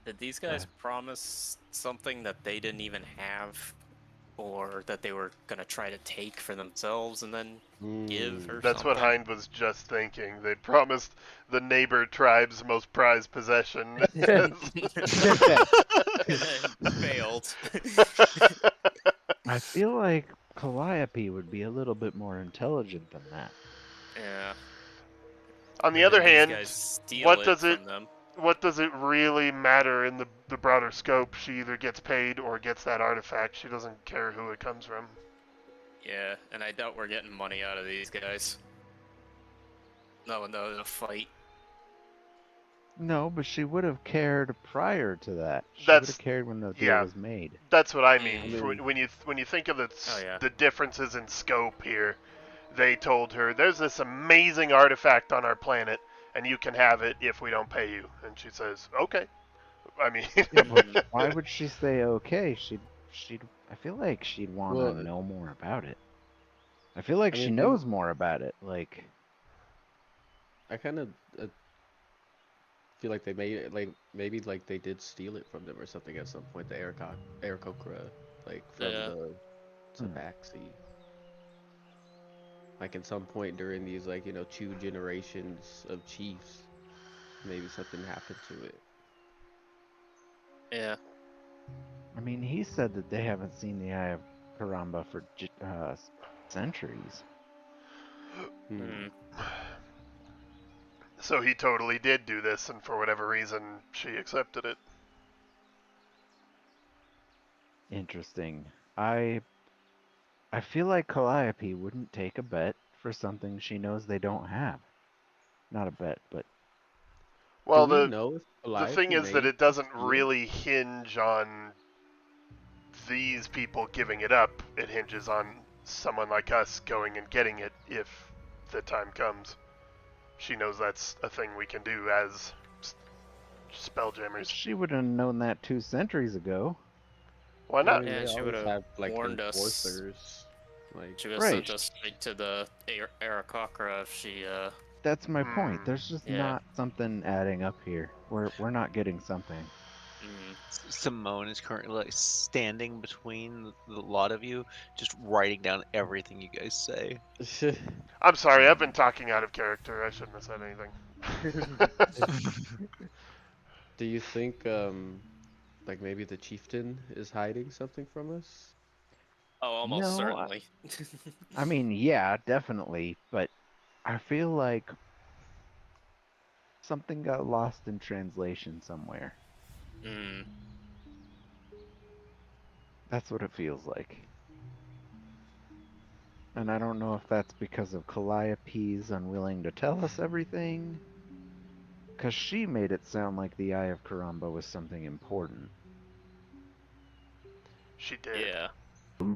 Did these Go guys ahead. promise something that they didn't even have, or that they were gonna try to take for themselves and then give, or That's what something? Hind was just thinking. They promised the neighbor tribe's most prized possession. And failed. I feel like Calliope would be a little bit more intelligent than that. Yeah. On the Or other did these hand, guys steal what it does it from them? what does it really matter in the broader scope? She either gets paid or gets that artifact. She doesn't care who it comes from. Yeah, and I doubt we're getting money out of these guys. No, the fight. No, but she would have cared prior to that. She would have That's cared when the deal yeah. was made. That's what I Mm. mean. I mean, When you think of Oh yeah. the differences in scope here, they told her there's this amazing artifact on our planet, and you can have it if we don't pay you. And she says, okay. I mean, Yeah, but why would she say okay? She'd. I feel like she'd want to well, know more about it. I feel like I she mean, knows more about it. Like, I kind of feel like they made like maybe like they did steal it from them or something at some point. The Aarakocra, like from Yeah. the Hmm. Tabaxi. Like at some point during these like 2 generations of chiefs, maybe something happened to it. Yeah. I mean, he said that they haven't seen the Eye of Karamba for centuries. Hmm. so he totally did do this, and for whatever reason, she accepted it. Interesting. I feel like Calliope wouldn't take a bet for something she knows they don't have. Not a bet, but Do Well, we know if the thing Calliope is that made it this doesn't deal? really hinge on these people giving it up. It hinges on someone like us going and getting it if the time comes. She knows that's a thing we can do as spelljammers. she would have known that 2 centuries ago. Why I not? mean, Yeah, they she would always have have like warned us. enforcers. Like, She would have Right. sent us straight to the Aarakocra if she, That's my point. Hmm. There's just Yeah. not something adding up here. We're not getting something. Mm. Simone is currently like standing between the lot of you, just writing down everything you guys say. I'm sorry, I've been talking out of character. I shouldn't have said anything. do you think like maybe the chieftain is hiding something from us? Oh, almost No, certainly. I mean, yeah, definitely, but I feel like something got lost in translation somewhere. Hmm. That's what it feels like. And I don't know if that's because of Calliope's unwilling to tell us everything, because she made it sound like the Eye of Karamba was something important. She did. Yeah.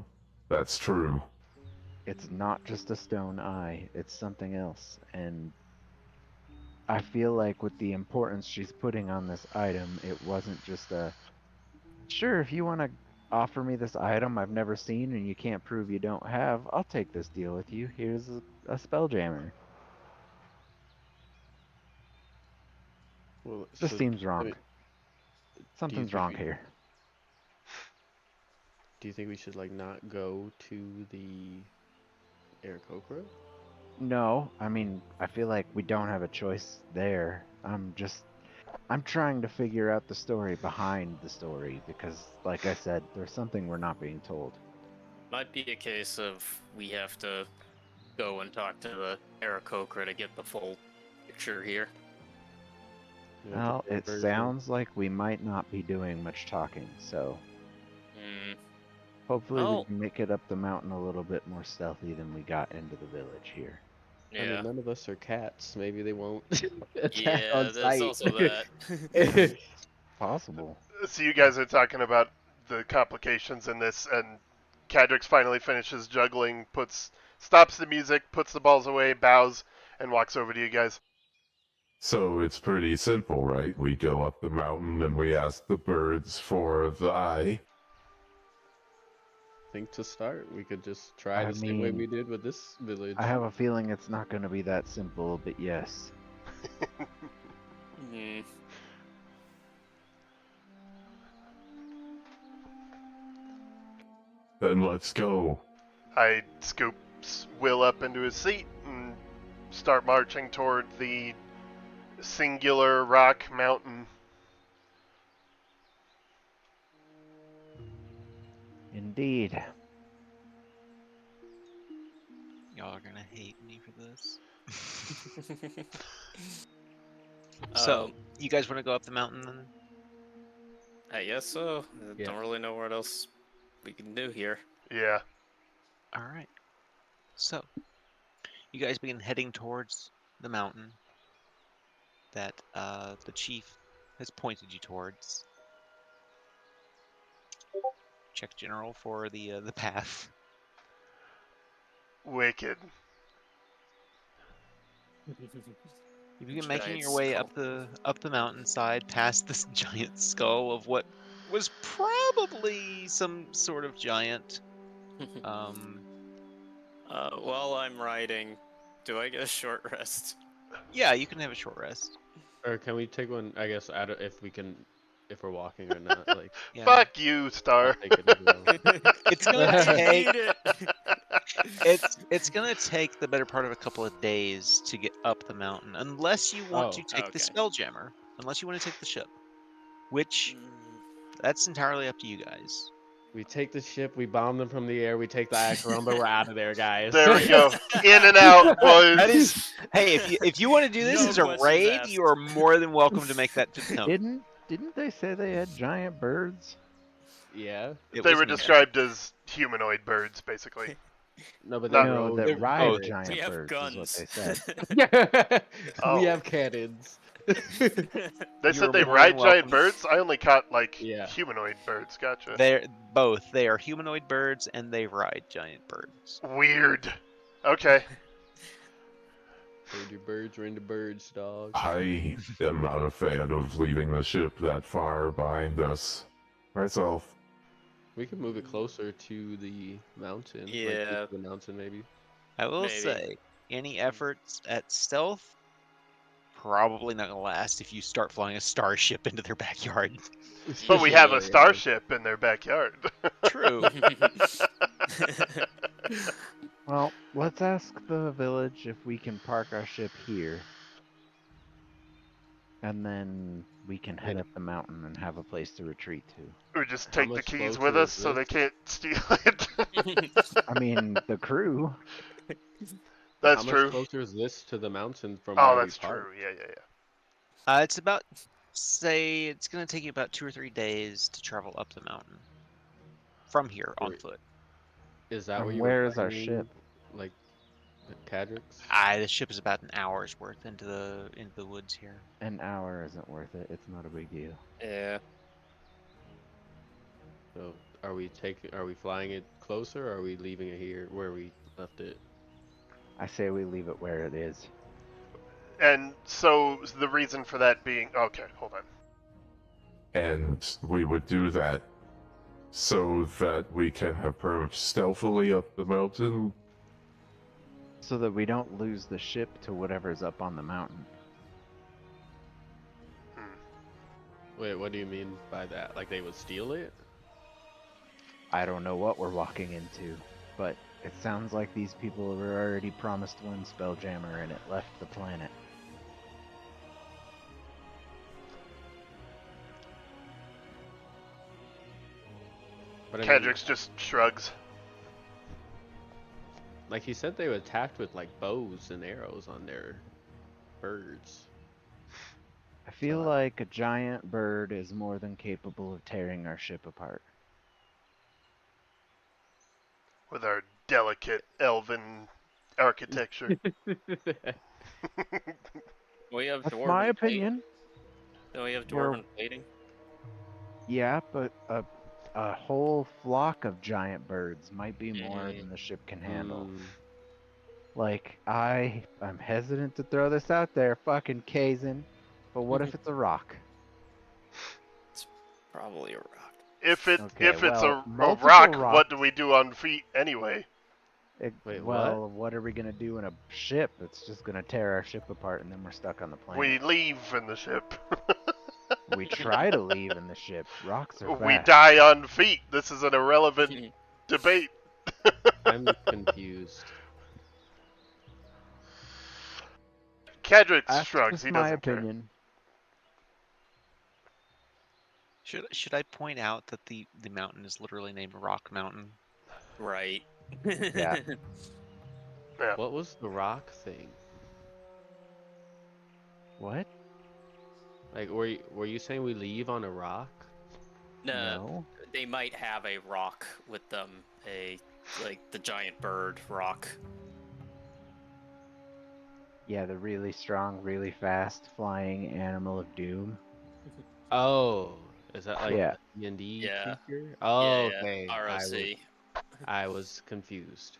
That's true. It's not just a stone eye, it's something else. And I feel like with the importance she's putting on this item, it wasn't just a, sure, if you want to offer me this item I've never seen and you can't prove you don't have, I'll take this deal with you. Here's a SpellJammer. Well, Just so seems I wrong. mean, Something's wrong here. do you think we should like not go to the Aarakocra? No, I mean, I feel like we don't have a choice there. I'm trying to figure out the story behind the story because, like I said, there's something we're not being told. Might be a case of we have to go and talk to the Aarakocra to get the full picture here. You know, Well, the it version- sounds like we might not be doing much talking, so Hmm. hopefully we Oh. can make it up the mountain a little bit more stealthy than we got into the village here. I mean, Yeah. none of us are cats. Maybe they won't attack Yeah, on there's sight. also that. Possible. So you guys are talking about the complications in this, and Cadrix finally finishes juggling, stops the music, puts the balls away, bows, and walks over to you guys. So it's pretty simple, right? We go up the mountain and we ask the birds for the eye. Think to start, we could just try I the same way mean, we did with this village. I have a feeling it's not going to be that simple, but yes. Hmm. Then let's go. I scoop Will up into his seat and start marching toward the singular rock mountain. Indeed. Y'all are gonna hate me for this. So, you guys want to go up the mountain then? I guess so. Yeah. Don't really know what else we can do here. Yeah. All right. So, you guys begin heading towards the mountain that the chief has pointed you towards. Check general for the path. Wicked. You begin making Giant your way skull. up the mountainside, past this giant skull of what was probably some sort of giant. While I'm riding, do I get a short rest? Yeah, you can have a short rest. Or can we take one? I guess out of, if we're walking or not. Like, Yeah. Fuck you, I'll Star. take it as well. It's gonna I take need it. it's gonna take the better part of a couple of days to get up the mountain, unless you want to take the okay. SpellJammer. Unless you want to take the ship, which that's entirely up to you guys. We take the ship, we bomb them from the air, we take the Akaramba, we're out of there, guys. There we go. In and out, boys. That is, hey, if you want to do this No as a questions raid, asked. you are more than welcome to make that known. Didn't they say they had giant birds? Yeah. It They was were me. described as humanoid birds, basically. No, but No, they No, rode that they're- ride oh, giant We have birds guns. is what they said. Oh. We have cannons. They You said are they more ride than giant welcome. birds? I only caught, like, Yeah. humanoid birds. Gotcha. They're both. They are humanoid birds and they ride giant birds. Weird. Okay. Heard your birds are into birds, dog. I am not a fan of leaving the ship that far behind us. Myself. We could move it closer to the mountain. Like, Yeah. get to the mountain, maybe. I will Maybe. say, any efforts at stealth probably not gonna last if you start flying a starship into their backyard. But we have Yeah, a starship in their backyard. True. Well, let's ask the village if we can park our ship here. And then we can head up the mountain and have a place to retreat to. Or just How take the much keys closer with us is so they this? can't steal it. I mean, the crew. That's How true. much closer is this to the mountain from Oh, where that's we true. parked? Yeah. It's about, say, it's gonna take you about 2 or 3 days to travel up the mountain. from here on Wait. foot. Is that where And you were where is our planning, ship? like, Cadrix? The ship is about an hour's worth into the woods here. An hour isn't worth it. It's not a big deal. Yeah. So, are we flying it closer, or are we leaving it here where we left it? I say we leave it where it is. And so the reason for that being, okay, hold on. And we would do that so that we can approach stealthily up the mountain. So that we don't lose the ship to whatever's up on the mountain. Wait, what do you mean by that? Like they would steal it? I don't know what we're walking into, but it sounds like these people were already promised one SpellJammer and it left the planet. But I mean, Cadrix just shrugs. like he said, they were attacked with like bows and arrows on their birds. I feel like a giant bird is more than capable of tearing our ship apart. With our delicate elven architecture. We have That's dwarven my plating. opinion. Don't we have We're- dwarven plating? Yeah, but a whole flock of giant birds might be more than the ship can handle. Mm. Like, I'm hesitant to throw this out there, fucking Kazin, but what if it's a rock? Probably a rock. If it's well, a multiple rock, what rocks. do we do on feet anyway? Wait, well, what are we gonna do in a ship? It's just gonna tear our ship apart, and then we're stuck on the planet. We leave in the ship. We try to leave in the ship. Rocks are We fast. die on feet. This is an irrelevant debate. I'm confused. Cadrix That's shrugs. just He my doesn't care. opinion. Should I point out that the mountain is literally named Rock Mountain? Right. Yeah. Yeah. What was the rock thing? What? Like, were you saying we leave on a rock? No. They might have a rock with them, like the giant bird rock. Yeah, the really strong, really fast flying animal of doom. Oh, is that like Yeah. a D&D Yeah. creature? Oh, Yeah, okay. ROC. I was confused.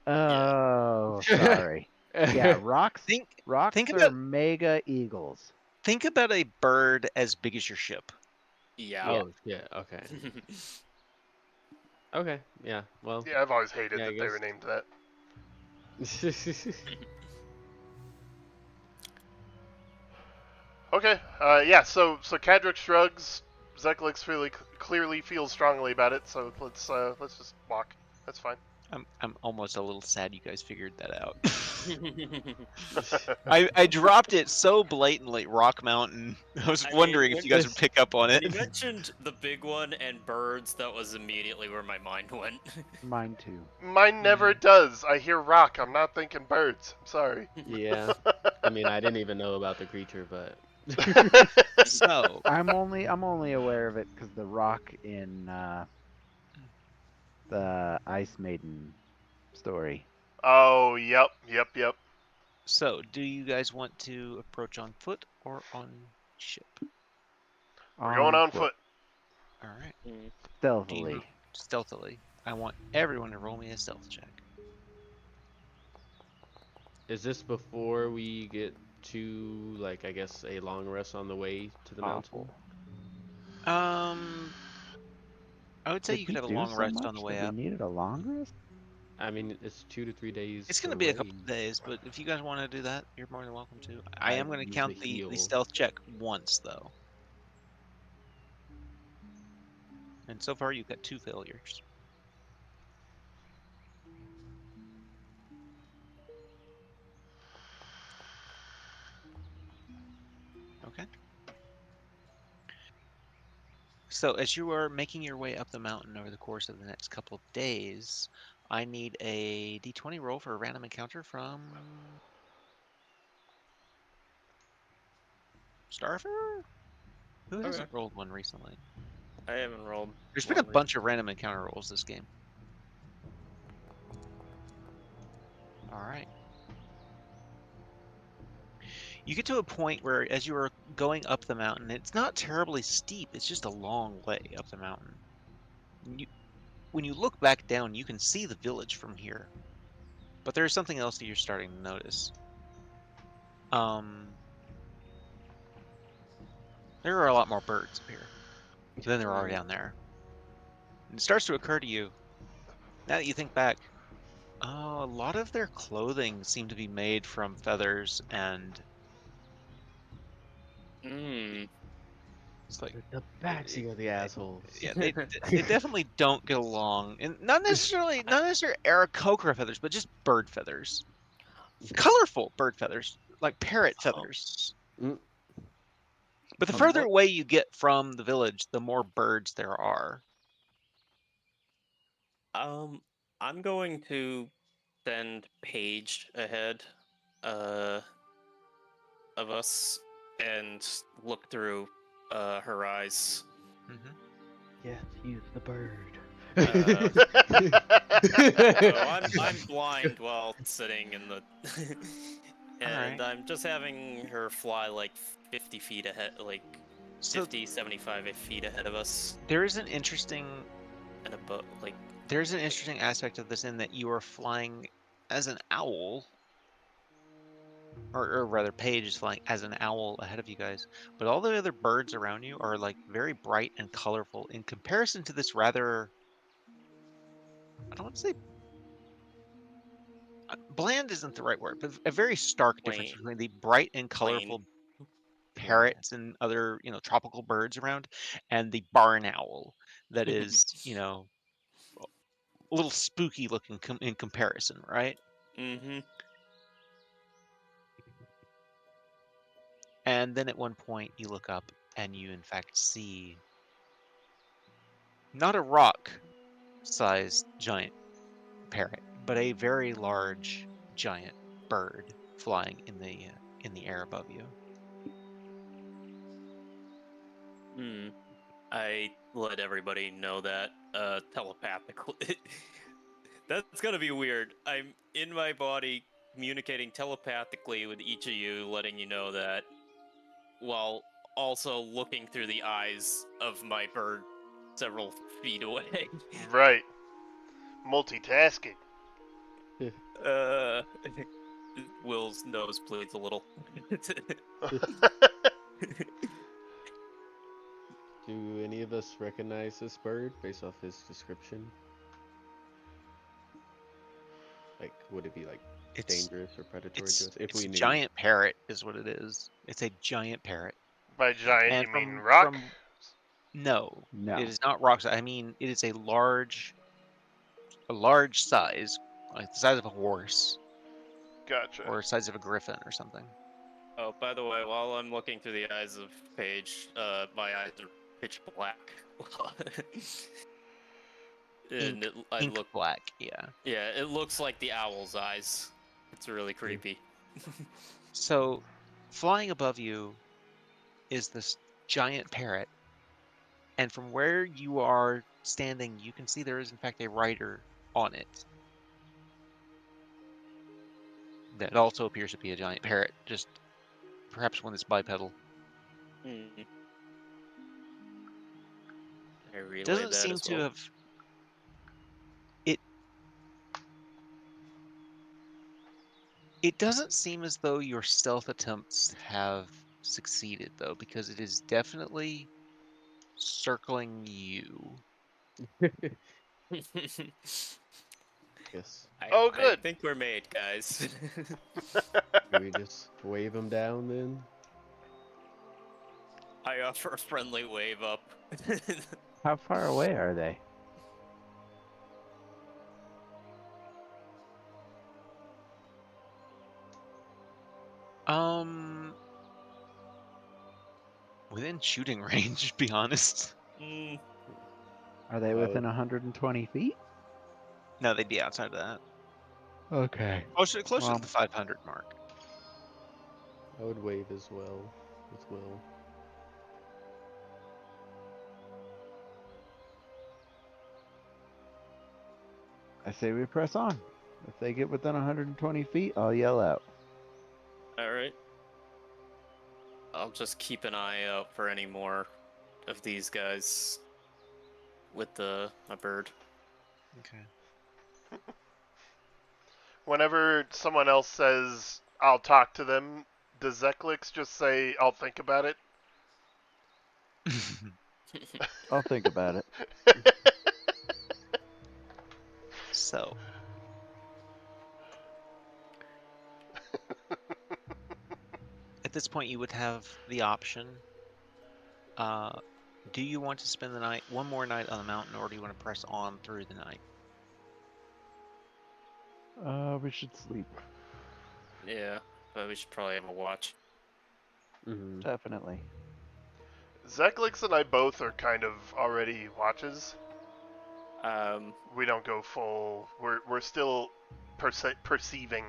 Oh, sorry. Yeah, rocks. Rocks think are about- mega eagles. Think about a bird as big as your ship. Yeah. Oh, yeah. Okay. Okay. Yeah. Well. Yeah, I've always hated Yeah, I that they were guess. named that. Okay. Yeah. So Cadrix shrugs. Zeklix clearly feels strongly about it. So let's just walk. That's fine. I'm almost a little sad you guys figured that out. I dropped it so blatantly, Rock Mountain. I was I wondering mean, if you guys would pick up on When it. you mentioned the big one and birds, that was immediately where my mind went. Mine too. Mine never does. I hear rock. I'm not thinking birds. I'm sorry. Yeah. I mean, I didn't even know about the creature, but. So, I'm only aware of it because the rock in the Ice Maiden story. Oh, yep. so do you guys want to approach on foot or on ship? We're going on foot. All right. Stealthily. Stealthily. I want everyone to roll me a stealth check. Is this before we get to, like, I guess, a long rest on the way to the mountain? I would say Did you could we have a do long so rest much on the that way we up. needed a long rest? I mean, it's 2 to 3 days. It's going to be a couple of days, but if you guys want to do that, you're more than welcome to. I am going to use count the the heal. stealth check once, though. And so far, you've got 2 failures. Okay. So as you are making your way up the mountain over the course of the next couple of days, I need a d20 roll for a random encounter from Starfur? Who hasn't rolled one recently? I haven't rolled. There's been a one bunch of random encounter rolls this game. All right. You get to a point where, as you are going up the mountain, it's not terribly steep. It's just a long way up the mountain. When you look back down, you can see the village from here. But there's something else that you're starting to notice. There are a lot more birds up here than there are down there. And it starts to occur to you, now that you think back, oh, a lot of their clothing seemed to be made from feathers, and it's like, The backseat of the assholes. yeah, they definitely don't get along, and not necessarily Aarakocra feathers, but just bird feathers, colorful bird feathers, like parrot feathers. Mm. But the further away you get from the village, the more birds there are. I'm going to send Paige ahead, of us and look through, her eyes. Mm-hmm. Yes, he's the bird. So I'm blind while sitting in the, and Alright. I'm just having her fly like 50 feet ahead, like So 50, 75 feet ahead of us, there is an interesting and above, like. there's an interesting aspect of this in that you are flying as an owl, or rather, Paige is flying as an owl ahead of you guys. But all the other birds around you are like very bright and colorful in comparison to this rather, I don't want to say bland isn't the right word, but a very stark difference Plain. between the bright and colorful parrots and other, tropical birds around, and the barn owl that is, a little spooky looking in comparison, right? Mm-hmm. And then at one point you look up and you in fact see not a rock-sized giant parrot, but a very large giant bird flying in the air above you. I let everybody know that, telepathically. That's gonna be weird. I'm in my body communicating telepathically with each of you, letting you know that, while also looking through the eyes of my bird several feet away. Right. Multitasking. uh, Will's nose bleeds a little. Do any of us recognize this bird based off his description? Like, would it be like It's dangerous or predatory it's to us if it's we a knew? giant parrot is what it is. It's a giant parrot. By giant, And you mean rock? no, No. it is not rock. I mean, it is a large size, like the size of a horse Gotcha. or the size of a griffin or something. Oh, by the way, while I'm looking through the eyes of Paige, my eyes are pitch black. And I Ink look, black, yeah. yeah, it looks like the owl's eyes. It's really creepy. So, flying above you is this giant parrot, and from where you are standing, you can see there is in fact a rider on it. That also appears to be a giant parrot, just perhaps one that's bipedal. I relay Doesn't that seem as to well. have it doesn't seem as though your stealth attempts have succeeded though, because it is definitely circling you. Yes. Oh, I good. think we're made, guys. Do we just wave him down then? I offer a friendly wave up. How far away are they? Within shooting range, to be honest. Are they I within would- 120 feet? No, they'd be outside of that. Okay. Closer to Well, the 500 mark. I would wave as well with Will. I say we press on. If they get within 120 feet, I'll yell out. Alright. I'll just keep an eye out for any more of these guys with my bird. Okay. Whenever someone else says, I'll talk to them, does Zeklix just say, I'll think about it? I'll think about it. So, at this point, you would have the option. Do you want to spend the night, one more night on the mountain, or do you want to press on through the night? We should sleep. Yeah, but we should probably have a watch. Mhm. Definitely. Zeklix and I both are kind of already watches. Um, We don't go full. We're still perceiving.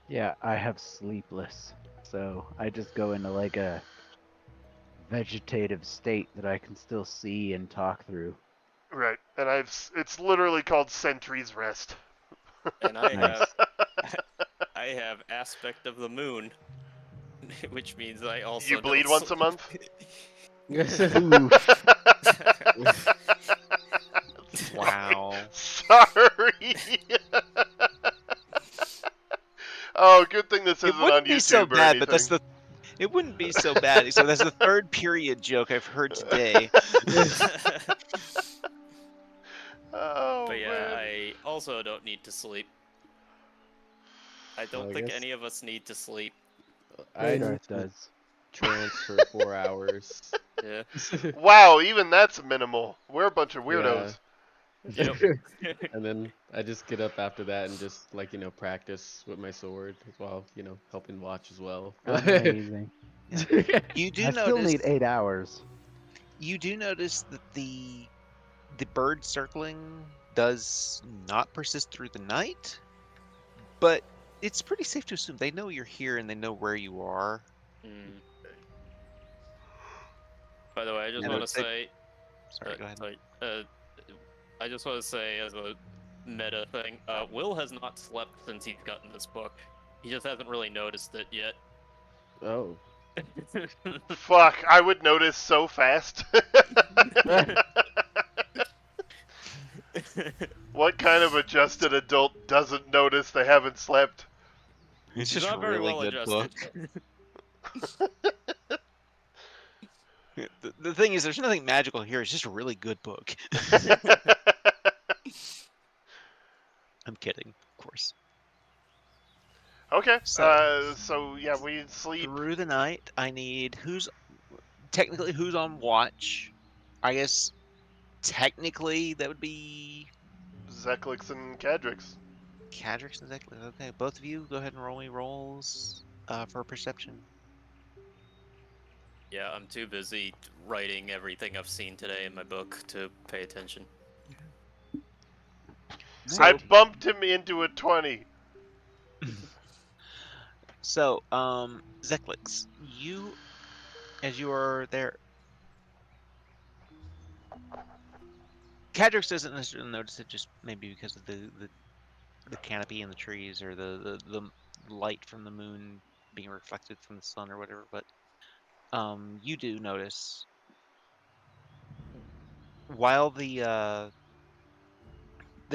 Yeah, I have sleepless. So I just go into like a vegetative state that I can still see and talk through. Right, and it's literally called Sentry's Rest. and I Nice. have I have aspect of the moon, which means I also You bleed don't once a month? Oof. Wow. Sorry. Oh, good thing this It isn't on wouldn't YouTube be so or bad, but that's anything. It wouldn't be so bad. So that's the third period joke I've heard today. Oh, But yeah, man. I also don't need to sleep. I don't I think guess- any of us need to sleep. I Radar need to does. transfer 4 hours. Yeah. Wow, even that's minimal. We're a bunch of Yeah. weirdos. Yep. And then I just get up after that and just like practice with my sword while helping watch as well. Amazing. You do I still notice need 8 hours. you do notice that the bird circling does not persist through the night, but it's pretty safe to assume they know you're here and they know where you are. Mm. By the way, I just And want to it's safe- say, Sorry, go ahead. I just want to say as a meta thing, Will has not slept since he's gotten this book. He just hasn't really noticed it yet. Oh. Fuck, I would notice so fast. What kind of adjusted adult doesn't notice they haven't slept? It's He's just not very really well good adjusted. book. The thing is, there's nothing magical here. It's just a really good book. I'm kidding, of course. Okay, So- so yeah, we sleep. Through the night, I need who's on watch. I guess technically that would be Zeklix and Cadrix. Cadrix and Zeklik. Okay, both of you go ahead and roll me rolls for perception. Yeah, I'm too busy writing everything I've seen today in my book to pay attention. So, I bumped him into a 20. So, Zeklix, you, as you are there, Cadrix doesn't necessarily notice it, just maybe because of the canopy in the trees or the light from the moon being reflected from the sun or whatever. But you do notice while the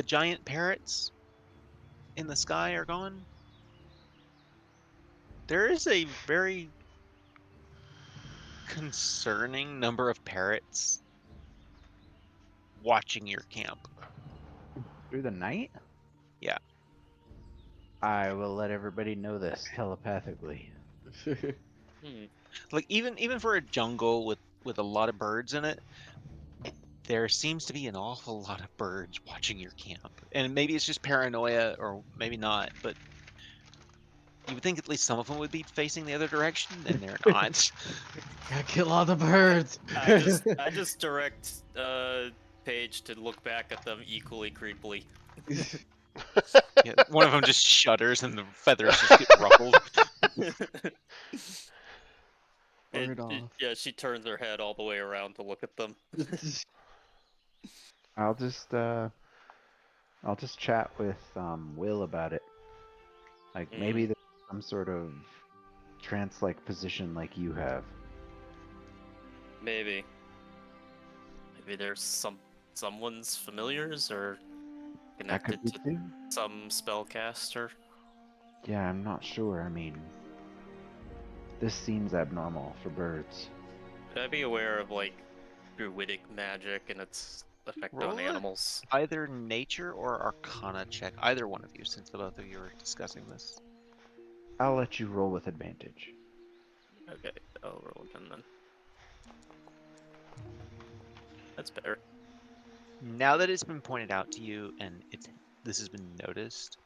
giant parrots in the sky are gone, there is a very concerning number of parrots watching your camp. Through the night? Yeah. I will let everybody know this telepathically. Like even for a jungle with a lot of birds in it, there seems to be an awful lot of birds watching your camp. And maybe it's just paranoia or maybe not, but you would think at least some of them would be facing the other direction, and they're not. Gotta kill all the birds. I just direct Paige to look back at them equally creepily. Yeah, one of them just shudders and the feathers just get ruffled. Bird off. Yeah, she turns her head all the way around to look at them. I'll I'll just chat with Will about it. Like maybe there's some sort of trance-like position like you have. Maybe. Maybe there's someone's familiars or That could connected be to too. some spellcaster. Yeah, I'm not sure. I mean, this seems abnormal for birds. Could I be aware of like druidic magic and its effect Roll on it. animals? Either nature or arcana check. Either one of you, since the both of you are discussing this. I'll let you roll with advantage. Okay, I'll roll again then. That's better. Now that it's been pointed out to you and this has been noticed,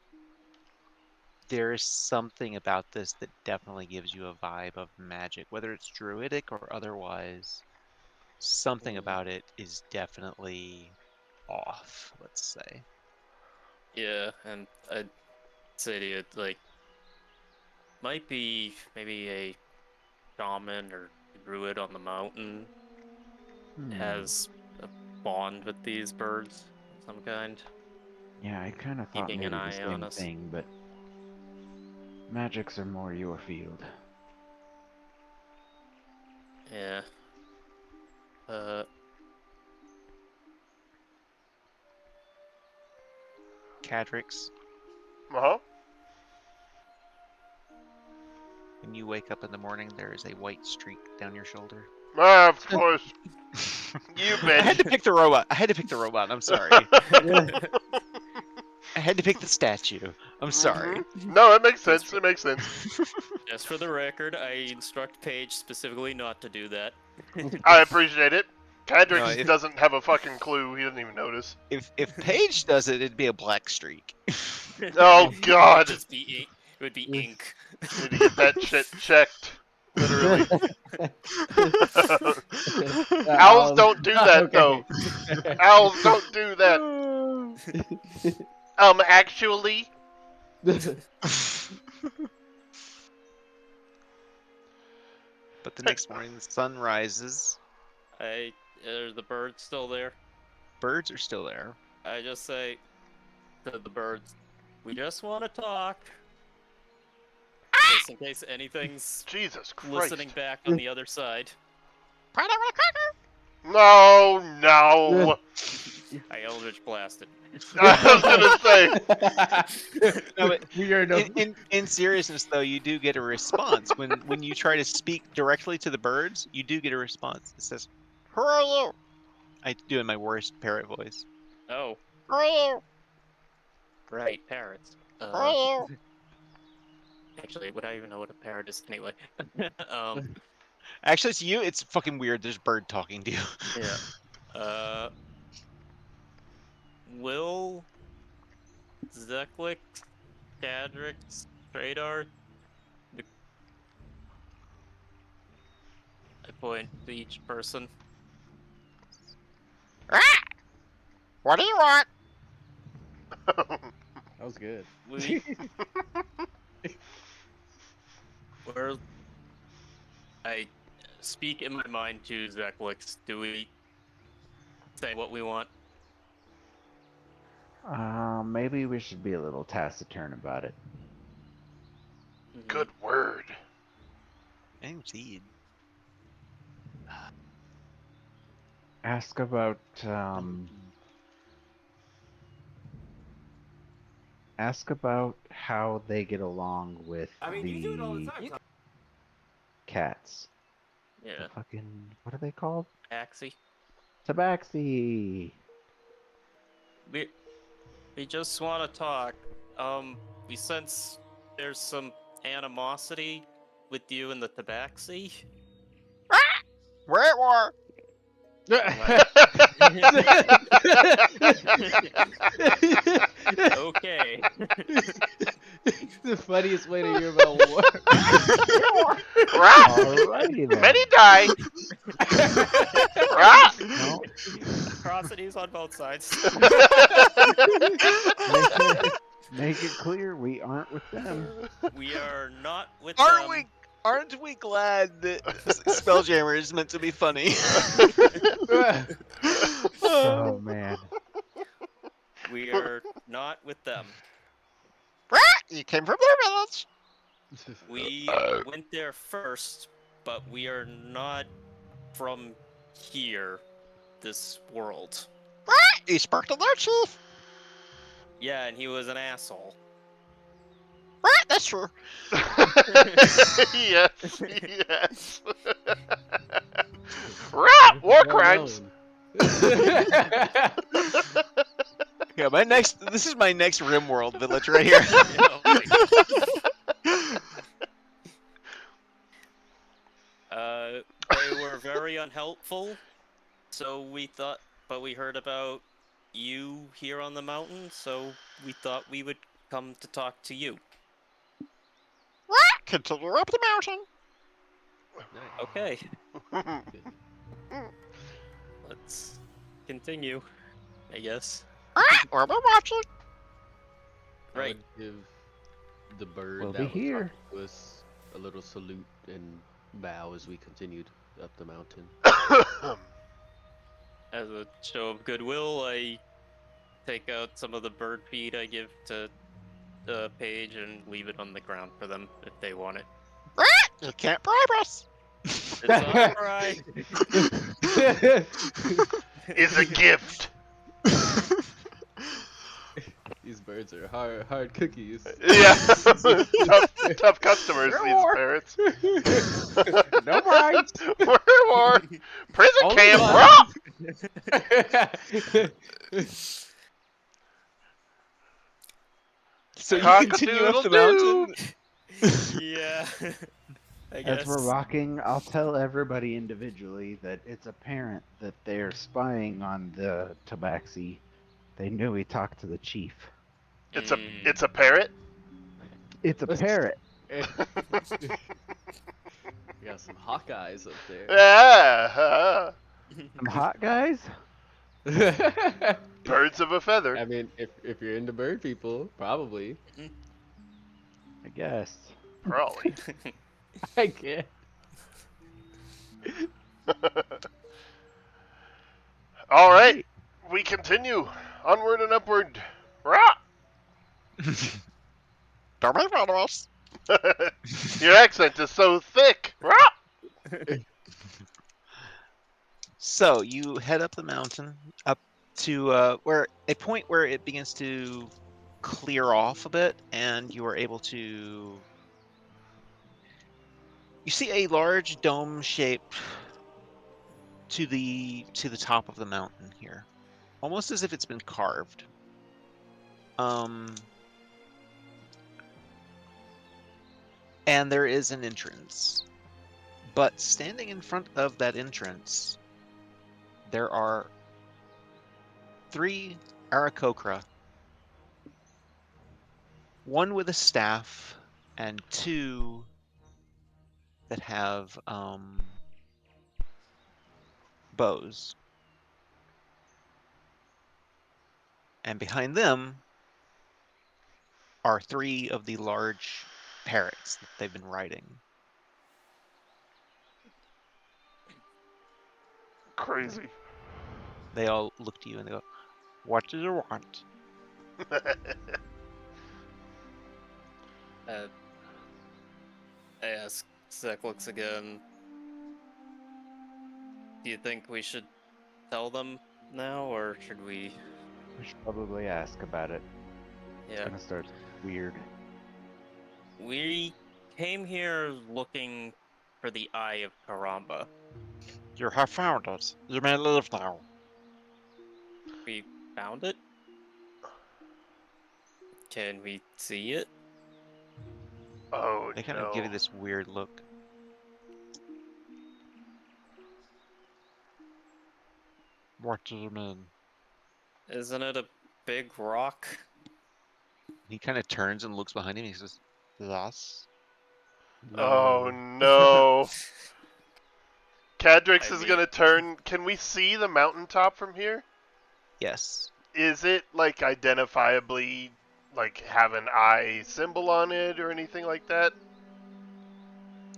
there is something about this that definitely gives you a vibe of magic, whether it's druidic or otherwise. Something about it is definitely off, let's say. Yeah, and I'd say to you, like, might be maybe a shaman or druid on the mountain has a bond with these birds of some kind. Yeah, I kind of thought Keeping maybe an the eye on same us. thing, but magics are more your field. Yeah. Cadrix, Uh-huh. when you wake up in the morning, there is a white streak down your shoulder. Ah, of course. You I had to bitch. pick the robot. I'm sorry. I had to pick the statue. I'm sorry. No, it makes sense. It makes sense. Just for the record, I instruct Paige specifically not to do that. I appreciate it. Cadrix No, if- doesn't have a fucking clue. He doesn't even notice. If Paige does it, it'd be a black streak. Oh, God. It would just be ink. It would be ink. Need to get that shit checked. Literally. Owls don't do that, though. Owls don't do that. Actually. But the next morning, the sun rises. Are the birds still there? Birds are still there. I just say to the birds, we just want to talk. Just in case anything's Jesus Christ. listening back on the other side. No, no. I Eldritch blasted. I was gonna say. No, but We are no. in seriousness, though, you do get a response when you try to speak directly to the birds. You do get a response. It says, "Who are you?" I do in my worst parrot voice. Oh, Who are you? right, parrots. Who are you? Actually, would I even know what a parrot is anyway? Actually, it's you. It's fucking weird. There's bird talking to you. Yeah. Will Zeklik, Cadrix, Tradar. I point to each person. What do you want? That was good. Where I speak in my mind to Zeklix. Do we say what we want? Maybe we should be a little taciturn about it. Good word. Indeed. Ask about how they get along with the cats. Yeah. The fucking, what are they called? Axie. Tabaxi. We just want to talk. We sense there's some animosity with you and the Tabaxi. We're at war. Okay. The funniest way to hear about war. Alrighty then. Many die. No, Atrocities on both sides. make it clear we aren't with them. We are not with Aren't them. Aren't we glad that SpellJammer is meant to be funny? Oh man. We are not not with them. You came from their village. We went there first, but we are not from here, this world. You spoke to their chief. Yeah, and he was an asshole. That's true. Yes, yes. Rap! War crimes! Yeah, this is my next RimWorld village right here. Oh my God. They were very unhelpful, so we heard about you here on the mountain, so we thought we would come to talk to you. Continue up the mountain. Okay, let's continue, I guess. We'll be watching. I Right. would give the bird We'll that be was here. talking to us a little salute and bow as we continued up the mountain. As a show of goodwill, I take out some of the bird feed I give to Paige and leave it on the ground for them if they want it. You can't bribe us. It's alright. Is a gift. These birds are hard cookies. Yeah. tough customers, these parrots. No minds. War. Prison Only camp, minds. bro! So you continue up the mountain. Yeah. I As guess. we're walking, I'll tell everybody individually that it's apparent that they're spying on the Tabaxi. They knew we talked to the chief. It's a parrot? It's a parrot. We got some hawk eyes up there. Yeah. Some hot guys? Birds of a feather. I mean, if you're into bird people, probably. I guess. Probably. I can't. All right, we continue onward and upward. Rah! Don't make fun of us. Your accent is so thick. Rah! So you head up the mountain, up to where a point where it begins to clear off a bit, and you are able to. You see a large dome shape to the top of the mountain here, almost as if it's been carved. And there is an entrance, but standing in front of that entrance, there are 3 Aarakocra, one with a staff, and 2 that have bows. And behind them are 3 of the large parrots that they've been riding. Crazy. They all look to you and they go, "What do you want?" I ask Zeklix again. Do you think we should tell them now, or should we? We should probably ask about it. It's Yeah. gonna start weird. We came here looking for the Eye of Karamba. You have found it. You may leave now. We found it? Can we see it? Oh, They kind no. of give you this weird look. What do you mean? Isn't it a big rock? He kind of turns and looks behind him. He says, "Thus." Oh, no. Cadrix I is mean- gonna turn. Can we see the mountaintop from here? Yes. Is it, like, identifiably, like, have an eye symbol on it or anything like that?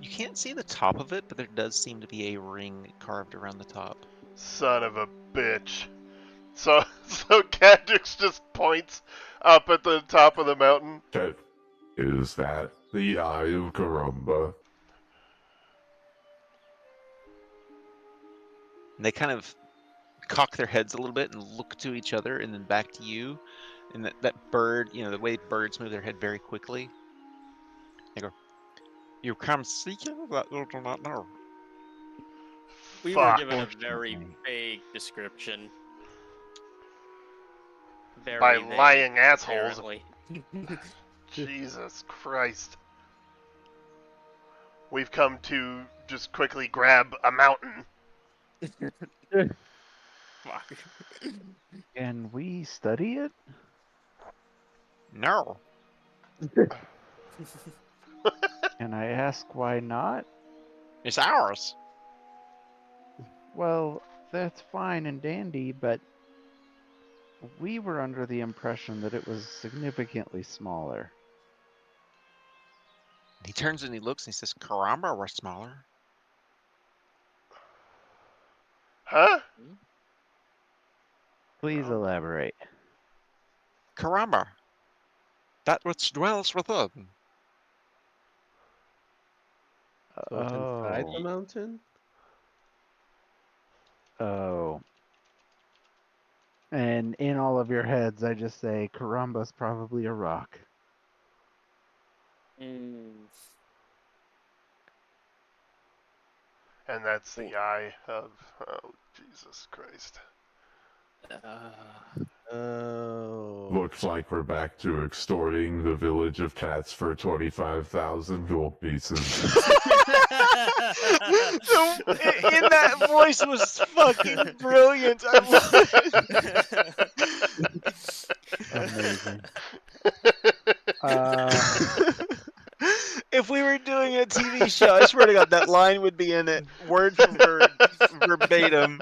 You can't see the top of it, but there does seem to be a ring carved around the top. Son of a bitch. So Cadrix just points Up at the top of the mountain. That is that the Eye of Karumba? And they kind of cock their heads a little bit and look to each other and then back to you. And that bird, the way birds move their head very quickly. They go, "You come seeking that you do not know." We were Fuck. given a very Unfortunately. vague description. Very By vague, lying assholes. apparently. Jesus Christ. We've come to just quickly grab a mountain. Fuck. Can we study it? No. Can I ask why not? It's ours. Well, that's fine and dandy, but we were under the impression that it was significantly smaller. He turns and he looks and he says, "Karamba were smaller." Huh? Please elaborate. Karamba. That which dwells within. So it's inside the Oh. mountain? Oh. And in all of your heads, I just say, Karamba's probably a rock. Mm. And that's the eye of... Oh, Jesus Christ. Oh. Looks like we're back to extorting the village of cats for 25,000 gold pieces. In that voice was fucking brilliant. I Amazing. If we were doing a TV show, I swear to God, that line would be in it, word for word, verbatim.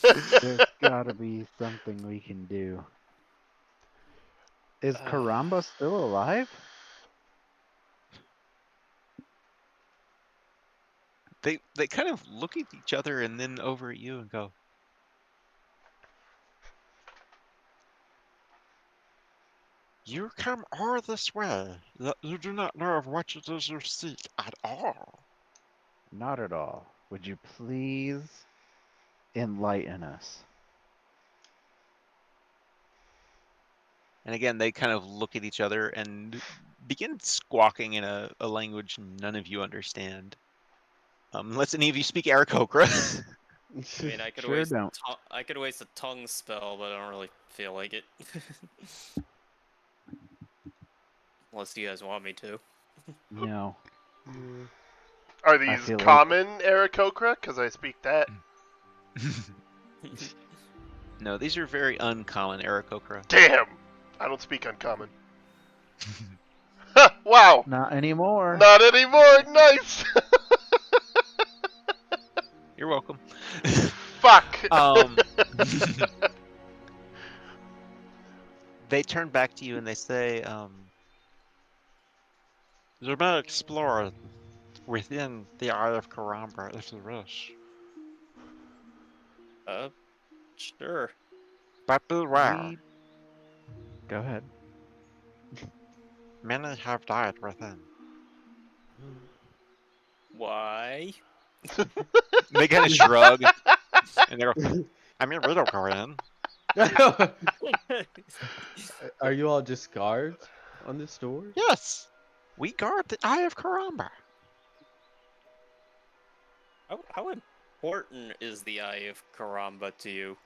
There's gotta be something we can do. Is Karamba still alive? They kind of look at each other and then over at you and go, "You come all this way, yet you do not know of what it is you seek at all." Not at all. Would you please enlighten us? And again, they kind of look at each other and begin squawking in a language none of you understand. Unless any of you speak Aarakocra. I mean, I could Sure waste don't. I could waste a tongue spell, but I don't really feel like it. Unless you guys want me to. No. Are these feel like- common Aarakocra? Because I speak that. No, these are very uncommon Aarakocra. Damn! I don't speak uncommon. Wow! Not anymore. Not anymore! Nice! You're welcome. Fuck! They turn back to you and they say, "You may explore within the Eye of Karamba if you wish. Sure. But beware, We- Go ahead. many have died within." Why? They kind of shrug and they go, "I mean, we don't go in." Are you all just guards on this door? Yes, we guard the Eye of Karamba. How important is the Eye of Karamba to you?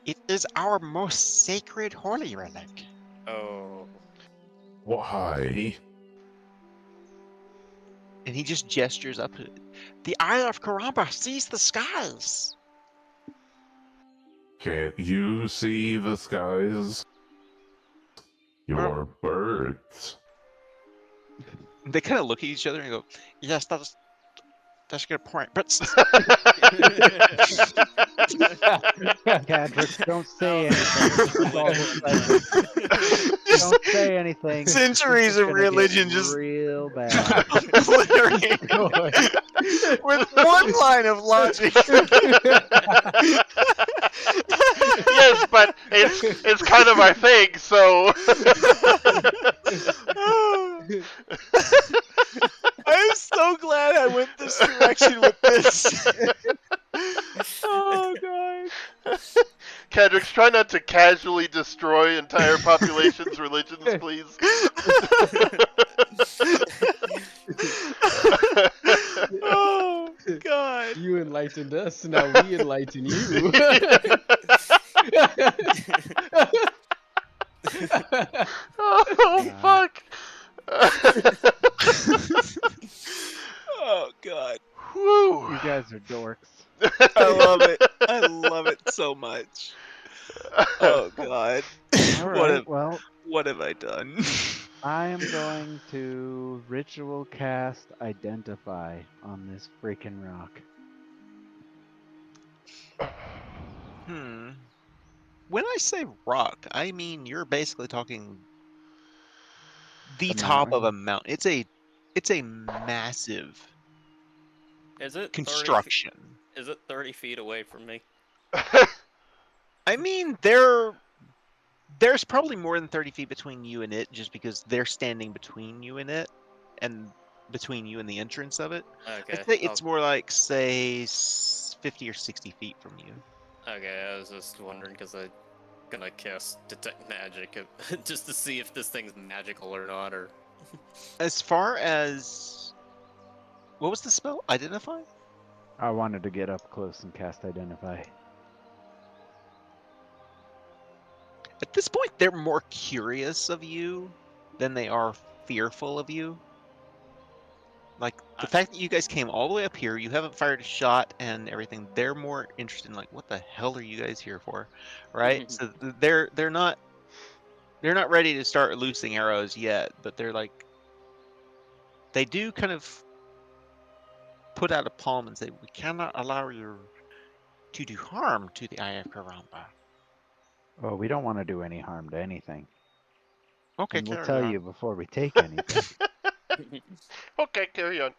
It is our most sacred holy relic. Oh. Why? And he just gestures up. The Eye of Karamba sees the skies. Can't you see the skies? You're birds. They kind of look at each other and go, "Yes, that's a good point." But Cadric, don't say anything. It's all just like- Don't say anything. Centuries This is of gonna get religion just real bad. obliterated with one line of logic. Yes, but it's kind of our thing, so. I'm so glad I went this direction with this. Oh god. Kendricks, try not to casually destroy entire populations' religions, please. Oh god. You enlightened us, now we enlighten you. Oh, fuck. Oh god. Whew. You guys are dorks. I love it. I love it so much. Oh god. All What right. have Well, what have I done? I am going to ritual cast identify on this freaking rock. Hmm. When I say rock, I mean you're basically talking the The top of a mountain? mountain. It's a massive Is it 30 construction. Is it 30 feet away from me? I mean, there's probably more than 30 feet between you and it, just because they're standing between you and it, and between you and the entrance of it. Okay. I'd say it's more like, say, 50 or 60 feet from you. Okay, I was just wondering because I'm gonna cast detect magic just to see if this thing's magical or not. Or As far as what was the spell? Identify? I wanted to get up close and cast identify. At this point, they're more curious of you than they are fearful of you. Like, the fact that you guys came all the way up here, you haven't fired a shot and everything, they're more interested in, like, what the hell are you guys here for? Right? So they're not ready to start loosing arrows yet, but they're like, they do kind of put out a palm and say, we cannot allow you to do harm to the Eye of Karamba. Well, we don't want to do any harm to anything. Okay, And we'll carry tell on. you before we take anything. Okay, carry on.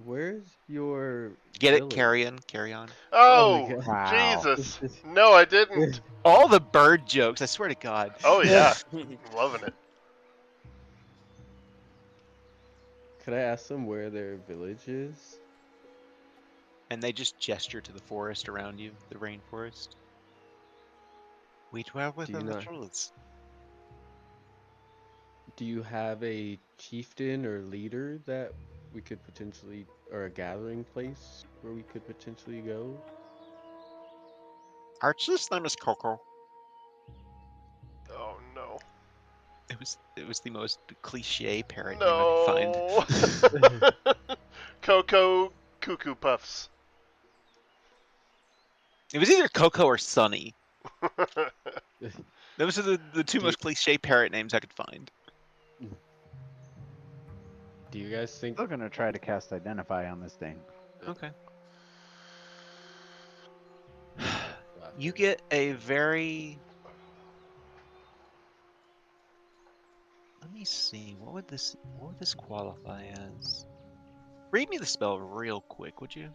Where's your Get it? village? Carry on. Oh, God. Wow. Jesus. No, I didn't. All the bird jokes, I swear to God. Oh, yeah. Loving it. Could I ask them where their village is? And they just gesture to the forest around you, the rainforest. We dwell Do you within the not- trees. Do you have a chieftain or leader that we could potentially, or a gathering place where we could potentially go? Our chief's name is Coco. Oh, no. It was the most cliche parrot name I could No. find. Cocoa Cuckoo Puffs. It was either Coco or Sunny. Those are the two Do- most cliche parrot names I could find. Do you guys think Still gonna try to cast identify on this thing. Okay. You get a very... Let me see. What would this qualify as? Read me the spell real quick, would you?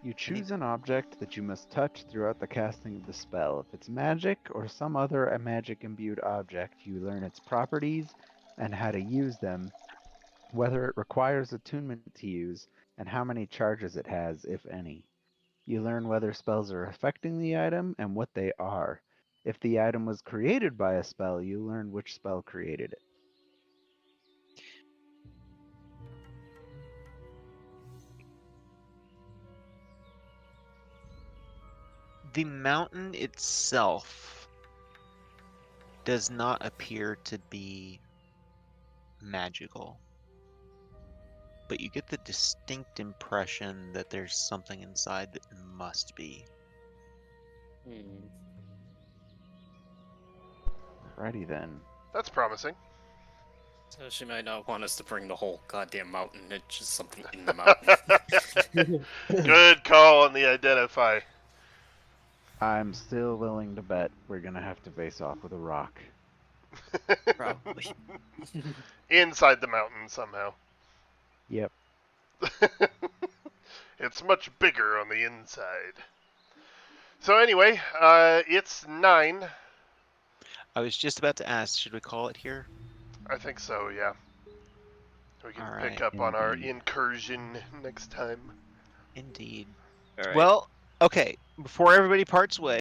You choose an object that you must touch throughout the casting of the spell. If it's magic or some other magic imbued object, you learn its properties and how to use them, whether it requires attunement to use, and how many charges it has, if any. You learn whether spells are affecting the item and what they are. If the item was created by a spell, you learn which spell created it. The mountain itself does not appear to be magical, but you get the distinct impression that there's something inside that must be. Alrighty then. That's promising. So she might not want us to bring the whole goddamn mountain. It's just something in the mountain. Good call on the identify. I'm still willing to bet we're gonna have to face off with a rock. Probably. Inside the mountain somehow. Yep. It's much bigger on the inside. So anyway, it's 9. I was just about to ask, should we call it here? I think so, yeah. We can All pick right. up on our Indeed. incursion next time. Indeed. All right. Well, okay. Before everybody parts ways.